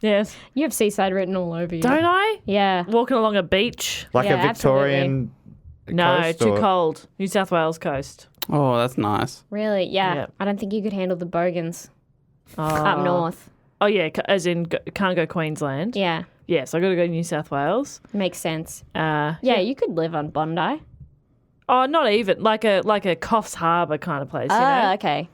Yes. You have seaside written all over you. Don't I? Yeah. Walking along a beach. Like Yeah, a Victorian No, coast too or- cold. New South Wales coast. Oh, that's nice. Really? Yeah. Yeah. I don't think you could handle the bogans Oh. up north. Oh, yeah, as in can't go Queensland. Yeah. Yes, I got to go to New South Wales. Makes sense. Yeah. You could live on Bondi. Oh, not even. Like a Coffs Harbour kind of place, you know? Okay.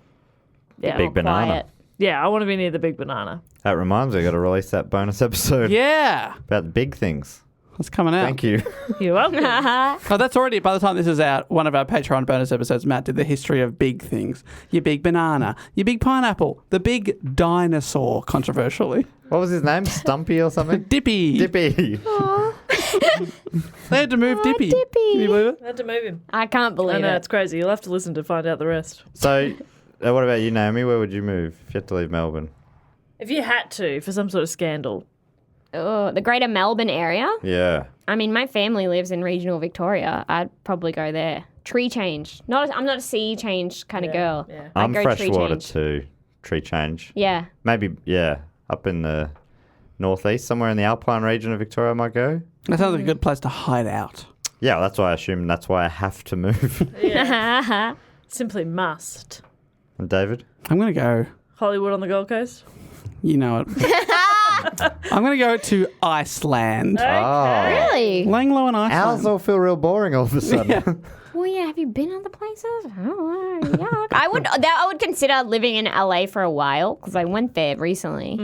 Yeah. Big banana. Quiet. Yeah, I want to be near the big banana. That reminds me, I got to release that bonus episode Yeah. about the big things. It's coming out. Thank you. You're welcome. Oh, that's already, by the time this is out, one of our Patreon bonus episodes, Matt did the history of big things. Your big banana, your big pineapple, the big dinosaur, controversially. What was his name? Stumpy or something? Dippy. Dippy. They had to move Dippy. Dippy. Can you believe it? I had to move him. I can't I believe know, it. it's crazy. You'll have to listen to find out the rest. So, what about you, Naomi? Where would you move if you had to leave Melbourne? If you had to, for some sort of scandal. Oh, the greater Melbourne area. Yeah. I mean, my family lives in regional Victoria. I'd probably go there. Tree change. I'm not a sea change kind of girl. Yeah. I'd I'm go tree freshwater change. too. Tree change. Yeah. Maybe, yeah, up in the northeast, somewhere in the Alpine region of Victoria I might go. That sounds like a good place to hide out. Yeah, that's why I assume that's why I have to move. Yeah. Simply must. And David? I'm going to go, Hollywood on the Gold Coast? you know it. I'm going to go to Iceland. Oh. Really? Langlo and Ours Iceland. all feel real boring all of a sudden. Well, yeah. Have you been other places? I don't know. Yeah. I would consider living in LA for a while because I went there recently.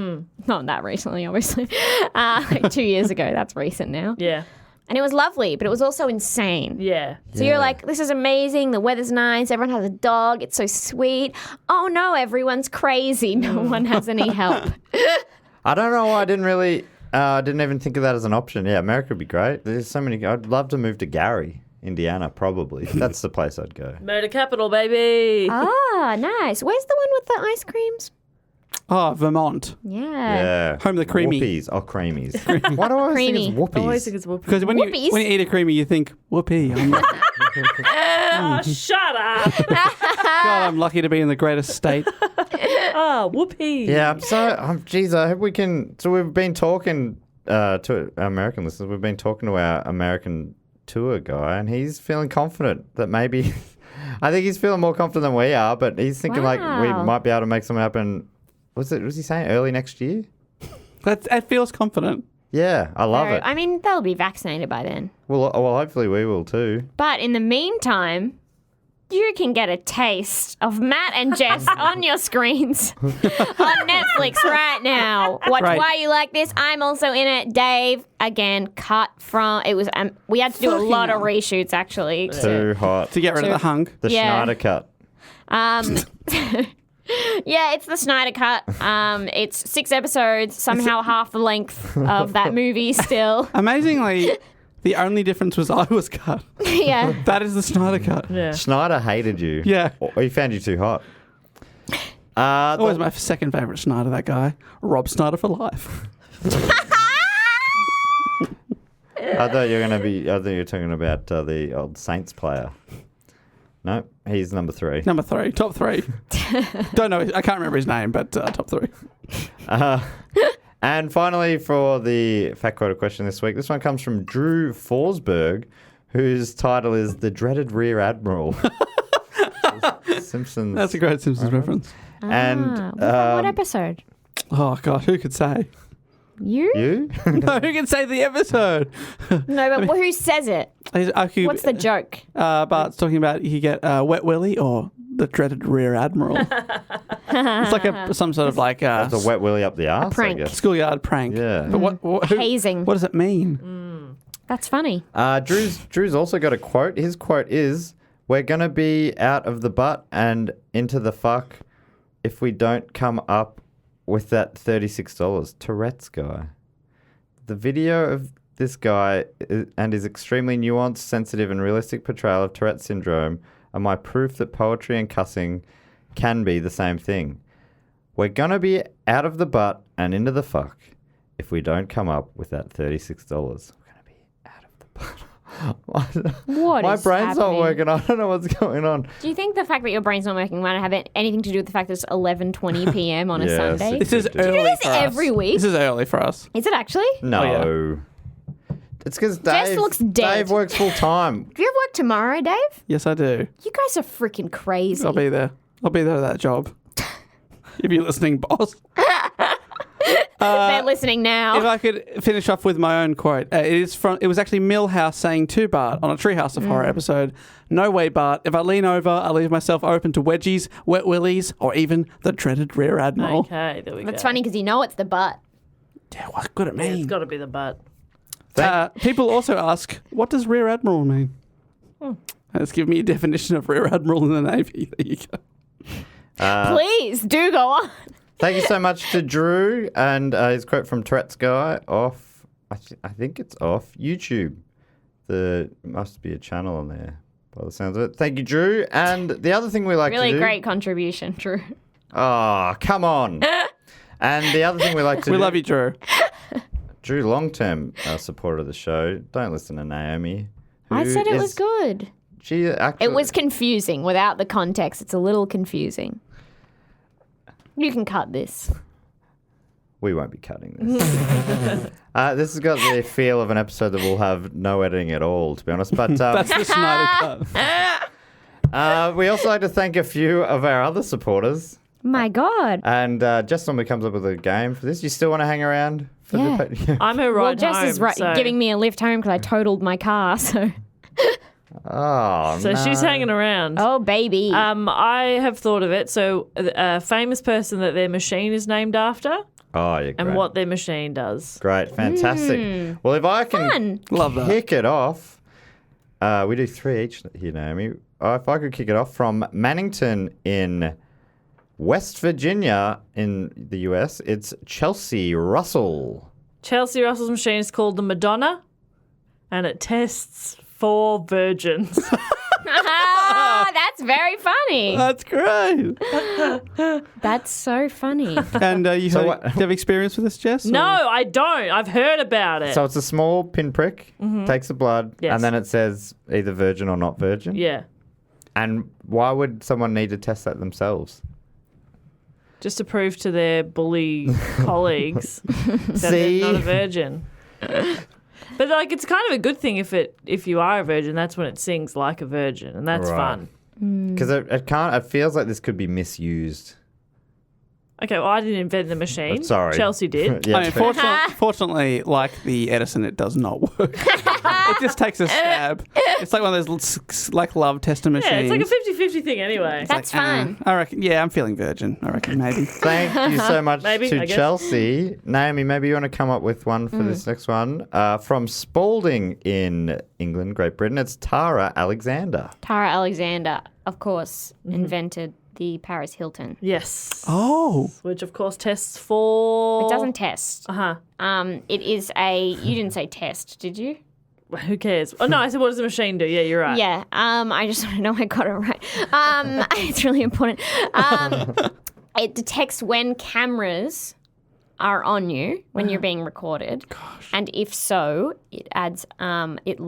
Not that recently, obviously. Like 2 years ago. That's recent now. Yeah. And it was lovely, but it was also insane. Yeah. So you're like, this is amazing. The weather's nice. Everyone has a dog. It's so sweet. Oh no, everyone's crazy. No one has any help. I don't know why I didn't even think of that as an option. Yeah, America would be great. There's so many. I'd love to move to Gary, Indiana, probably. That's the place I'd go. Murder capital, baby. Ah, nice. Where's the one with the ice creams? Oh, Vermont. Yeah. Yeah. Home of the creamy. Whoopies. Oh, creamies. Why do I always think Creamy. it's I always whoopies? think it's whoopee. Because when you Whoopies. eat a creamy, you think, whoopee. Oh, shut up. God, I'm lucky to be in the greatest state. Oh, whoopee. Yeah, geez, I hope we can. So we've been talking to our American listeners. We've been talking to our American tour guy, and he's feeling confident that maybe. I think he's feeling more confident than we are, but he's thinking like we Wow. might be able to make something happen. Was he saying early next year? That feels confident. Yeah, I love it. I mean, they'll be vaccinated by then. Well, hopefully we will too. But in the meantime, you can get a taste of Matt and Jess on your screens on Netflix right now. Watch Right. Why You Like This. I'm also in it. Dave, again, cut from. It was. We had to do a Fucking lot of hell. reshoots actually. Too hot. To get rid of the hunk. The Yeah. Schneider cut. Yeah, it's the Snyder Cut. It's 6 episodes, somehow half the length of that movie still. Amazingly, the only difference was I was cut. Yeah. That is the Snyder cut. Yeah. Schneider hated you. Yeah. Or he found you too hot. Always my second favourite Snyder, that guy. Rob Snyder for life. I thought you were talking about the old Saints player. No, he's number 3. Number 3. Top 3. Don't know. I can't remember his name, but top 3. And finally, for the fact quota question this week, this one comes from Drew Forsberg, whose title is The Dreaded Rear Admiral. Simpsons. That's a great Simpsons reference. And What episode? Oh, God, who could say? You? you? No, who can say the episode? No, but who says it? What's the joke? Bart's talking about you get Wet Willy or the dreaded Rear Admiral. It's like some sort of like That's a wet willy up the arse, prank. I guess. schoolyard prank. Yeah. But Hazing. What does it mean? That's funny. Drew's also got a quote. His quote is, "We're going to be out of the butt and into the fuck if we don't come up with that $36. Tourette's guy. The video of this guy and his extremely nuanced, sensitive, and realistic portrayal of Tourette's syndrome are my proof that poetry and cussing can be the same thing. We're going to be out of the butt and into the fuck if we don't come up with that $36. We're going to be out of the butt. What My is brain's not happening? working. I don't know what's going on. Do you think the fact that your brain's not working might have anything to do with the fact that it's 11:20 p.m. on a Yes, Sunday? it This is Do you do early this for us. every week? This is early for us. Is it actually? No. It's because Dave looks dead. Dave works full time. Do you have work tomorrow, Dave? Yes, I do. You guys are freaking crazy. I'll be there. I'll be there at that job. If you're listening, boss. They're listening If now. I could finish off with my own quote, it was actually Millhouse saying to Bart on a Treehouse of Horror episode, "No way, Bart. If I lean over, I leave myself open to wedgies, wet willies, or even the dreaded Rear Admiral." Okay, there we go. It's funny because you know it's the butt. Yeah, what could it Yeah, it's mean? got to be the butt. People also ask, what does Rear Admiral mean? Let's give me a definition of Rear Admiral in the Navy. There you go. Please do go on. Thank you so much to Drew and his quote from Tourette's Guy off. I think it's off YouTube. There must be a channel on there by the sounds of it. Thank you, Drew. And the other thing we like Really to do. great contribution, Drew. Oh, come on. And the other thing we like to We do. love you, Drew. Drew, long-term supporter of the show. Don't listen to Naomi. I who said it is- was good. She actually. It was confusing without the context. It's a little confusing. You can cut this. We won't be cutting this. This has got the feel of an episode that will have no editing at all, to be honest. But That's the Snyder cut. we also like to thank a few of our other supporters. My God. And Jess normally comes up with a game for this. You still want to hang around? For Yeah. the I'm her Well, ride Jess home. is so. giving me a lift home because I totaled my car. So, Oh, So no. she's hanging around. oh baby. I have thought of it. So a famous person that their machine is named after Oh, yeah, and great. what their machine does. Great, fantastic. Well, if I can Fun. Love that. kick it off, we do 3 each here, Naomi. If I could kick it off from Mannington in West Virginia in the US, it's Chelsea Russell. Chelsea Russell's machine is called the Madonna, and it tests for virgins. That's very funny. That's great. That's so funny. And do you what- have experience with this, Jess? No, or- I don't. I've heard about it. So it's a small pinprick, takes the blood, Yes. and then it says either virgin or not virgin. Yeah. And why would someone need to test that themselves? Just to prove to their bully colleagues that See? they're not a virgin. But like, it's kind of a good thing if you are a virgin. That's when it sings like a virgin, and that's Right. fun. Because it feels like this could be misused. Okay, well, I didn't invent the machine. Sorry. Chelsea did. Yeah, I mean, fortunately, like the Edison, it does not work. It just takes a stab. It's like one of those like love tester machines. Yeah, it's like a 50-50 thing anyway. That's fun. I reckon. Yeah, I'm feeling virgin. I reckon maybe. Thank you so much Maybe, to I guess. Chelsea. Naomi, maybe you want to come up with one for this next one. From Spalding in England, Great Britain, it's Tara Alexander. Tara Alexander, of course, invented the Paris Hilton. Yes. Oh, Which, of course, tests for... It doesn't test. Uh-huh. It is a. You didn't say test, did you? Well, who cares? Oh, no, I said, what does the machine do? Yeah, you're right. Yeah. I just want to know I got it right. It's really important. It detects when cameras are on you when you're being recorded, and if so, it adds it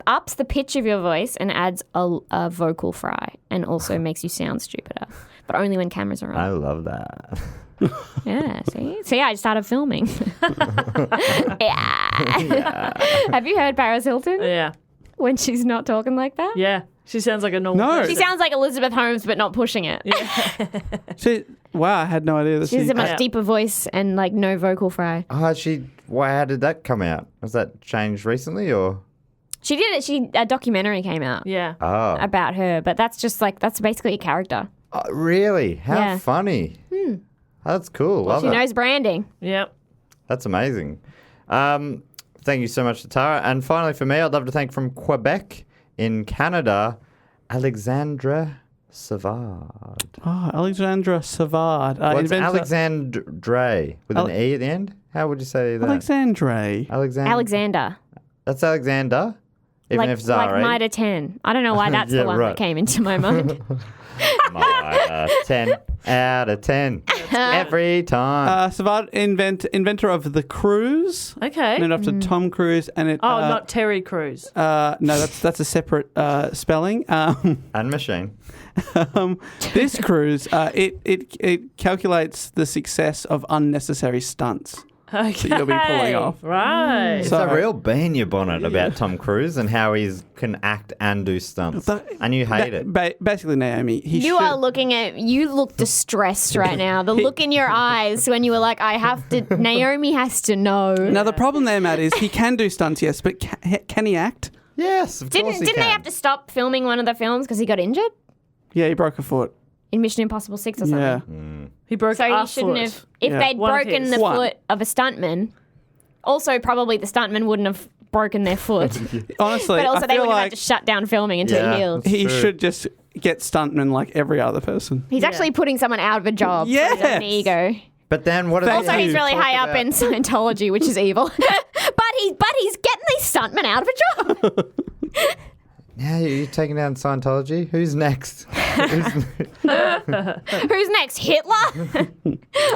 ups the pitch of your voice and adds a vocal fry, and also makes you sound stupider, but only when cameras are on. I love that. Yeah, see, I started filming. Yeah. Have you heard Paris Hilton Yeah. when she's not talking like that? Yeah. She sounds like a normal No. person. She sounds like Elizabeth Holmes, but not pushing it. wow! I had no idea that She has she. a much Yeah. deeper voice and like no vocal fry. How did that come out? Was that changed recently or? She did it. A documentary came out Yeah. Oh, about her, but that's basically a character. really? How Yeah. funny. That's cool. Love She it. knows branding. Yep. That's amazing. Thank you so much to Tara. And finally for me, I'd love to thank from Quebec in Canada, Alexandra Savard. Oh, Alexandra Savard. Well, it's inventor- Alexandre with an E at the end. How would you say that? Alexandre. Alexander. Alexander. That's Alexander. Even if Zara. Like Mitre 10. I don't know why that's Yeah, the one right. that came into my mind. 10 out of 10. Every time. Inventor of the cruise. Okay. Named after Tom Cruise, and it. Oh, not Terry Crews. No, that's a separate spelling. And machine. This cruise, it calculates the success of unnecessary stunts. Okay. That you'll be pulling off. Right. It's So- a real bee in your bonnet about Tom Cruise and how he can act and do stunts. But- And you hate it. Basically, Naomi, You look distressed right now. The look in your eyes when you were like, Naomi has to know. Now, the problem there, Matt, is he can do stunts, yes, but can he act? Yes, of course he Didn't can. they have to stop filming one of the films because he got injured Yeah, he broke a foot. in Mission Impossible 6 or something? Yeah. He broke So a he shouldn't foot. have. If Yeah. they'd One of broken his. the One. foot of a stuntman, also probably the stuntman wouldn't have broken their foot. Honestly, But also I they feel would have had like to shut down filming until Yeah. he healed. he True. should just get stuntmen like every other person. He's actually putting someone out of a job. Yes. For his own ego. But then what are Thank they Also, you. he's really talk high up about- in Scientology, which is evil. but he's getting these stuntmen out of a job. Yeah, you're taking down Scientology? Who's next? Who's next? Hitler?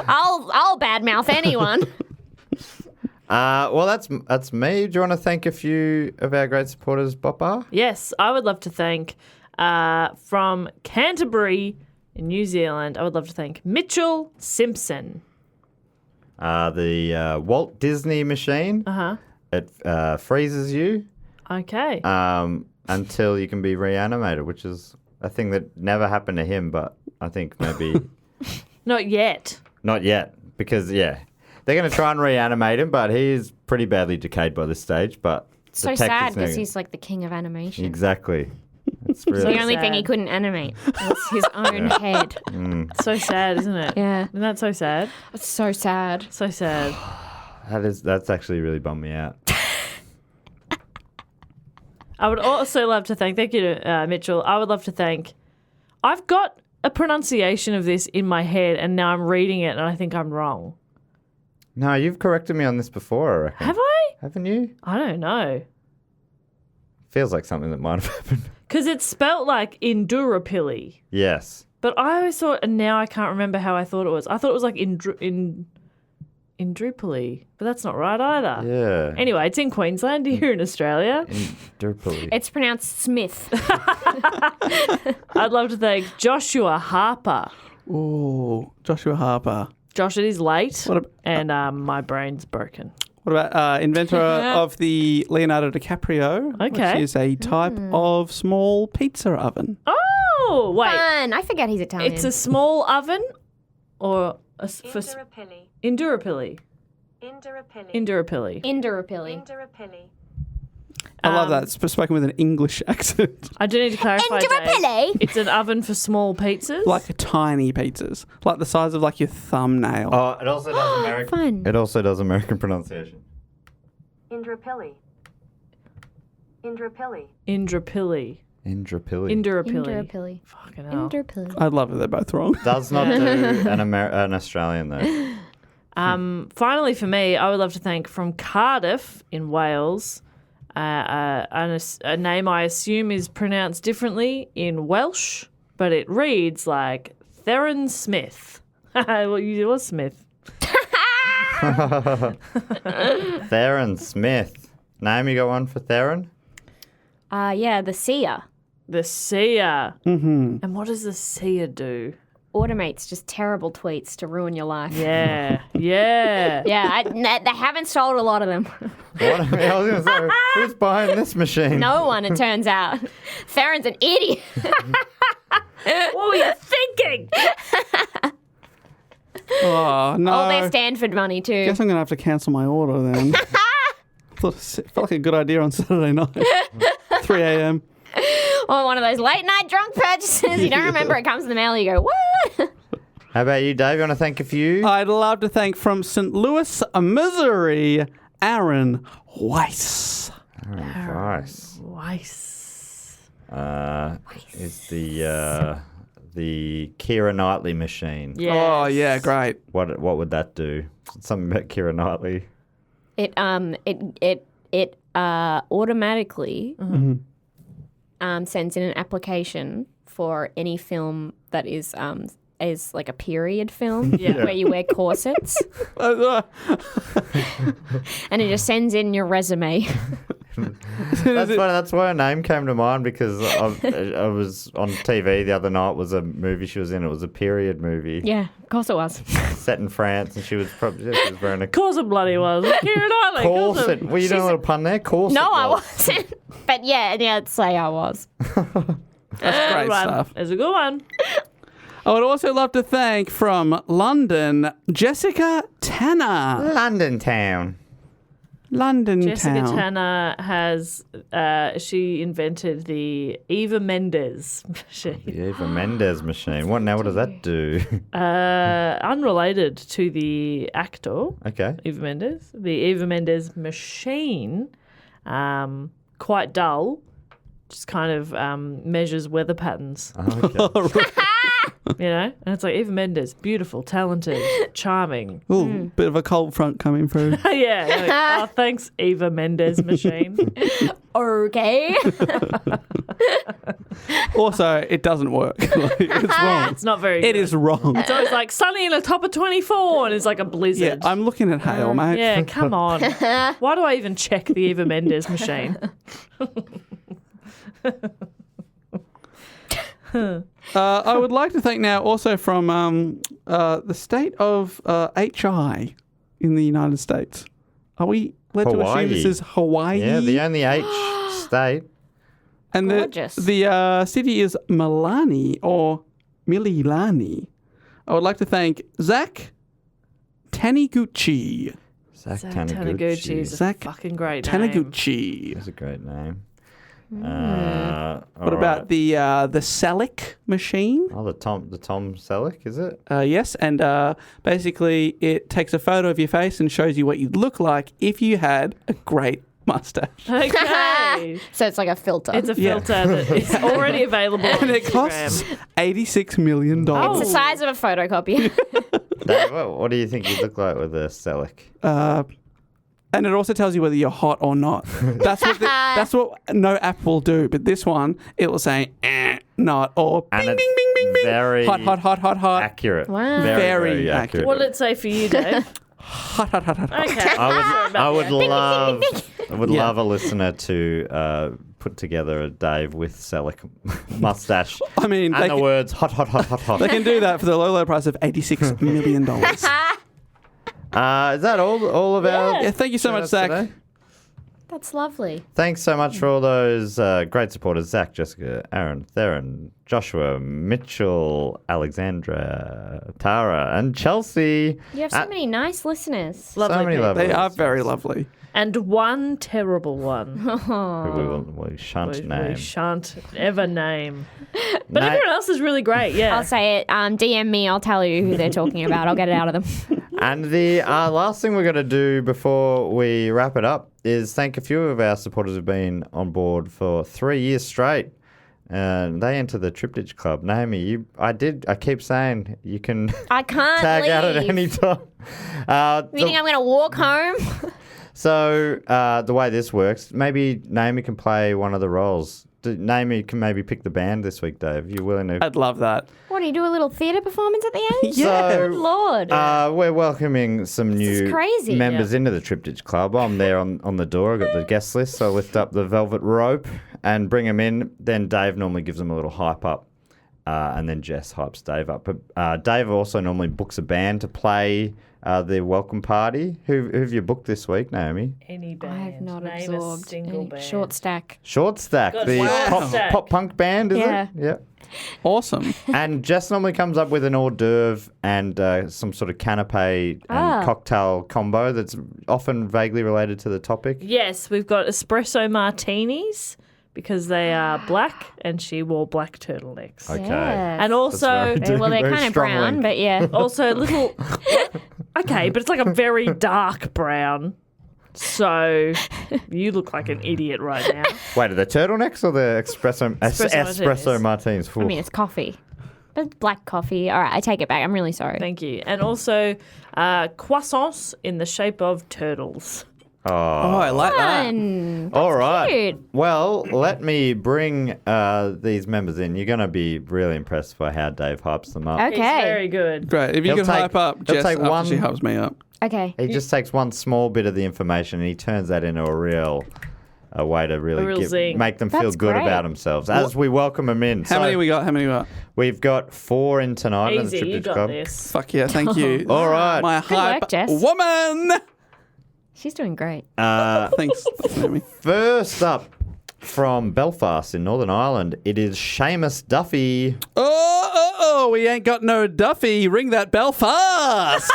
I'll badmouth anyone. Well, that's me. Do you want to thank a few of our great supporters, Bopper? Yes, I would love to thank from Canterbury in New Zealand. I would love to thank Mitchell Simpson. The Walt Disney machine. It freezes you Okay. until you can be reanimated, which is a thing that never happened to him, but I think maybe Not yet. not yet, because, they're going to try and reanimate him, but he is pretty badly decayed by this stage, but So the sad tactics because now- he's like the king of animation. Exactly. It's really The only thing he sad. couldn't animate was his own head. So sad, isn't it? Yeah. Isn't that so sad? It's so sad. So sad. that's actually really bummed me out. I would also love to thank you to Mitchell. I would love to thank. I've got a pronunciation of this in my head, and now I'm reading it, and I think I'm wrong. No, you've corrected me on this before, I reckon. Have I? Haven't you? I don't know. Feels like something that might have happened. Because it's spelt like Indurapilli. Yes. But I always thought, and now I can't remember how I thought it was. I thought it was like Indrupilli, but that's not right either. Yeah. Anyway, it's in Queensland, here in Australia. Derpily. It's pronounced Smith. I'd love to thank Joshua Harper. Ooh, Joshua Harper. Josh, it is late, What and my brain's broken. What about inventor of the Leonardo DiCaprio, Okay. which is a type of small pizza oven. Oh, wait. Fun. I forget he's Italian. It's a small oven or for Indurapilli. Indurapilli. Indurapilli. Indurapilli. Indurapilli. Indurapilli. I love that. It's spoken with an English accent. I do need to clarify, Dave. Indurapilli? It's an oven for small pizzas. Like tiny pizzas. Like the size of like your thumbnail. Oh, it also does American. Fun. It also does American pronunciation. Indurapilli. Indurapilli. Indrapilli. Indrapilli. Indurapilli. Indurapilli. Fucking hell. Indurapilli. I love it. They're both wrong. Does not do an Australian though. Finally, for me, I would love to thank from Cardiff in Wales, a name I assume is pronounced differently in Welsh, but it reads like Theron Smith. Well, it was Smith. Theron Smith. Naomi, got one for Theron? Yeah, the seer. The seer. Mm-hmm. And what does the seer do? Automates just terrible tweets to ruin your life. Yeah, yeah. Yeah, they haven't sold a lot of them. What? I was going to say, who's behind this machine? No one, it turns out. Theron's an idiot. What were you thinking? Oh, no. All their Stanford money, too. Guess I'm going to have to cancel my order then. Felt like a good idea on Saturday night. 3 a.m. Or one of those late night drunk purchases. You don't remember it comes in the mail, you go, what? How about you, Dave? You want to thank a few? I'd love to thank from St. Louis, Missouri, Aaron Weiss. Nice. Weiss. Is the Keira Knightley machine. Yes. Oh, yeah, great. What would that do? Something about Keira Knightley. It automatically sends in an application for any film that is like a period film where you wear corsets. And it just sends in your resume. That's why her name came to mind, because I was on TV the other night. Was a movie she was in. It was a period movie. Yeah, of course it was. Set in France, and she was wearing a Of course it bloody was. Keira Knightley. corset. Were you doing a little pun there? Corset. No, I was. wasn't. But yeah, I'd say I was. That's great stuff. It's a good one. I would also love to thank from London, Jessica Tanner. London town. London Jessica town. Tanner has, she invented the Eva Mendes machine. The Eva Mendes machine. What does that do? Unrelated to the actor, Okay. Eva Mendes. The Eva Mendes machine, quite dull, just kind of measures weather patterns. Okay. You know, and it's like Eva Mendes, beautiful, talented, charming. Ooh, bit of a cold front coming through. Yeah. You're like, oh, thanks, Eva Mendes machine. Okay. Also, it doesn't work. It's wrong. It's not very. It good. is wrong. It's always like sunny in the top of 24, and it's like a Yeah, blizzard. I'm looking at hail, mate. Yeah, come on. Why do I even check the Eva Mendes machine? I would like to thank now also from the state of HI in the United States. Are we led to assume this is Hawaii? Yeah, the only H state. And Gorgeous. the city is Milani or Mililani. I would like to thank Zach Taniguchi. Zach Taniguchi is a Zach fucking great name. Taniguchi. That's a great name. What about the Selleck machine? the Tom Selleck, is it? Yes, and basically it takes a photo of your face and shows you what you'd look like if you had a great mustache. Okay. So it's like a filter. It's a filter that is already available on And it Instagram. costs $86 million. It's the size of a photocopy. Dave, what do you think you'd look like with a Selleck? And it also tells you whether you're hot or not. That's what no app will do. But this one, it will say not or And bing, it's bing, bing, bing, bing. very Hot. accurate. Wow. Very accurate. What did it say for you, Dave? Hot. Okay. I would Yeah. love a listener to put together a Dave with Selleck mustache. I mean, and they the can, words hot. they can do that for the low price of $86 million. Is that all of our? Yeah, thank you so much, Zach. today? That's lovely. Thanks so much for all those great supporters: Zach, Jessica, Aaron, Theron, Joshua, Mitchell, Alexandra, Tara, and Chelsea. You have so many nice listeners. So many people. lovely They are listeners very lovely. And one terrible one. who we shan't name. We shan't ever name. But Na- everyone else is really great, yeah. I'll say it. DM me. I'll tell you who they're talking about. I'll get it out of them. And the last thing we're going to do before we wrap it up is thank a few of our supporters who've been on board for 3 years straight. And they enter the Triptych Club. Naomi, I keep saying you can I can't tag leave. out at any time. You think I'm going to walk home? So the way this works, maybe Naomi can play one of the roles. Naomi can maybe pick the band this week, Dave. You willing to? I'd love that. What, do you do a little theatre performance at the end? Yeah. Good Lord. We're welcoming some is new crazy. members into the Triptych Club. I'm there on the door. I've got the guest list, so I lift up the velvet rope and bring them in. Then Dave normally gives them a little hype up, and then Jess hypes Dave up. But Dave also normally books a band to play the welcome party. Who have you booked this week, Naomi? Any band. I have not Name absorbed a single any band. Short Stack. Short Stack, Good. the Wow. Stack. pop punk band, is Yeah. it? Yeah. Awesome. And Jess normally comes up with an hors d'oeuvre and some sort of canapé and cocktail combo that's often vaguely related to the topic. Yes, we've got espresso martinis because they are black and she wore black turtlenecks. Okay. Yes. And also, Well, they're Very kind of strong brown, link. but yeah. also a little. Okay, but it's like a very dark brown. So you look like an idiot right now. Wait, are the turtlenecks or the espresso martinis? I mean, it's coffee. But it's black coffee. All right, I take it back. I'm really sorry. Thank you. And also croissants in the shape of turtles. Oh, I like that. Fun. all right. cute. Well, let me bring these members in. You're going to be really impressed by how Dave hypes them up. Okay. He's very good. Great. If you He'll can take- hype up he'll Jess take after one- she hypes me up. Okay. He just takes one small bit of the information and he turns that into a way to really real zing. make them feel That's good great. about themselves as we welcome them in. How many we got? We've got 4 in tonight in the Easy, you Triptych got Club. this. Fuck yeah, thank you. All right. My Good hype work, Jess. woman. She's doing great. Thanks, Naomi. First up from Belfast in Northern Ireland, it is Seamus Duffy. Oh, we ain't got no Duffy. Ring that bell fast.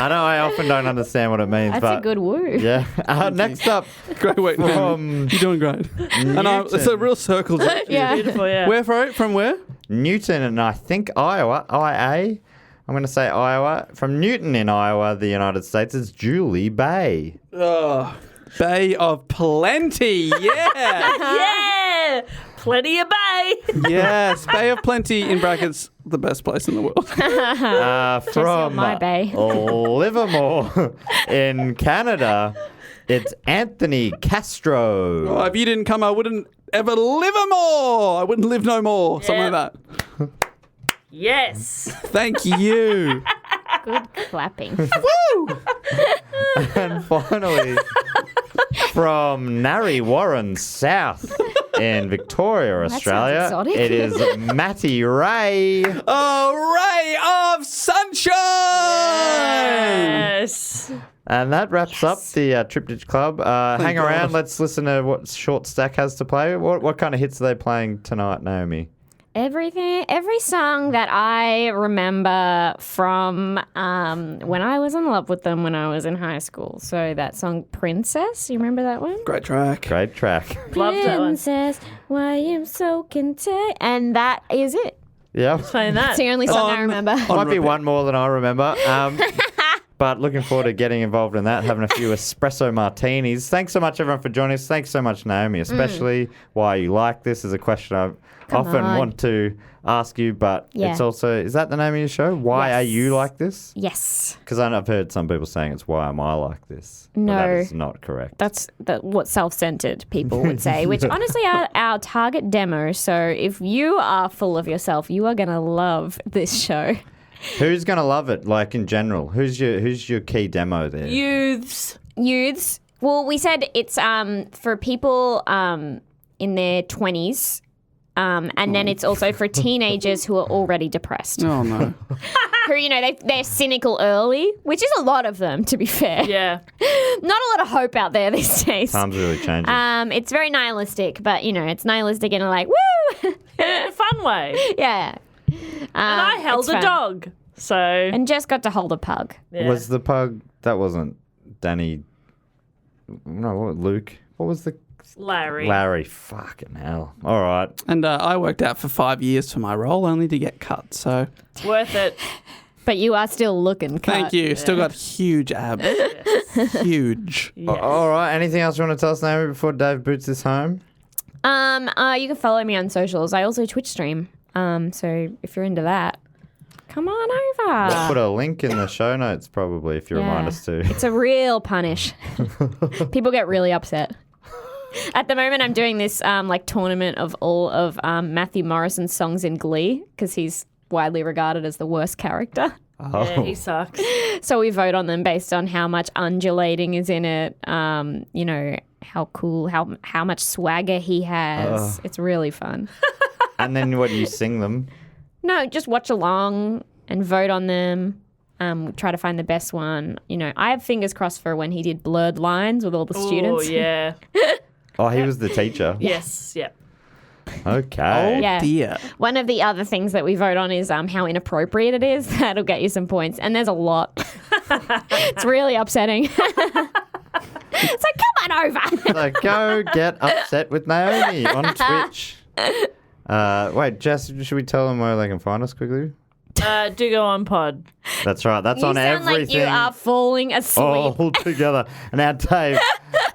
I know I often don't understand what it means, That's but a good woo. yeah. Next up, Great work, Naomi. From You're doing great. And it's a real circle. Yeah. Beautiful, yeah. Where from where? Newton and I think Iowa, IA. I'm going to say Iowa. From Newton in Iowa, the United States, it's Julie Bay. Oh, Bay of Plenty. Yeah. Yeah! Plenty of bay. Yes, Bay of Plenty, in brackets, the best place in the world. From my bay. Livermore in Canada, it's Anthony Castro. Oh, if you didn't come, I wouldn't ever live more. I wouldn't live no more. Something like that. Yes. Thank you. Good clapping. Woo! And finally, from Narre Warren South in Victoria, Australia, exotic. it is Matty Ray. A ray of sunshine. Yes. And that wraps up the Triptych Club. Hang God. around. Let's listen to what Short Stack has to play. What kind of hits are they playing tonight, Naomi? Every song that I remember from when I was in love with them when I was in high school. So that song Princess, you remember that one? Great track. Great track. Loved that one. Princess, why I'm so content. And that is it. Yeah. Playing that. It's the only song I On- remember. Might be one more than I remember. But looking forward to getting involved in that, having a few espresso martinis. Thanks so much, everyone, for joining us. Thanks so much, Naomi, especially why you like this is a question I often on. want to ask you, but Yeah. it's also, is that the name of your show? Why are Yes. you like this? Yes. Because I've heard some people saying it's why am I like this? But No. that is not correct. That's what self-centered people would say, which honestly are our target demo. So if you are full of yourself, you are going to love this show. Who's going to love it, like in general? Who's your key demo there? Youths. Youths. Well, we said it's for people in their 20s. And then it's also for teenagers who are already depressed. Oh, no. Who, they're cynical early, which is a lot of them, to be fair. Yeah. Not a lot of hope out there these days. Times really changing. It's very nihilistic, but, it's nihilistic in a woo! In a fun way. Yeah. And I held it's a fun. dog. So. And Jess got to hold a pug. Yeah. Was the pug, that wasn't Danny, no, Luke? What was the... Larry. Larry, fucking hell. All right. And I worked out for 5 years for my role, only to get cut. So Worth it. But you are still looking cut. thank you. Still got huge abs. Huge. Yes. All right. Anything else you want to tell us, Naomi, before Dave boots this home? You can follow me on socials. I also Twitch stream. So if you're into that, come on over. We'll put a link in the show notes probably if you remind us to. It's a real punish. People get really upset. At the moment, I'm doing this tournament of all of Matthew Morrison's songs in Glee because he's widely regarded as the worst character. Yeah, he sucks. So we vote on them based on how much undulating is in it. How cool, how much swagger he has. It's really fun. And then what do you sing them? No, just watch along and vote on them. Try to find the best one. I have fingers crossed for when he did Blurred Lines with all the students. Oh, yeah. Oh, he was the teacher. Yes. Yep. Okay. Yeah. Dear. One of the other things that we vote on is how inappropriate it is. That'll get you some points. And there's a lot. It's really upsetting. So come on over. So go get upset with Naomi on Twitch. Wait, Jess, should we tell them where they can find us quickly? Do go on pod. That's right. That's You on sound like everything. you are falling asleep. all together. Now, Dave,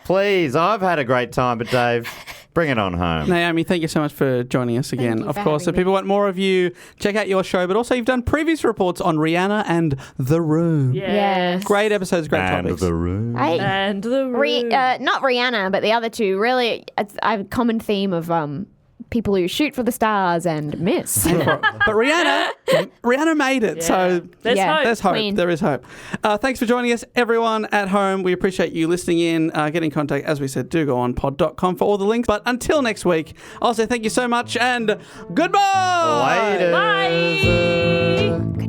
please, I've had a great time, but Dave, Bring it on home. Naomi, thank you so much for joining us again. you Of for course, if having me. people want more of you, check out your show. But also, you've done previous reports on Rihanna and The Room. Yes. Great episodes, great And topics. the room. And the room. Not Rihanna, but the other two. Really, I have a common theme of people who shoot for the stars and miss. But Rihanna made it. So There's Yeah. hope. there's hope. Queen. There is hope. Thanks for joining us, everyone at home. We appreciate you listening in. Get in contact, as we said, do go on pod.com for all the links. But until next week, I'll say thank you so much and goodbye. Later. Bye.